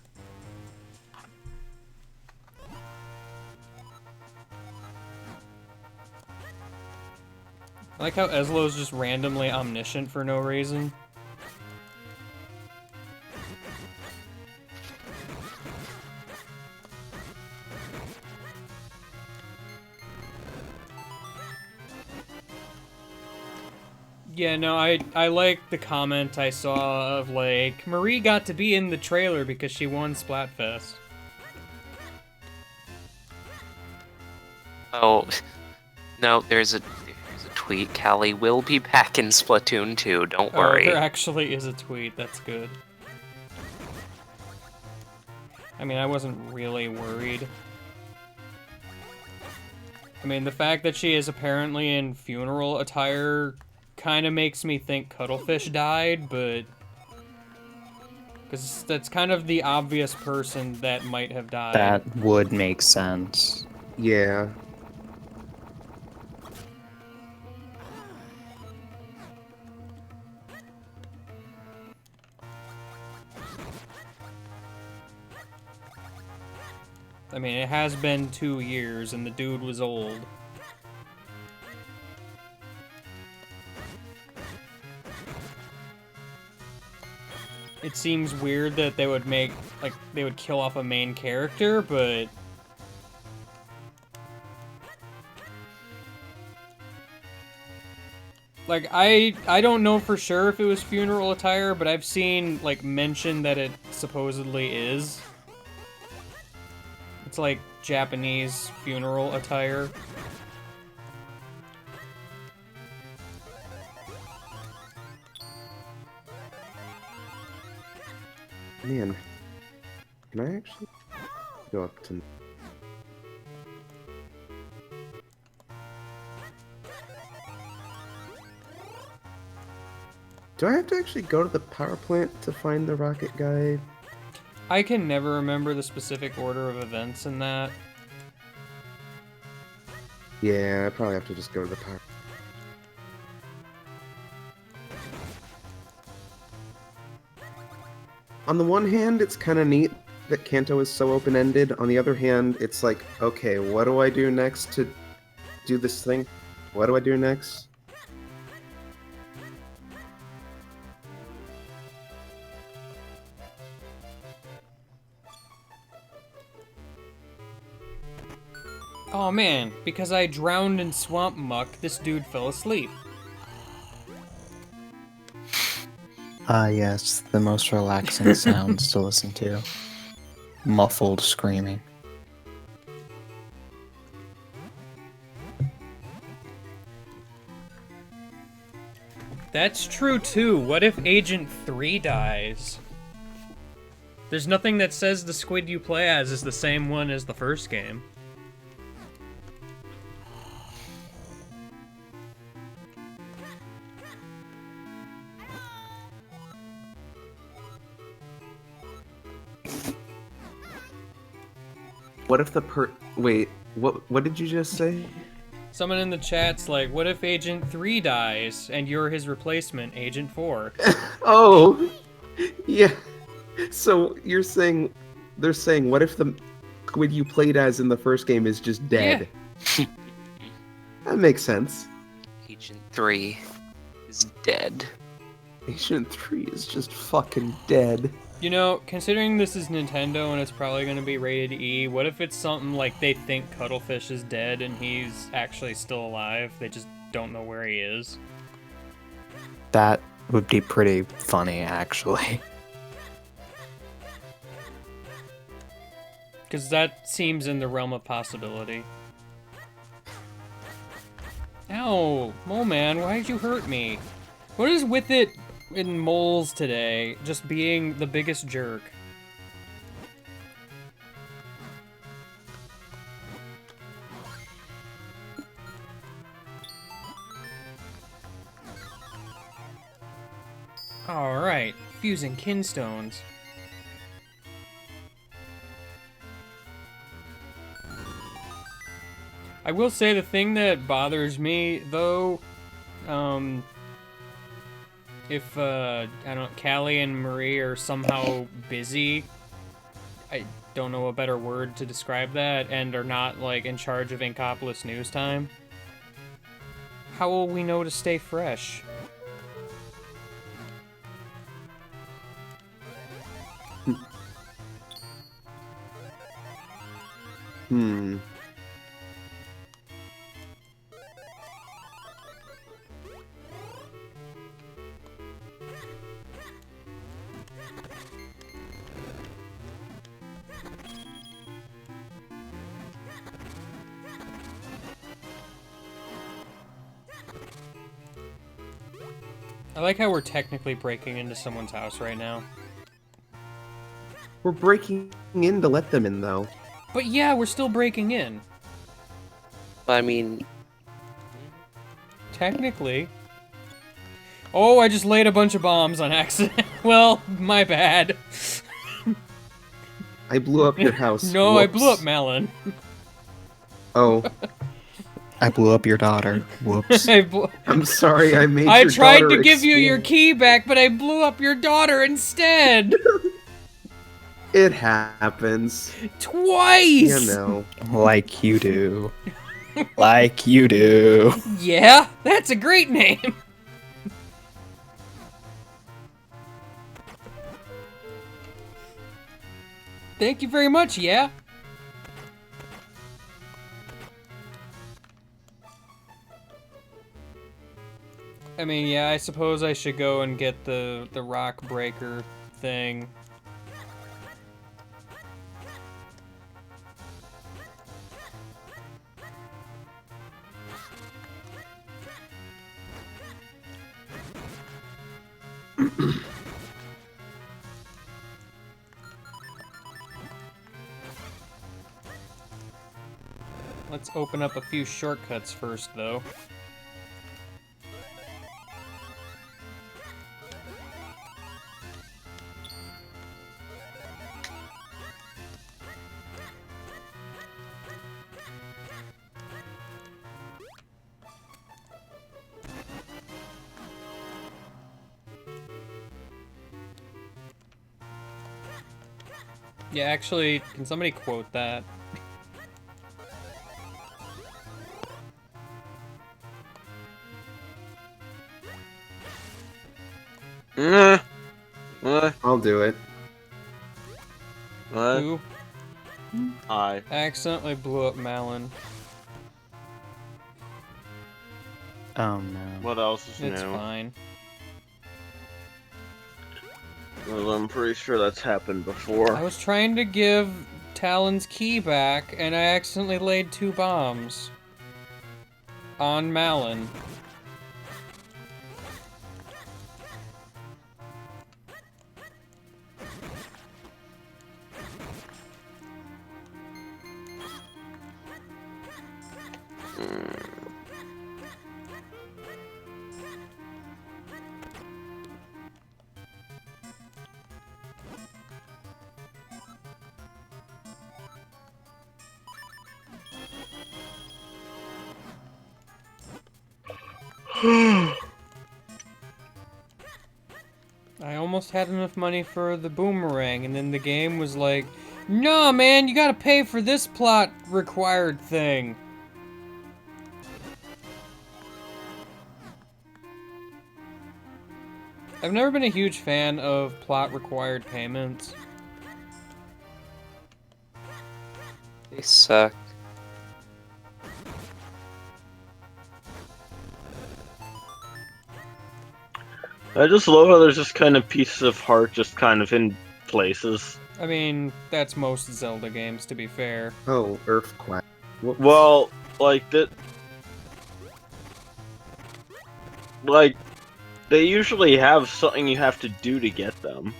I like how Eslo's just randomly omniscient for no reason. Yeah, no, I like the comment I saw of, like, Marie got to be in the trailer because she won Splatfest. Oh, no, there's a tweet. Callie will be back in Splatoon 2, don't worry. There actually is a tweet, that's good. I mean, I wasn't really worried. I mean, the fact that she is apparently in funeral attire kind of makes me think Cuttlefish died, but... because that's kind of the obvious person that might have died. That would make sense. Yeah. I mean, it has been 2 years, and the dude was old. it seems weird that they would make, like, they would kill off a main character, but... Like, I don't know for sure if it was funeral attire, but I've seen, like, mention that it supposedly is. It's like Japanese funeral attire. Man, can I actually go up to... Do I have to actually go to the power plant to find the rocket guy? I can never remember the specific order of events in that. Yeah, I probably have to just go to the power... On the one hand, it's kind of neat that Kanto is so open-ended. On the other hand, it's like, okay, what do I do next to do this thing? What do I do next? Oh man, because I drowned in swamp muck, this dude fell asleep. Ah, yes, the most relaxing sounds to listen to. Muffled screaming. That's true too. What if Agent 3 dies? There's nothing that says the squid you play as is the same one as the first game. What if the Wait, what did you just say? Someone in the chat's like, what if Agent 3 dies and you're his replacement, Agent 4? Oh, yeah. So you're saying, they're saying, what if the squid you played as in the first game is just dead? Yeah. That makes sense. Agent 3 is dead. Agent 3 is just fucking dead. You know, considering this is Nintendo and it's probably going to be rated E, what if it's something like they think Cuttlefish is dead and he's actually still alive? They just don't know where he is. That would be pretty funny, actually. Because that seems in the realm of possibility. Ow! Mole Man, why did you hurt me? What is with it in moles today? Just being the biggest jerk. Alright, fusing kinstones. I will say the thing that bothers me, though, if, I don't, Callie and Marie are somehow busy, I don't know a better word to describe that, and are not, like, in charge of Inkopolis News Time, how will we know to stay fresh? I like how we're technically breaking into someone's house right now. We're breaking in to let them in, though. But yeah, we're still breaking in. I mean, Technically. Oh, I just laid a bunch of bombs on accident. Well, my bad. I blew up your house. No, Whoops. I blew up Malin. Oh, I blew up your daughter. Whoops. I'm sorry. I made. I your tried daughter to give you your explode. key back, but I blew up your daughter instead. It happens. Twice. You know. Like you do. Like you do. Yeah, that's a great name. Thank you very much, yeah. I mean, yeah, I suppose I should go and get the rock breaker thing. Let's open up a few shortcuts first, though. Yeah, actually, can somebody quote that? I'll do it. What? Who? I. I accidentally blew up Malin. Oh no. What else is It's new? fine. Well, I'm pretty sure that's happened before. I was trying to give Talon's key back, and I accidentally laid 2 bombs on Malin. I almost had enough money for the boomerang, and then the game was like, "No, man, you gotta pay for this plot required thing." I've never been a huge fan of plot required payments. They suck. I just love how there's just kind of pieces of heart just kind of in places. I mean, that's most Zelda games, to be fair. Oh, Earthquake. Whoops. Well, like that. Like, they usually have something you have to do to get them.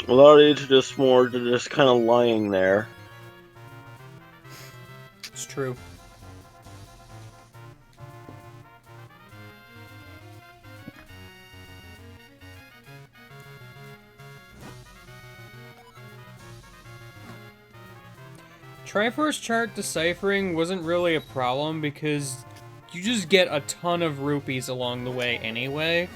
A lot of these are just more, they're just kind of lying there. It's true. Triforce chart deciphering wasn't really a problem because you just get a ton of rupees along the way anyway.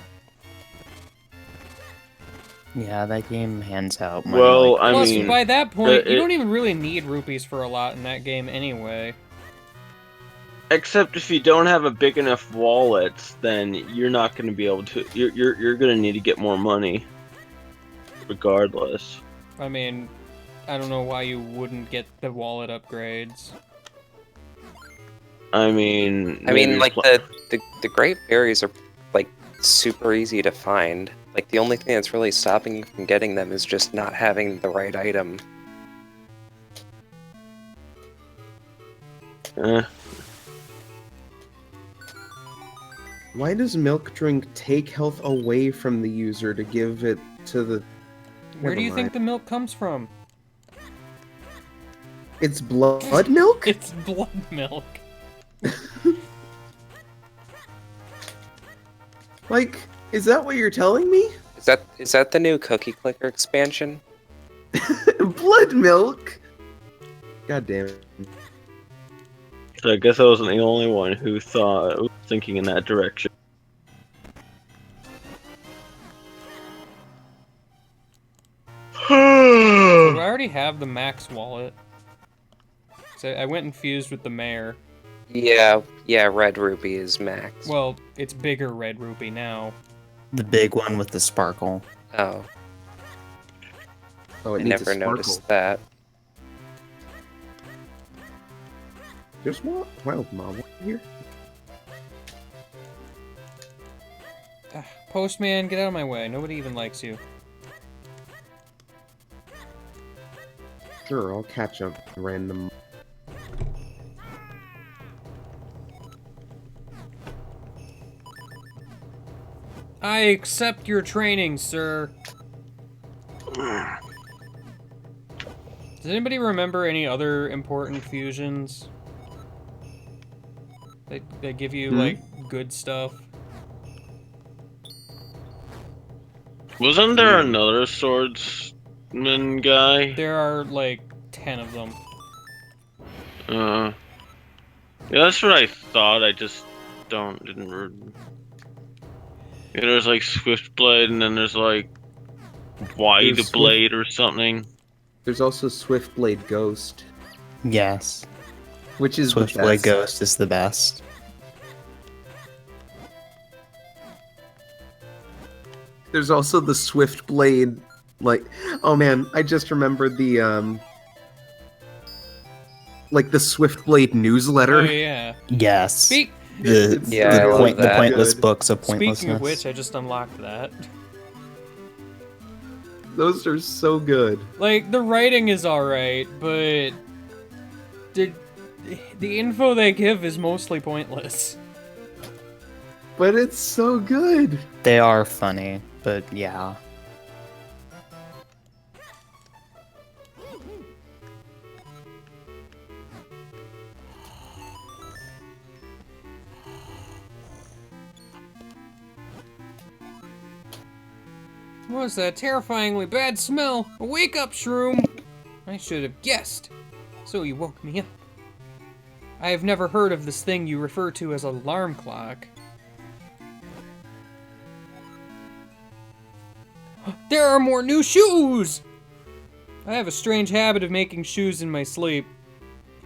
Yeah, that game hands out money. Well, like I Plus, mean, by that point, you it- don't even really need rupees for a lot in that game anyway. except if you don't have a big enough wallet, then you're not going to be able to. You're going to need to get more money, regardless. I mean, I don't know why you wouldn't get the wallet upgrades. I mean, I mean, maybe like the great berries are like super easy to find. Like the only thing that's really stopping you from getting them is just not having the right item. Why does milk drink take health away from the user to give it to the... Where do you Never think mind. the milk comes from? It's blood milk? It's blood milk. Like, is that what you're telling me? Is that the new cookie clicker expansion? Blood milk? God damn it. So I guess I wasn't the only one who was thinking in that direction. So I already have the max wallet. So I went and fused with the mayor. Yeah, Red Ruby is max. Well, it's bigger Red Ruby now. The big one with the sparkle. Oh, Oh, it I needs never a sparkle. noticed that. There's what? Wild mob here? Postman, get out of my way. Nobody even likes you. Sure, I'll catch a random. I accept your training, sir. Does anybody remember any other important fusions? That give you, like, good stuff? Wasn't there another swordsman guy? There are, like, 10 of them. Yeah, that's what I thought. I just didn't. Yeah, there's like Swiftblade, and then there's like Wide There's Blade or something. There's also Swiftblade Ghost, Yes. which is the Swiftblade best. Ghost is the best. There's also the Swiftblade, like, oh man, I just remembered the like the Swiftblade newsletter. Oh, yeah. Yes. Speak. The, Yeah, the, I love point, the that. pointless Good. books of pointlessness. Speaking of which, I just unlocked that. Those are so good. Like, the writing is alright, but the info they give is mostly pointless. But it's so good. They are funny, but yeah. What was that terrifyingly bad smell? A wake-up shroom! I should have guessed. So you woke me up. I have never heard of this thing you refer to as an alarm clock. There are more new shoes! I have a strange habit of making shoes in my sleep.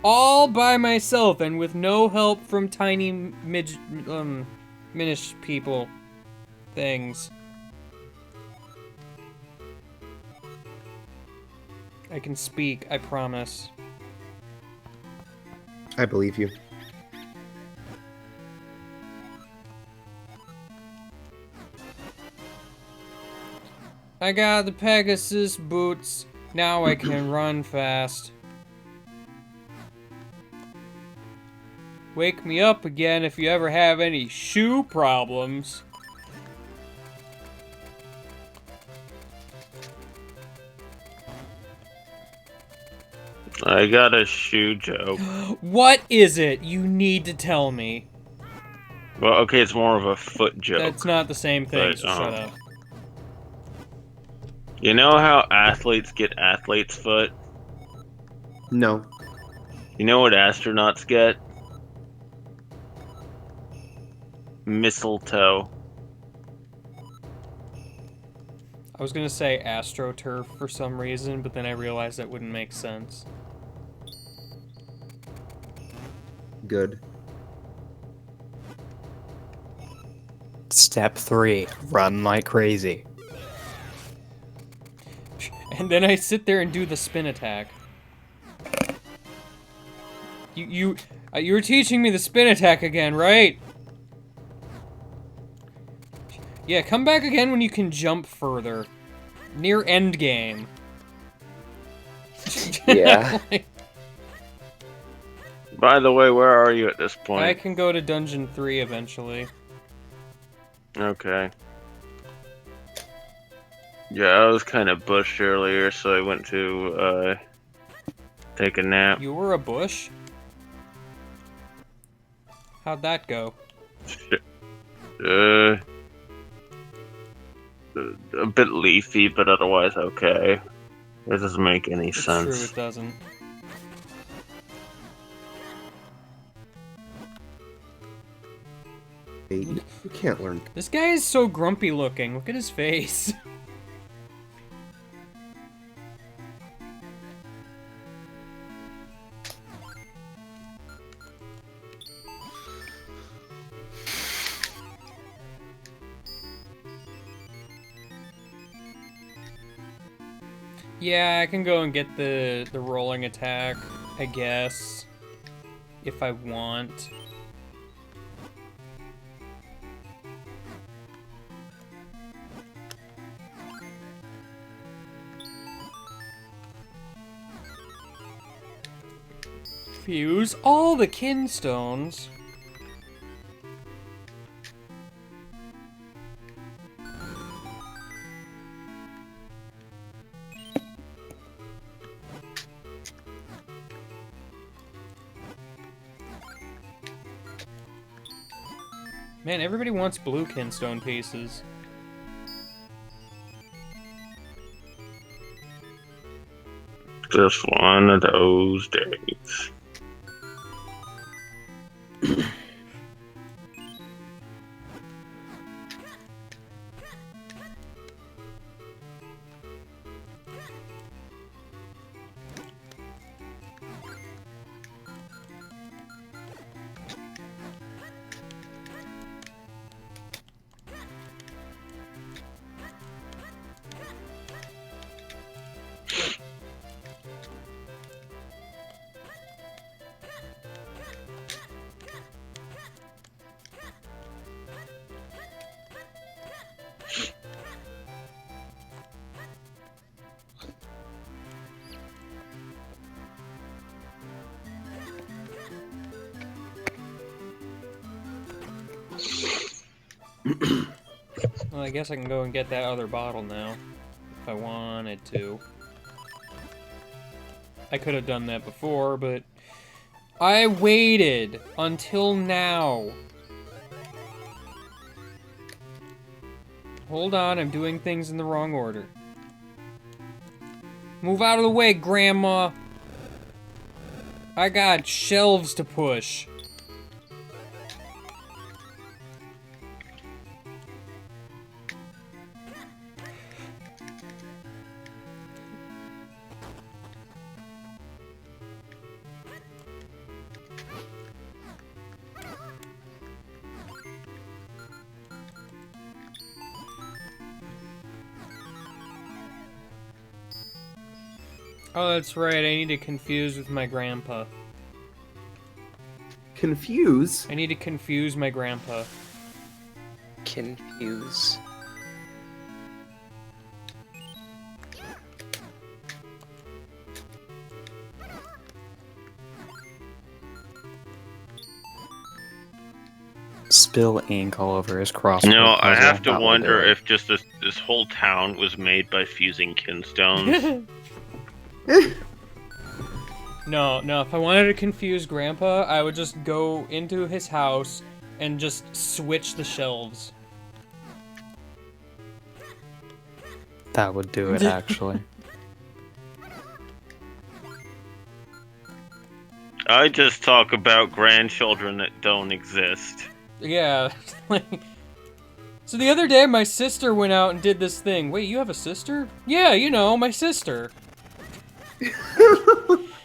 All by myself and with no help from tiny Minish people. Things. I can speak, I promise. I believe you. I got the Pegasus boots. Now I can run fast. Wake me up again if you ever have any shoe problems. I got a shoe joke. What is it? You need to tell me. Well, okay, it's more of a foot joke. That's not the same thing, But, so shut up. You know how athletes get athlete's foot? No. You know what astronauts get? Mistletoe. I was gonna say AstroTurf for some reason, but then I realized that wouldn't make sense. Good. Step 3. Run like crazy. And then I sit there and do the spin attack. You were teaching me the spin attack again, right? Yeah, come back again when you can jump further. Near end game. Yeah. Like, By the way, where are you at this I point? can go to Dungeon 3 eventually. Okay. Yeah, I was kind of bushed earlier, so I went to, take a nap. You were a bush? How'd that go? A bit leafy, but otherwise okay. It doesn't make any It's sense. true, it doesn't. Hey, you can't learn. This guy is so grumpy looking. Look at his face. Yeah, I can go and get the rolling attack, I guess, if I want. Fuse all the kinstones. Man, everybody wants blue kinstone pieces. Just one of those days. Well, I guess I can go and get that other bottle now, if I wanted to. I could have done that before, but I waited until now. Hold on, I'm doing things in the wrong order. Move out of the way, Grandma. I got shelves to push. Oh, that's right, I need to confuse with my grandpa. Confuse? I need to confuse my grandpa. Confuse. Spill ink all over his crossword You know, I puzzle. have to That will wonder do it. if just this whole town was made by fusing kinstones. No, if I wanted to confuse Grandpa, I would just go into his house and just switch the shelves. That would do it, actually. I just talk about grandchildren that don't exist. Yeah, like... So the other day, my sister went out and did this thing. Wait, you have a sister? Yeah, you know, my sister.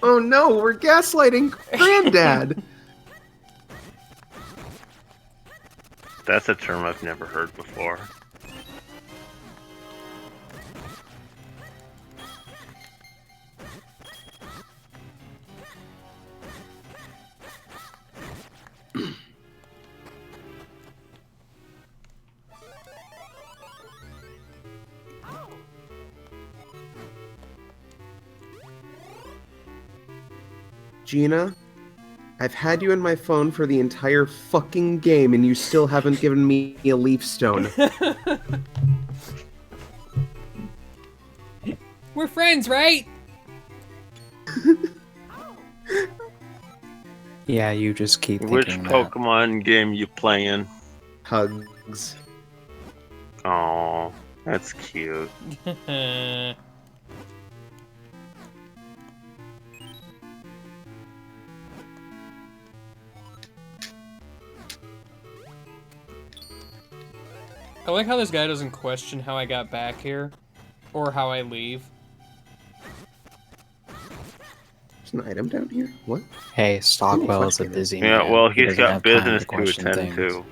Oh no, we're gaslighting Granddad. That's a term I've never heard before. Gina, I've had you in my phone for the entire fucking game and you still haven't given me a leaf stone. We're friends, right? Yeah, you just keep Which thinking that. Pokemon game you playing? Hugs. Oh, that's cute. I like how this guy doesn't question how I got back here, or how I leave. There's an item down here? What? Hey, Stockwell is a Question. busy Yeah, man. well, He he's doesn't got have time business to question attend things. to.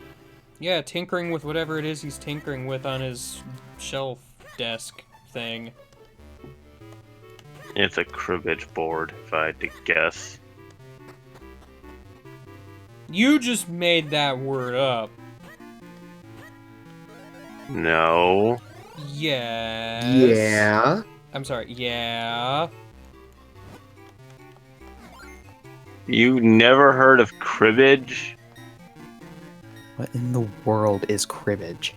Yeah, tinkering with whatever it is he's tinkering with on his shelf desk thing. It's a cribbage board, if I had to guess. You just made that word up. No. Yes. Yeah. I'm sorry. Yeah. You never heard of cribbage? What in the world is cribbage?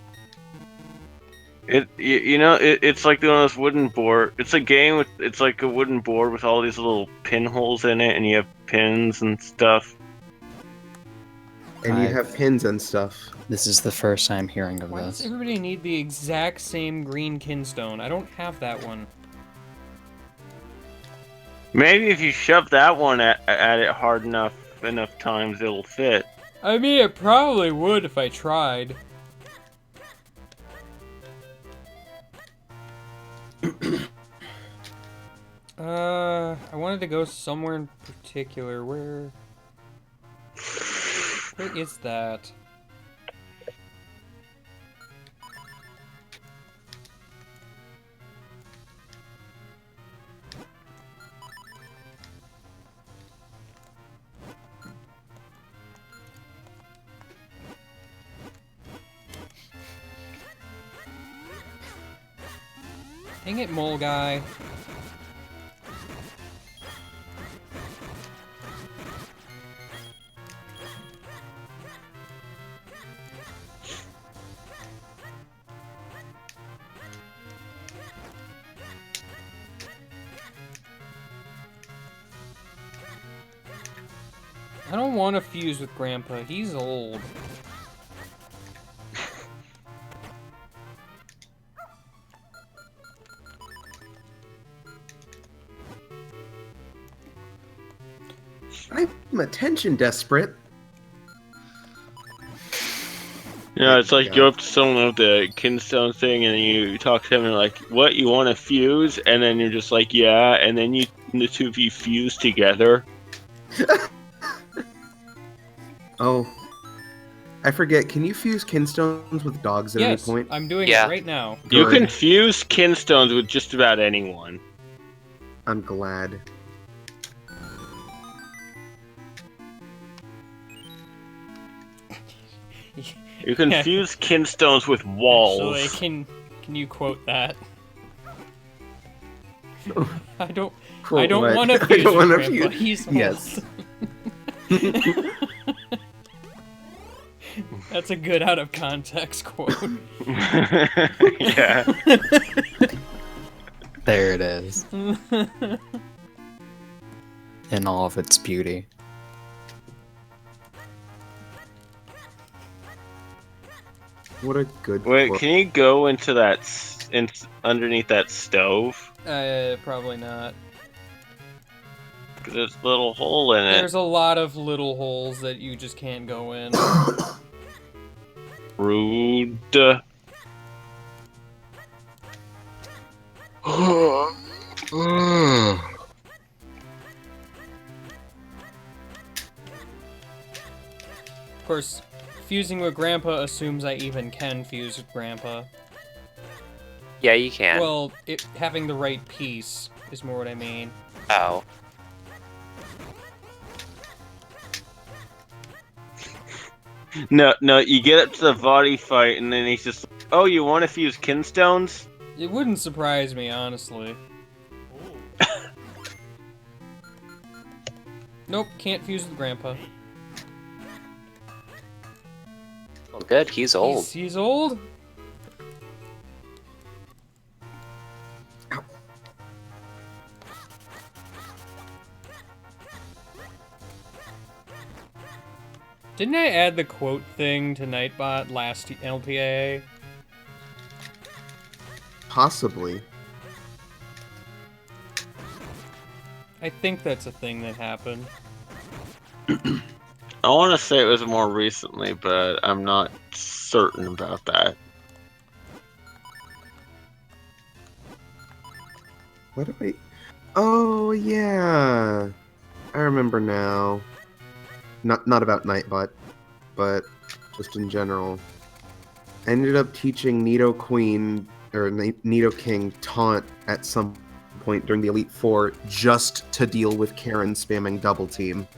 It's like one of those wooden board. It's a game with. It's like a wooden board with all these little pinholes in it, and you have pins and stuff. And you have pins and stuff. This is the first time hearing of Why does this. everybody need the exact same green kinstone? I don't have that one. Maybe if you shove that one at it hard enough times, it'll fit. I mean, it probably would if I tried. I wanted to go somewhere in particular. Where is that? Dang it, mole guy. I don't want to fuse with Grandpa. He's old. I'm attention desperate. Yeah, it's like you go up to someone with the kinstone thing, and you talk to them, and like, "What, you want to fuse?" And then you're just like, "Yeah," and then the two of you fuse together. Oh, I forget. Can you fuse kinstones with dogs at Yes, any point? I'm doing Yeah. it right now. You Good. can fuse kinstones with just about anyone. I'm glad. You can Yeah. fuse kinstones with walls. Actually, can you quote that? I don't Quote what? want to I fuse don't with wanna Grandpa. fuse- He's Yes. That's a good out of context quote. Yeah. There it is. In all of its beauty. What a good. Wait, quote. can you go into that underneath that stove? Probably not. 'Cause there's a little hole in it. There's a lot of little holes that you just can't go in. Rude. Of course, fusing with Grandpa assumes I even can fuse with Grandpa. Yeah, you can. Well, having the right piece is more what I mean. Oh. No, you get up to the body fight, and then he's just, "Oh, you want to fuse kinstones?" It wouldn't surprise me, honestly. Nope, can't fuse with Grandpa. Well, good. He's old. He's old? Didn't I add the quote thing to Nightbot last LTAA? Possibly. I think that's a thing that happened. I want to say it was more recently, but I'm not certain about that. What do I? Oh yeah, I remember now. Not about Nightbot, but just in general. I ended up teaching Nido Queen or Nido King taunt at some point during the Elite Four just to deal with Karen spamming double team.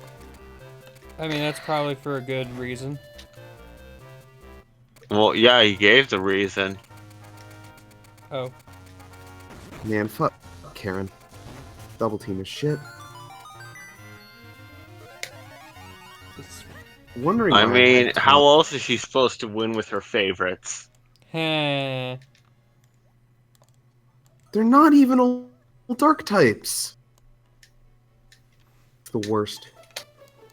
I mean, that's probably for a good reason. Well, yeah, he gave the reason. Oh. Man, fuck Karen. Double team is shit. It's... Wondering. I why mean, had how top- else is she supposed to win with her favorites? Heh. They're not even all dark types. The worst.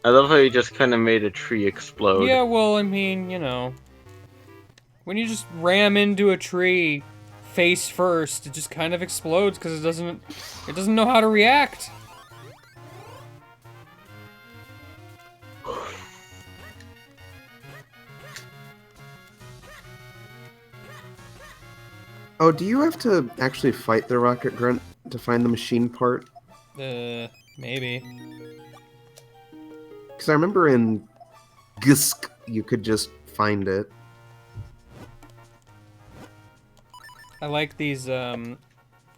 I love how you just kind of made a tree explode. Yeah, well, I mean, you know. When you just ram into a tree face first, it just kind of explodes because it doesn't know how to react. Oh, do you have to actually fight the rocket grunt to find the machine part? Maybe. Because I remember in Gisk you could just find it. I like these,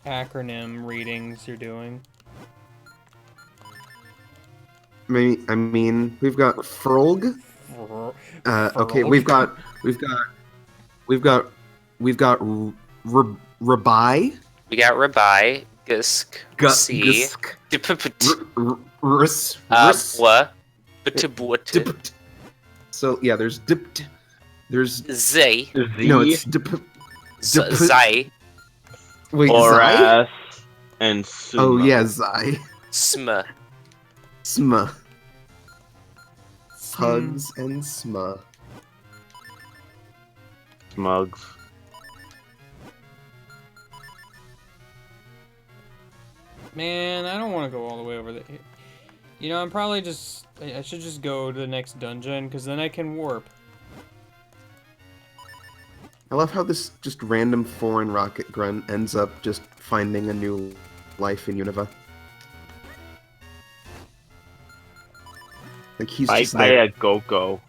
acronym readings you're doing. I mean, we've got Frolg. Okay, we've got Rabai. We got Rabai, Gusk, C, Gisk. Dipipit, Rus. Bwa, Bitibwit, So yeah, there's dipped. There's Zay, no, it's Zai, wait, Zai? Oras and Suma. Oh yeah, Zai. Sma, Sma. Hugs and Sma. Smugs. Man, I don't want to go all the way over there. You know, I'm probably just... I should just go to the next dungeon, because then I can warp. I love how this just random foreign rocket grunt ends up just finding a new life in Unova. Like he's Bye just bye there. a go-go.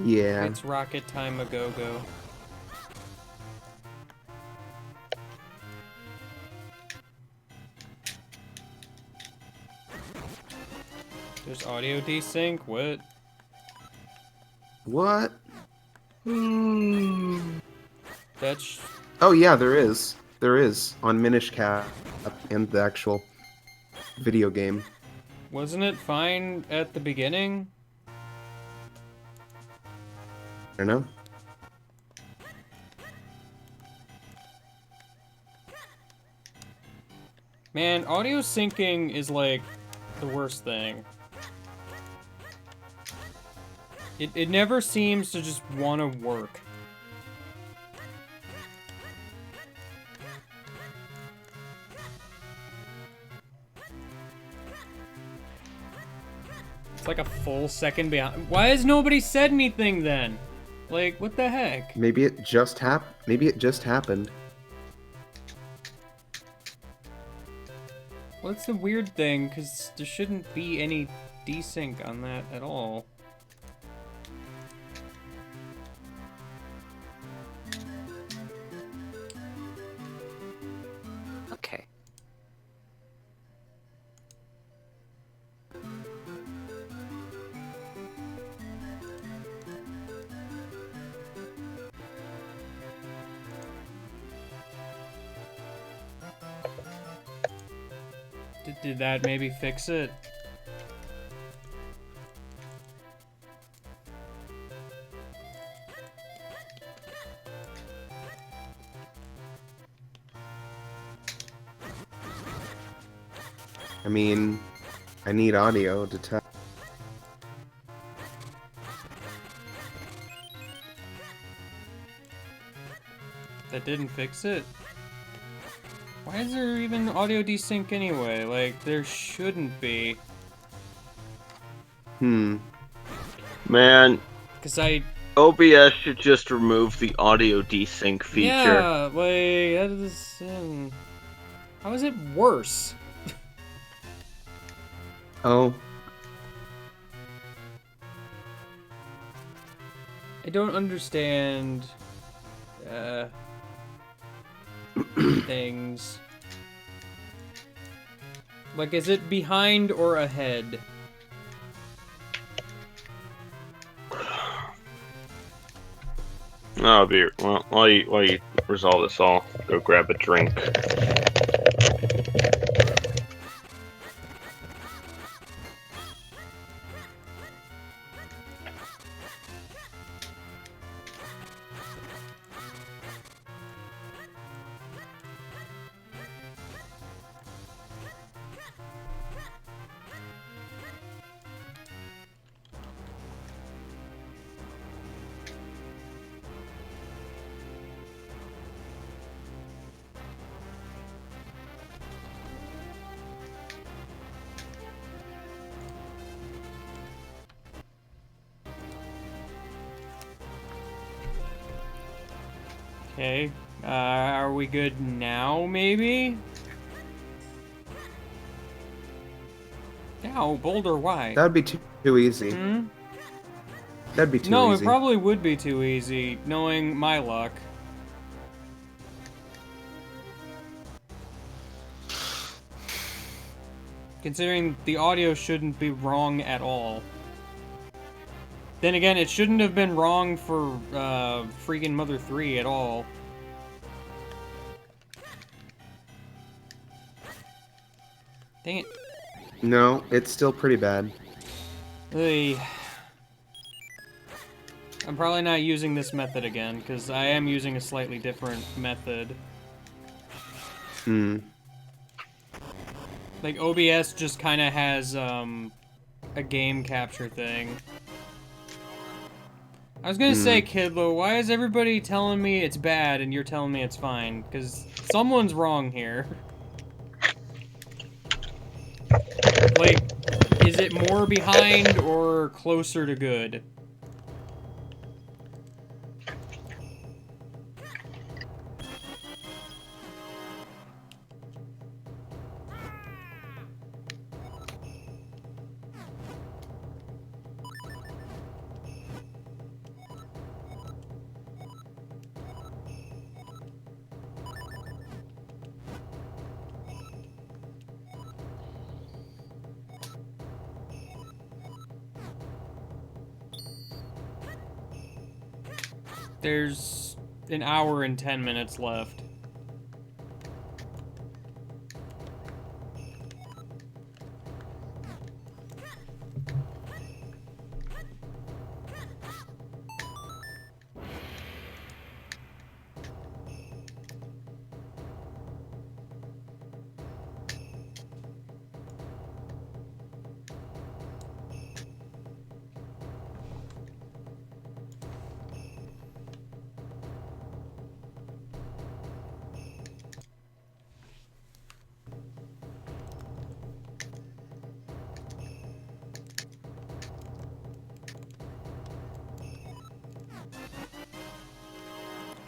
Yeah. It's rocket time a go-go. There's audio desync? What? What? That's... Oh yeah, there is. There is on Minish Cap and the actual video game. Wasn't it fine at the beginning? I don't know. Man, audio syncing is like the worst thing. It never seems to just want to work. It's like a full second behind. Why has nobody said anything then? Like, what the heck? Maybe it just Maybe it just happened. Well, it's a weird thing, because there shouldn't be any desync on that at all. okay. Did that maybe fix it? I mean, I need audio to tell. That didn't fix it? Why is there even audio desync anyway? Like, there shouldn't be. Man, Because I... OBS should just remove the audio desync feature. Yeah, like, that is... how is it worse? Oh, I don't understand... things. Like, is it behind or ahead? I'll be well. While you resolve this, I'll go grab a drink. Okay. Are we good now, maybe? Ow, Boulder, why? That'd be too easy. Hmm? That'd be too No, easy. it probably would be too easy, knowing my luck. Considering the audio shouldn't be wrong at all. Then again, it shouldn't have been wrong for, freaking Mother 3 at all. Dang it. No, it's still pretty bad. Ugh. I'm probably not using this method again, because I am using a slightly different method. Hmm. Like, OBS just kind of has, a game capture thing. I was gonna say, Kidlo, why is everybody telling me it's bad and you're telling me it's fine? Because someone's wrong here. Like, is it more behind or closer to good? There's an hour and 10 minutes left.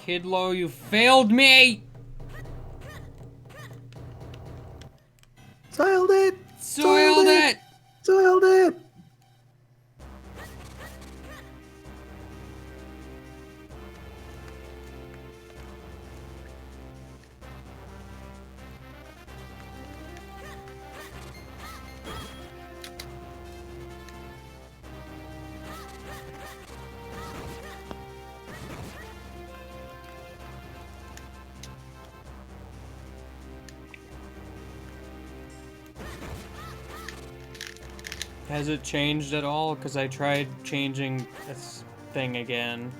Kidlo, you failed me! Soiled it! Soiled it! Soiled it! Has it changed at all? Because I tried changing this thing again.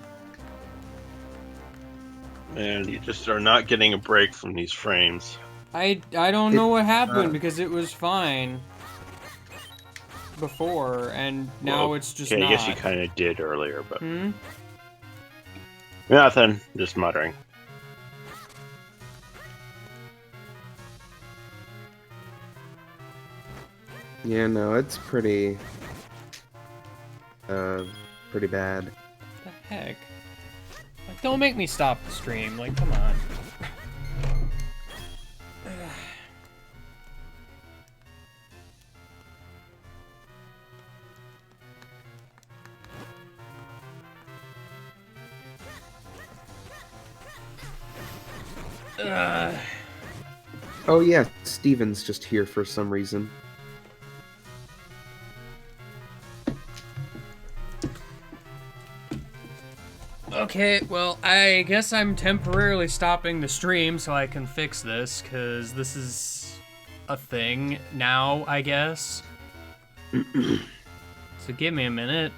And you just are not getting a break from these frames. I don't know what happened because it was fine before, and now Well, it's just okay, not. I guess you kind of did earlier, but Hmm? nothing. Just muttering. Yeah, no, it's pretty bad. What the heck? Like, don't make me stop the stream. Like, come on. Oh yeah, Steven's just here for some reason. Okay, well, I guess I'm temporarily stopping the stream so I can fix this, because this is a thing now, I guess. So give me a minute.